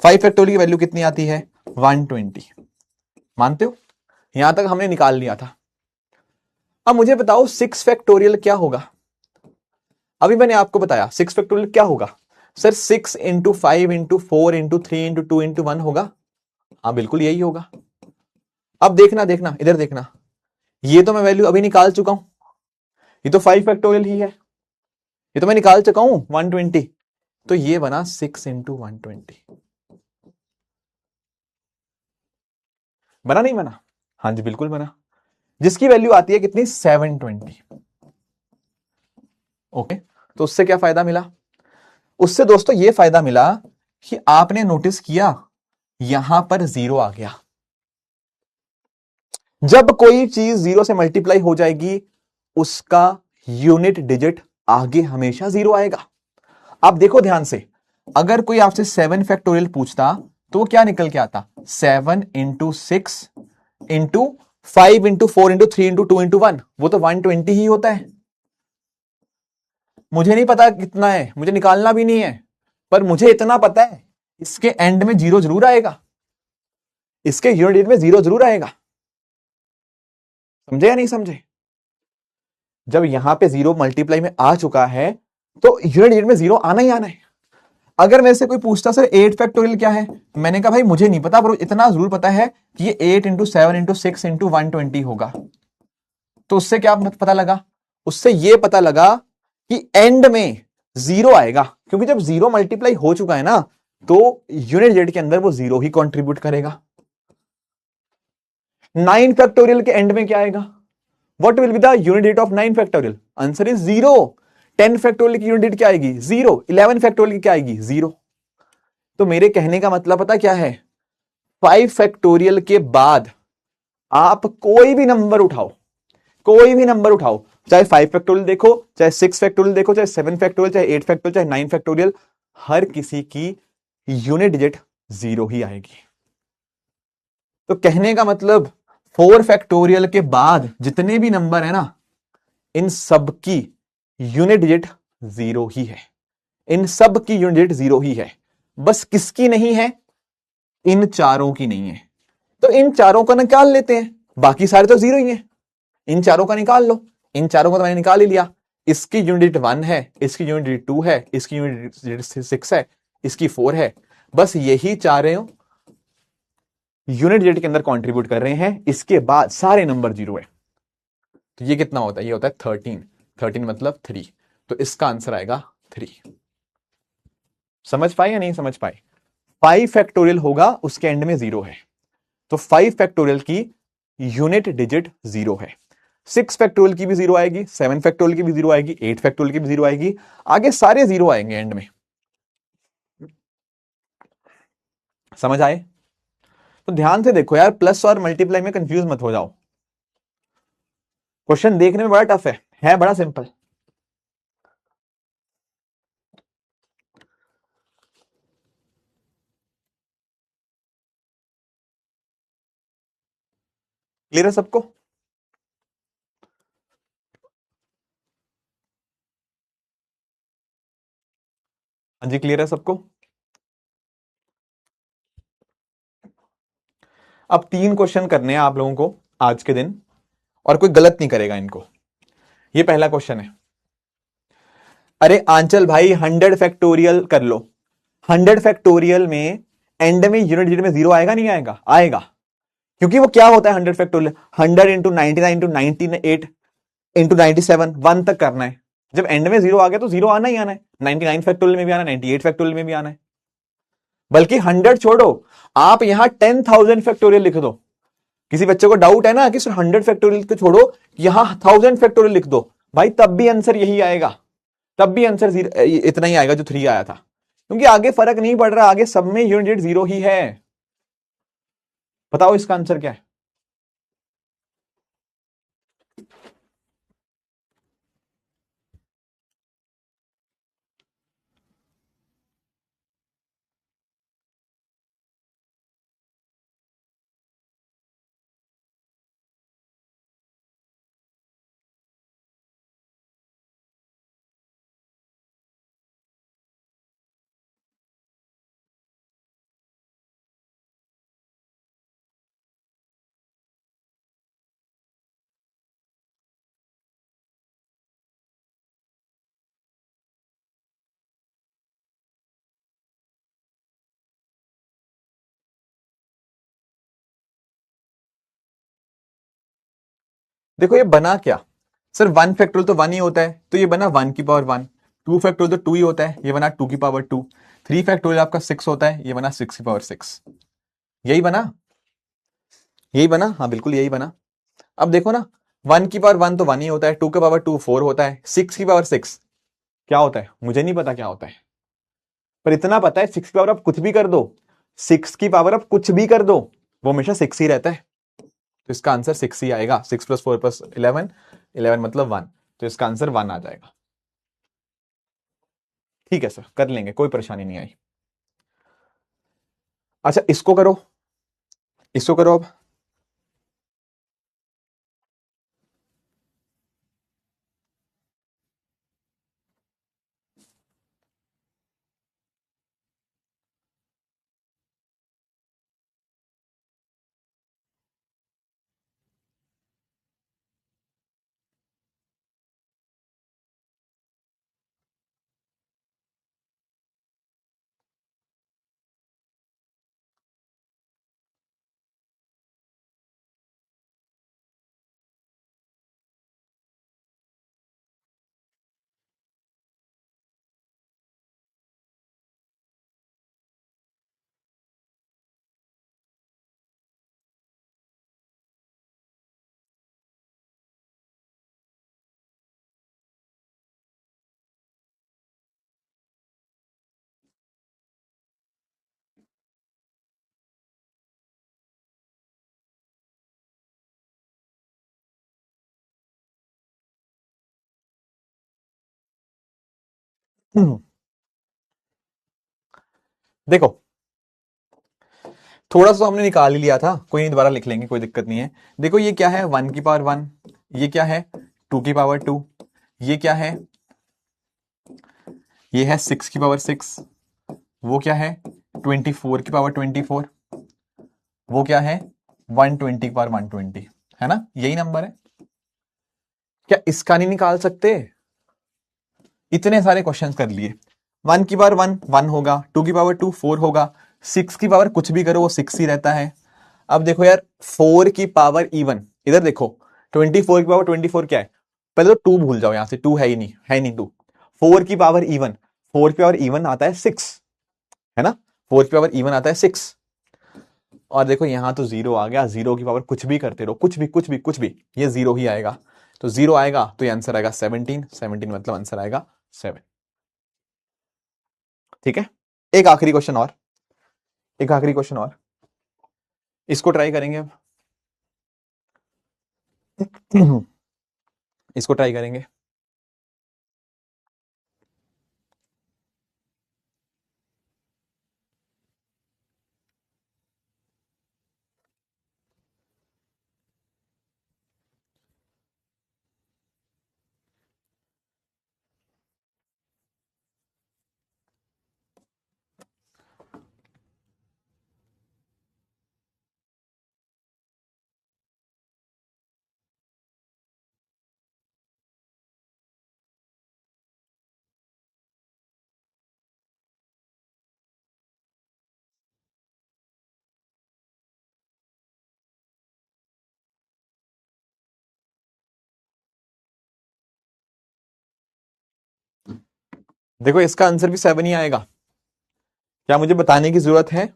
5 फैक्टोरियल की वैल्यू कितनी आती है? 120। मानते हो? यहां तक हमने निकाल लिया था। अब मुझे बताओ 6 फैक्टोरियल क्या होगा? अभी मैंने आपको बताया 6 फैक्टोरियल क्या होगा। सर 6 × 5 × 4 × 3 × 2 × 1 होगा। हाँ बिल्कुल यही होगा। अब देखना देखना इधर देखना, ये तो मैं वैल्यू अभी निकाल चुका हूं, ये तो 5 फैक्टोरियल ही है, ये तो मैं निकाल चुका हूं 120। तो ये बना 6 × 120। बना नहीं बना? हाँ जी बिल्कुल बना, जिसकी वैल्यू आती है कितनी? 720। ओके, तो उससे क्या फायदा मिला? उससे दोस्तों ये फायदा मिला कि आपने नोटिस किया यहां पर 0 आ गया। जब कोई चीज 0 से मल्टीप्लाई हो जाएगी, उसका यूनिट डिजिट आगे हमेशा 0 आएगा। आप देखो ध्यान से, अगर कोई आपसे 7 फैक्टोरियल पूछता तो वो क्या निकल के आता? 7 × 6 × 5 × 4 × 3 × 2 × 1, वो तो 120 ही होता है। मुझे नहीं पता कितना है, मुझे निकालना भी नहीं है, पर मुझे इतना पता है इसके एंड में 0 जरूर आएगा, इसके यूनिट में 0 जरूर आएगा। समझे या नहीं समझे? जब यहां पे 0 मल्टीप्लाई में आ चुका है तो यूनिट में 0 आना ही आना है। अगर मेरे से कोई पूछता सर 8 फैक्टोरियल क्या है, मैंने कहा भाई मुझे नहीं पता, पर इतना जरूर पता है कि ये 8 × 7 × 6 × 120 होगा। तो उससे क्या पता लगा? उससे यह पता लगा कि एंड में 0 आएगा, क्योंकि जब 0 मल्टीप्लाई हो चुका है ना, तो यूनिट जेड के अंदर वो 0 ही कंट्रीब्यूट करेगा। 9 फैक्टोरियल के एंड में क्या आएगा? What will be the unit digit of 9 factorial? Answer is 0। 10 factorial की यूनिट digit क्या आएगी? 0। 11 फैक्टोरियल की क्या आएगी? 0। तो मेरे कहने का मतलब पता क्या है? 5 फैक्टोरियल के बाद आप कोई भी नंबर उठाओ, कोई भी नंबर उठाओ, चाहे 5 फैक्टोरियल देखो, चाहे 6 फैक्टोरियल देखो, चाहे 7 फैक्टोरियल, चाहे 8 फैक्टोरियल, चाहे 9 फैक्टोरियल, हर किसी की यूनिट डिजिट 0 ही आएगी। तो कहने का मतलब 4 फैक्टोरियल के बाद जितने भी नंबर है ना, इन सब की यूनिट डिजिट 0 ही है। इन सब की यूनिट डिजिट 0 ही है। बस किसकी नहीं है? इन चारों की नहीं है। तो इन चारों का निकाल लेते हैं, बाकी सारे तो 0 ही हैं। इन चारों का निकाल लो। इन चारों का तो मैंने निकाल ही लिया। इसकी यूनिट 1 है, इसकी यूनिट 2 है, इसकी यूनिट 6 है, इसकी 4 है। बस यही चारों यूनिट डिजिट के अंदर कंट्रीब्यूट कर रहे हैं, इसके बाद सारे नंबर 0 है। तो ये कितना होता है? ये होता है 13। 13 मतलब 3। तो इसका आंसर आएगा 3। समझ पाए या नहीं समझ पाए? 5 फैक्टोरियल होगा, उसके एंड में 0 है, तो 5 फैक्टोरियल की यूनिट डिजिट 0 है। 6 फैक्टोरियल की भी 0 आएगी, 7 फैक्टोरियल की भी 0 आएगी, 8 फैक्टोरियल की भी 0 आएगी, आगे सारे 0 आएंगे एंड में। समझ आए? तो ध्यान से देखो यार, प्लस और मल्टीप्लाई में कंफ्यूज मत हो जाओ। क्वेश्चन देखने में बड़ा टफ है बड़ा सिंपल। क्लियर है सबको? हाँ जी क्लियर है सबको? अब 3 क्वेश्चन करने हैं आप लोगों को आज के दिन, और कोई गलत नहीं करेगा इनको। ये पहला क्वेश्चन है। अरे आंचल भाई 100 फैक्टोरियल कर लो। 100 फैक्टोरियल में एंड में यूनिट डिजिट में 0 आएगा नहीं आएगा? आएगा, क्योंकि वो क्या होता है 100 फैक्टोरियल, 100 इंटू 99 इंटू 98 इंटू 97, 1 तक करना है। जब एंड में 0 आ गया तो 0 आना ही आना है। 99 फैक्टोरियल में भी आना है, 98 फैक्टोरियल में भी आना है। बल्कि 100 छोड़ो, आप यहां 10,000 फैक्टोरियल लिख दो। किसी बच्चे को डाउट है ना कि सिर्फ 100 फैक्टोरियल को छोड़ो, यहां 1000 फैक्टोरियल लिख दो भाई, तब भी आंसर यही आएगा। तब भी आंसर इतना ही आएगा जो 3 आया था, क्योंकि आगे फर्क नहीं पड़ रहा, आगे सब में यूनिट 0 ही है। बताओ इसका आंसर क्या है? देखो ये बना क्या, सर 1 फैक्टोरियल तो 1 ही होता है, तो ये बना 1 की पावर 1। 2 फैक्टोरियल तो 2 ही होता है, ये बना 2 की पावर 2। 3 फैक्टोरियल आपका 6 होता है, ये बना 6 की पावर 6। यही बना, यही बना, हाँ बिल्कुल यही बना। अब देखो ना, 1 की पावर 1 तो 1 ही होता है, 2 की पावर 2 4 होता है, 6 की पावर 6 क्या होता है मुझे नहीं पता क्या होता है, पर इतना पता है 6 की पावर आप कुछ भी कर दो, 6 की पावर आप कुछ भी कर दो, वो हमेशा 6 ही रहता है। तो इसका आंसर 6 ही आएगा। 6 प्लस 4 प्लस 11, 11 मतलब 1, तो इसका आंसर 1 आ जाएगा। ठीक है सर, कर लेंगे, कोई परेशानी नहीं आई। अच्छा इसको करो, इसको करो अब। देखो थोड़ा सा हमने निकाल ही लिया था, कोई नहीं, दोबारा लिख लेंगे, कोई दिक्कत नहीं है। देखो ये क्या है 1 की पावर 1, ये क्या है 2 की पावर 2, ये क्या है, ये है 6 की पावर 6, वो क्या है 24 की पावर 24, वो क्या है 120 की पावर 120, है ना, यही नंबर है। क्या इसका नहीं निकाल सकते? इतने सारे क्वेश्चंस कर लिए। 1 की पावर 1 1 होगा, 2 की पावर 2 4 होगा, 6 की पावर कुछ भी करो वो 6 ही रहता है। अब देखो यार 4 की पावर इवन, इधर देखो 24 की पावर 24 क्या है, पहले तो 2 भूल जाओ, यहां से 2 है ही नहीं, है नहीं 2। 4 की पावर इवन, 4 की पावर इवन आता है 6, है ना, 4 की पावर इवन आता है 6। और देखो यहां तो 0 आ गया, 0 की पावर कुछ भी करते रहो, कुछ भी कुछ भी कुछ भी, ये 0 ही आएगा। तो 0 आएगा तो ये आंसर आएगा 17, 17 मतलब आंसर आएगा 7। ठीक है, एक आखिरी क्वेश्चन और, एक आखिरी क्वेश्चन और, इसको ट्राई करेंगे अब। इसको ट्राई करेंगे। देखो इसका आंसर भी 7 ही आएगा। क्या मुझे बताने की जरूरत है?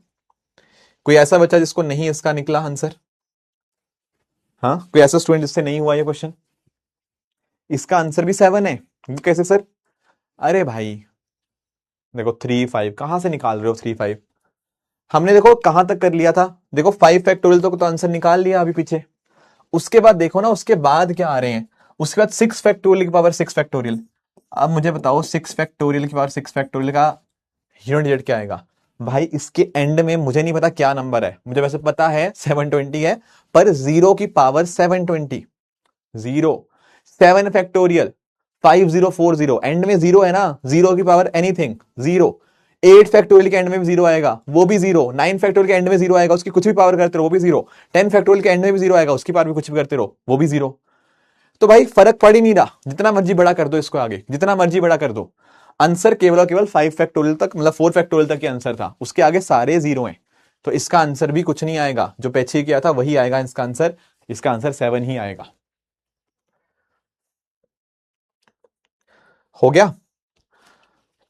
कोई ऐसा बच्चा जिसको नहीं इसका निकला आंसर? हाँ, कोई ऐसा स्टूडेंट जिससे नहीं हुआ ये क्वेश्चन? इसका आंसर भी 7 है। कैसे सर? अरे भाई देखो 3 5 कहां से निकाल रहे हो? 3 5 हमने देखो कहां तक कर लिया था। देखो 5 फैक्टोरियल तो आंसर निकाल लिया अभी पीछे। उसके बाद देखो ना, उसके बाद क्या आ रहे हैं? उसके बाद 6 फैक्टोरियल की पावर 6 फैक्टोरियल। अब मुझे बताओ 6 फैक्टोरियल की पावर 6 फैक्टोरियल का यूनिट डिजिट क्या आएगा? भाई इसके एंड में मुझे नहीं पता क्या नंबर है, मुझे वैसे पता है 720 है, पर 0 की पावर 720। 0 7 फैक्टोरियल 5040 एंड में 0 है ना, 0 की पावर एनीथिंग 0। 8 फैक्टोरियल के एंड में भी 0 आएगा, वो भी 0। 9 फैक्टोरियल के एंड में 0 आएगा, उसकी कुछ भी पावर करते रहो वो भी 0। 10 फैक्टोरियल के एंड में भी 0 आएगा, उसकी पावर भी कुछ भी करते रहो वो भी 0। तो भाई फर्क पड़ ही नहीं रहा, जितना मर्जी बड़ा कर दो इसको, आगे जितना मर्जी बड़ा कर दो। आंसर केवल और केवल 5 फैक्टोरियल तक, मतलब 4 फैक्टोरियल तक के आंसर था, उसके आगे सारे 0 हैं। तो इसका आंसर भी कुछ नहीं आएगा, जो पीछे किया था वही आएगा इसका आंसर। इसका आंसर 7 ही आएगा। हो गया?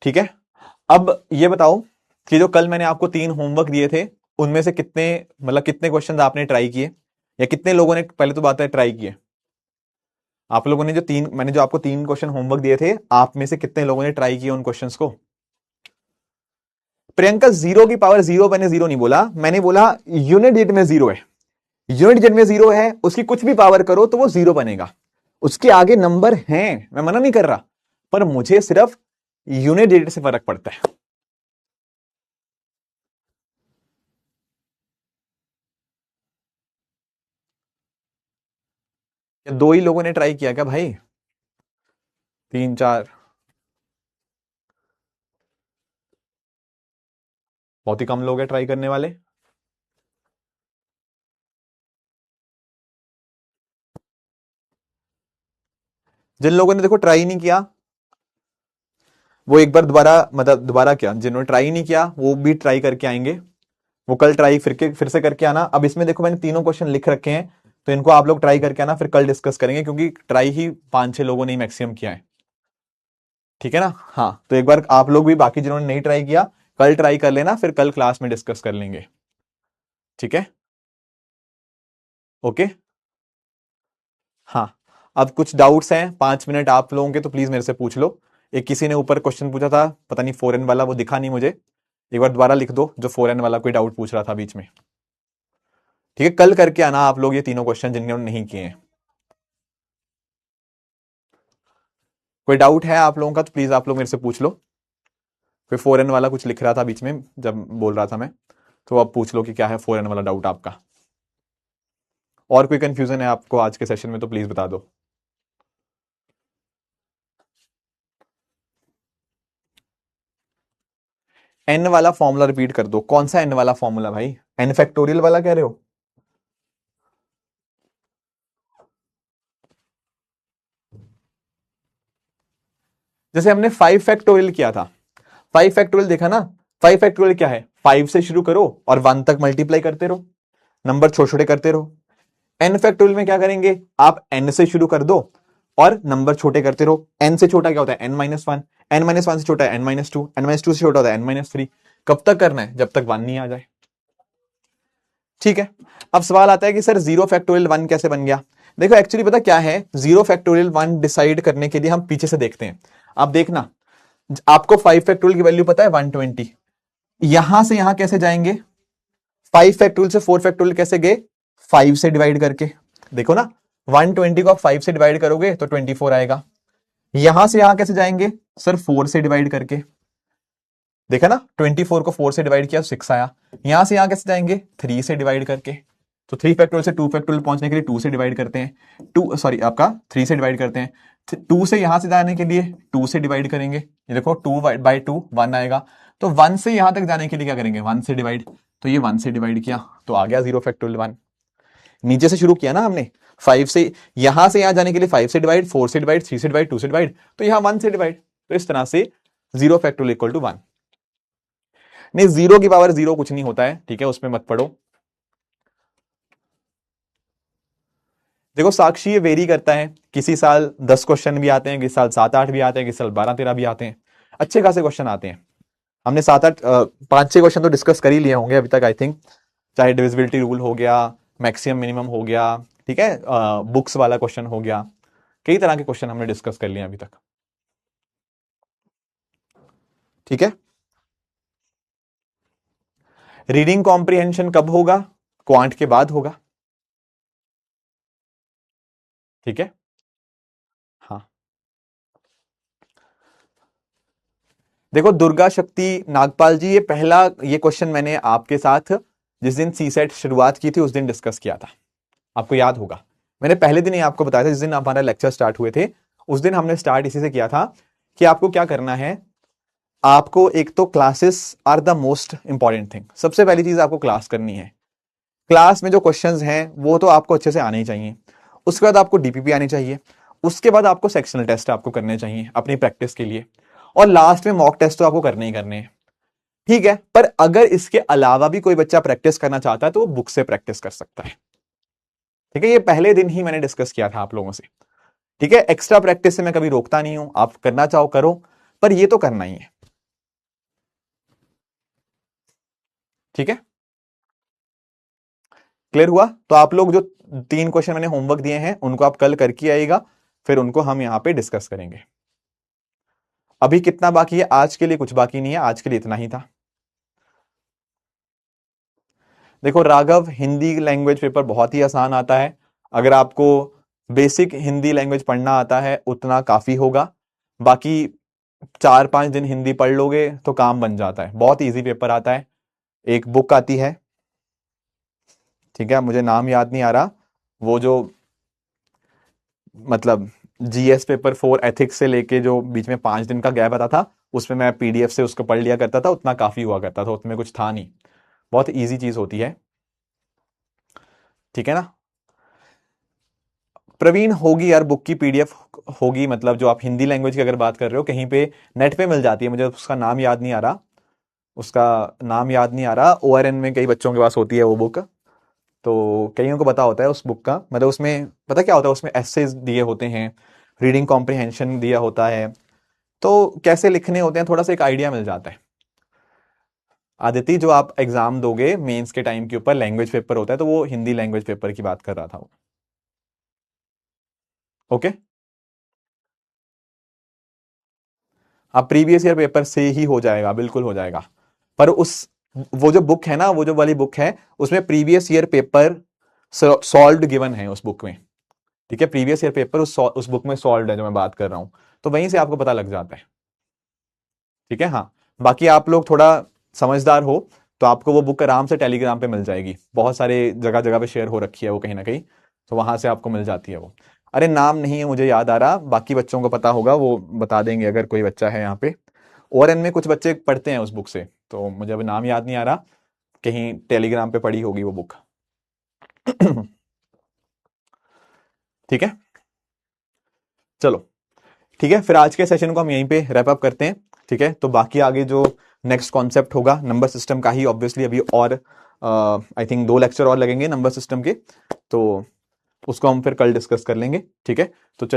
ठीक है। अब ये बताओ कि जो कल मैंने आपको 3 होमवर्क दिए थे, उनमें से कितने, मतलब कितने क्वेश्चन आपने ट्राई किए, या कितने लोगों ने, पहले तो बात है, ट्राई किए? आप लोगों ने मैंने जो आपको 3 क्वेश्चन होमवर्क दिए थे, आप में से कितने लोगों ने ट्राई किए उन क्वेश्चंस को? प्रियंका 0 की पावर 0, मैंने 0 नहीं बोला, मैंने बोला यूनिट डिजिट में 0 है। यूनिट डिजिट में 0 है, उसकी कुछ भी पावर करो तो वो 0 बनेगा। उसके आगे नंबर हैं, मैं मना नहीं कर रहा, पर मुझे सिर्फ यूनिट डिजिट से फर्क पड़ता है। या 2 ही लोगों ने ट्राई किया क्या भाई? 3 4? बहुत ही कम लोग हैं ट्राई करने वाले। जिन लोगों ने देखो ट्राई नहीं किया, वो एक बार दोबारा, मतलब दोबारा क्या, जिन्होंने ट्राई नहीं किया वो भी ट्राई करके आएंगे। वो कल ट्राई फिर से करके आना। अब इसमें देखो मैंने तीनों क्वेश्चन लिख रखे हैं, तो इनको आप लोग ट्राई करके आना, फिर कल डिस्कस करेंगे, क्योंकि ट्राई ही 5 6 लोगों ने मैक्सिमम किया है। ठीक है ना? हाँ, तो एक बार आप लोग भी, बाकी जिन्होंने नहीं ट्राई किया, कल ट्राई कर लेना, फिर कल क्लास में डिस्कस कर लेंगे। ठीक है? ओके। हाँ, अब कुछ डाउट्स हैं, 5 मिनट आप लोगों के, तो प्लीज मेरे से पूछ लो। एक किसी ने ऊपर क्वेश्चन पूछा था, पता नहीं 4n वाला, वो दिखा नहीं मुझे, एक बार दोबारा लिख दो, जो 4n वाला कोई डाउट पूछ रहा था बीच में। ठीक है, कल करके आना आप लोग ये तीनों क्वेश्चन जिन्होंने नहीं किए हैं। कोई डाउट है आप लोगों का तो प्लीज आप लोग मेरे से पूछ लो। कोई 4n वाला कुछ लिख रहा था बीच में जब बोल रहा था मैं, तो अब पूछ लो कि क्या है 4n वाला डाउट आपका। और कोई कंफ्यूजन है आपको आज के सेशन में तो प्लीज बता दो। एन वाला फॉर्मूला रिपीट कर दो। कौन सा एन वाला फॉर्मूला भाई? एन फैक्टोरियल वाला कह रहे हो? जैसे हमने 5 फैक्टोरियल किया था, 5 फैक्टोरियल देखा ना, 5 फैक्टोरियल क्या है? 5 से शुरू करो और 1 तक मल्टीप्लाई करते रहो, नंबर छोटे छोटे करते रहो। एन फैक्टोरियल में क्या करेंगे? आप एन से शुरू कर दो और नंबर छोटे करते रहो। एन से छोटा क्या होता है? n-1। n-1 से छोटा है n-2। n-2 से छोटा होता है n-3। कब तक करना है? जब तक 1 नहीं आ जाए। ठीक है। अब सवाल आता है कि सर 0 फैक्टोरियल 1 कैसे बन गया? देखो एक्चुअली पता क्या है, 0 फैक्टोरियल 1 डिसाइड करने के लिए हम पीछे से देखते हैं। आप देखना, आपको 5 फैक्टोरियल की वैल्यू पता है 120। यहां से यहां कैसे जाएंगे? 5 फैक्टोरियल से 4 फैक्टोरियल कैसे गए? 5 से डिवाइड करके। देखो ना, 120 को आप 5 से डिवाइड करोगे तो 24 आएगा। यहां से यहां कैसे जाएंगे? सर 4 से डिवाइड करके। देखा ना, 24 को 4 से डिवाइड किया 6 आया। यहां से यहां कैसे जाएंगे? 3 से डिवाइड करके। तो 3 फैक्टोरियल से 2 फैक्टोरियल पहुंचने के लिए 2 से डिवाइड करते हैं, 2 सॉरी आपका 3 से डिवाइड करते हैं। 2 से यहां से जाने के लिए 2 से डिवाइड करेंगे। ये देखो 2/2 1 आएगा। तो 1 से यहां तक जाने के लिए क्या करेंगे? 1 से डिवाइड। तो ये 1 से डिवाइड किया तो आ गया 0 फैक्टोरियल 1। नीचे से शुरू किया ना हमने, 5 से यहां जाने के लिए 5 से डिवाइड, 4 से डिवाइड, 3 से डिवाइड, 2 से डिवाइड, तो यहां 1 से डिवाइड। तो इस तरह से 0 फैक्टोरियल = 1। नहीं, 0 की पावर 0 कुछ नहीं होता है, ठीक है, उसमें मत पढ़ो। देखो साक्षी, ये वेरी करता है, किसी साल 10 क्वेश्चन भी आते हैं, किसी साल 7 8 भी आते हैं, किसी साल 12 13 भी आते हैं। अच्छे खासे क्वेश्चन आते हैं। हमने 7-8 5-6 क्वेश्चन तो डिस्कस कर ही लिए होंगे अभी तक आई थिंक, चाहे डिविजिबिलिटी रूल हो गया, मैक्सिमम मिनिमम हो गया, ठीक है, बुक्स वाला क्वेश्चन हो गया, कई तरह के क्वेश्चन हमने डिस्कस कर लिए अभी तक। ठीक है, रीडिंग कॉम्प्रिहेंशन कब होगा? क्वांट के बाद होगा। ठीक है, हाँ देखो दुर्गा शक्ति नागपाल जी, ये पहला ये क्वेश्चन मैंने आपके साथ जिस दिन सी सेट शुरुआत की थी उस दिन डिस्कस किया था, आपको याद होगा। मैंने पहले दिन ही आपको बताया था, जिस दिन हमारा लेक्चर स्टार्ट हुए थे उस दिन हमने स्टार्ट इसी से किया था कि आपको क्या करना है। आपको एक तो classes are the most important thing, सबसे पहली चीज आपको क्लास करनी है। क्लास में जो क्वेश्चंस हैं वो तो आपको अच्छे से आने ही चाहिए, उसके बाद आपको डीपीपी आनी चाहिए, उसके बाद आपको सेक्शनल टेस्ट आपको करने चाहिए अपनी प्रैक्टिस के लिए, और लास्ट में मॉक टेस्ट तो आपको करने ही करने हैं। ठीक है, पर अगर इसके अलावा भी कोई बच्चा प्रैक्टिस करना चाहता है तो वो बुक से प्रैक्टिस कर सकता है। ठीक है, ये पहले दिन ही मैंने डिस्कस किया था आप लोगों से। ठीक है, एक्स्ट्रा प्रैक्टिस से मैं कभी रोकता नहीं हूं, आप करना चाहो करो, पर ये तो करना ही है। ठीक है, क्लियर हुआ? तो आप लोग जो 3 क्वेश्चन मैंने होमवर्क दिए हैं उनको आप कल करके आइएगा, फिर उनको हम यहां पे डिस्कस करेंगे। अभी कितना बाकी है? आज के लिए कुछ बाकी नहीं है, आज के लिए इतना ही था। देखो राघव, हिंदी लैंग्वेज पेपर बहुत ही आसान आता है, अगर आपको बेसिक हिंदी लैंग्वेज पढ़ना आता है उतना काफी होगा, बाकी 4-5 दिन हिंदी पढ़ लोगे तो काम बन जाता है, बहुत इजी पेपर आता है। एक बुक आती है, ठीक है, मुझे नाम याद नहीं आ रहा, वो जो मतलब जीएस पेपर 4 एथिक्स से लेके जो बीच में 5 दिन का गैप आता था, उसमें मैं पीडीएफ से उसको पढ़ लिया करता था, उतना काफी हुआ करता था, उसमें कुछ था नहीं, बहुत इजी चीज होती है। ठीक है ना प्रवीण? होगी यार, बुक की पीडीएफ होगी, मतलब जो आप हिंदी लैंग्वेज की अगर बात कर रहे हो कहीं पे नेट पे मिल जाती है, मुझे उसका नाम याद नहीं आ रहा, उसका नाम याद नहीं आ रहा, ओआरएन में कई बच्चों के पास होती है वो बुक, तो कईयों को पता होता है उस बुक का, मतलब उसमें पता क्या होता है, उसमें एसेज दिए होते हैं, रीडिंग कॉम्प्रिहेंशन दिया होता है, तो कैसे लिखने होते हैं थोड़ा सा एक आइडिया मिल जाता है। आदिति, जो आप एग्जाम दोगे मेंस के टाइम के ऊपर लैंग्वेज पेपर होता है, तो वो हिंदी लैंग्वेज पेपर की बात कर रहा था वो। ओके, हाँ प्रीवियस ईयर पेपर से ही हो जाएगा, बिल्कुल हो जाएगा, पर उस वो जो बुक है ना, वो जो वाली बुक है उसमें previous year paper solved given है उस बुक में। ठीक है, प्रीवियस ईयर पेपर उस बुक में सॉल्व्ड है जो मैं बात कर रहा हूं, तो वहीं से आपको पता लग जाता है। ठीक है, हाँ बाकी आप लोग थोड़ा समझदार हो तो आपको वो बुक आराम से टेलीग्राम पे मिल जाएगी, बहुत सारे जगह जगह पे शेयर हो रखी है वो कहीं ना कहीं, तो वहां से आपको मिल जाती है वो। अरे नाम नहीं है मुझे याद आ रहा, बाकी बच्चों को पता होगा वो बता देंगे अगर कोई बच्चा है यहाँ पे, और इनमें कुछ बच्चे पढ़ते हैं उस बुक से, तो मुझे अभी नाम याद नहीं आ रहा, कहीं टेलीग्राम पे पड़ी होगी वो बुक। ठीक है, चलो ठीक है, फिर आज के सेशन को हम यहीं पे रैप अप करते हैं। ठीक है, तो बाकी आगे जो नेक्स्ट कॉन्सेप्ट होगा नंबर सिस्टम का ही ऑब्वियसली, अभी और आई थिंक 2 लेक्चर और लगेंगे नंबर सिस्टम के, तो उसको हम फिर कल डिस्कस कर लेंगे। ठीक है, तो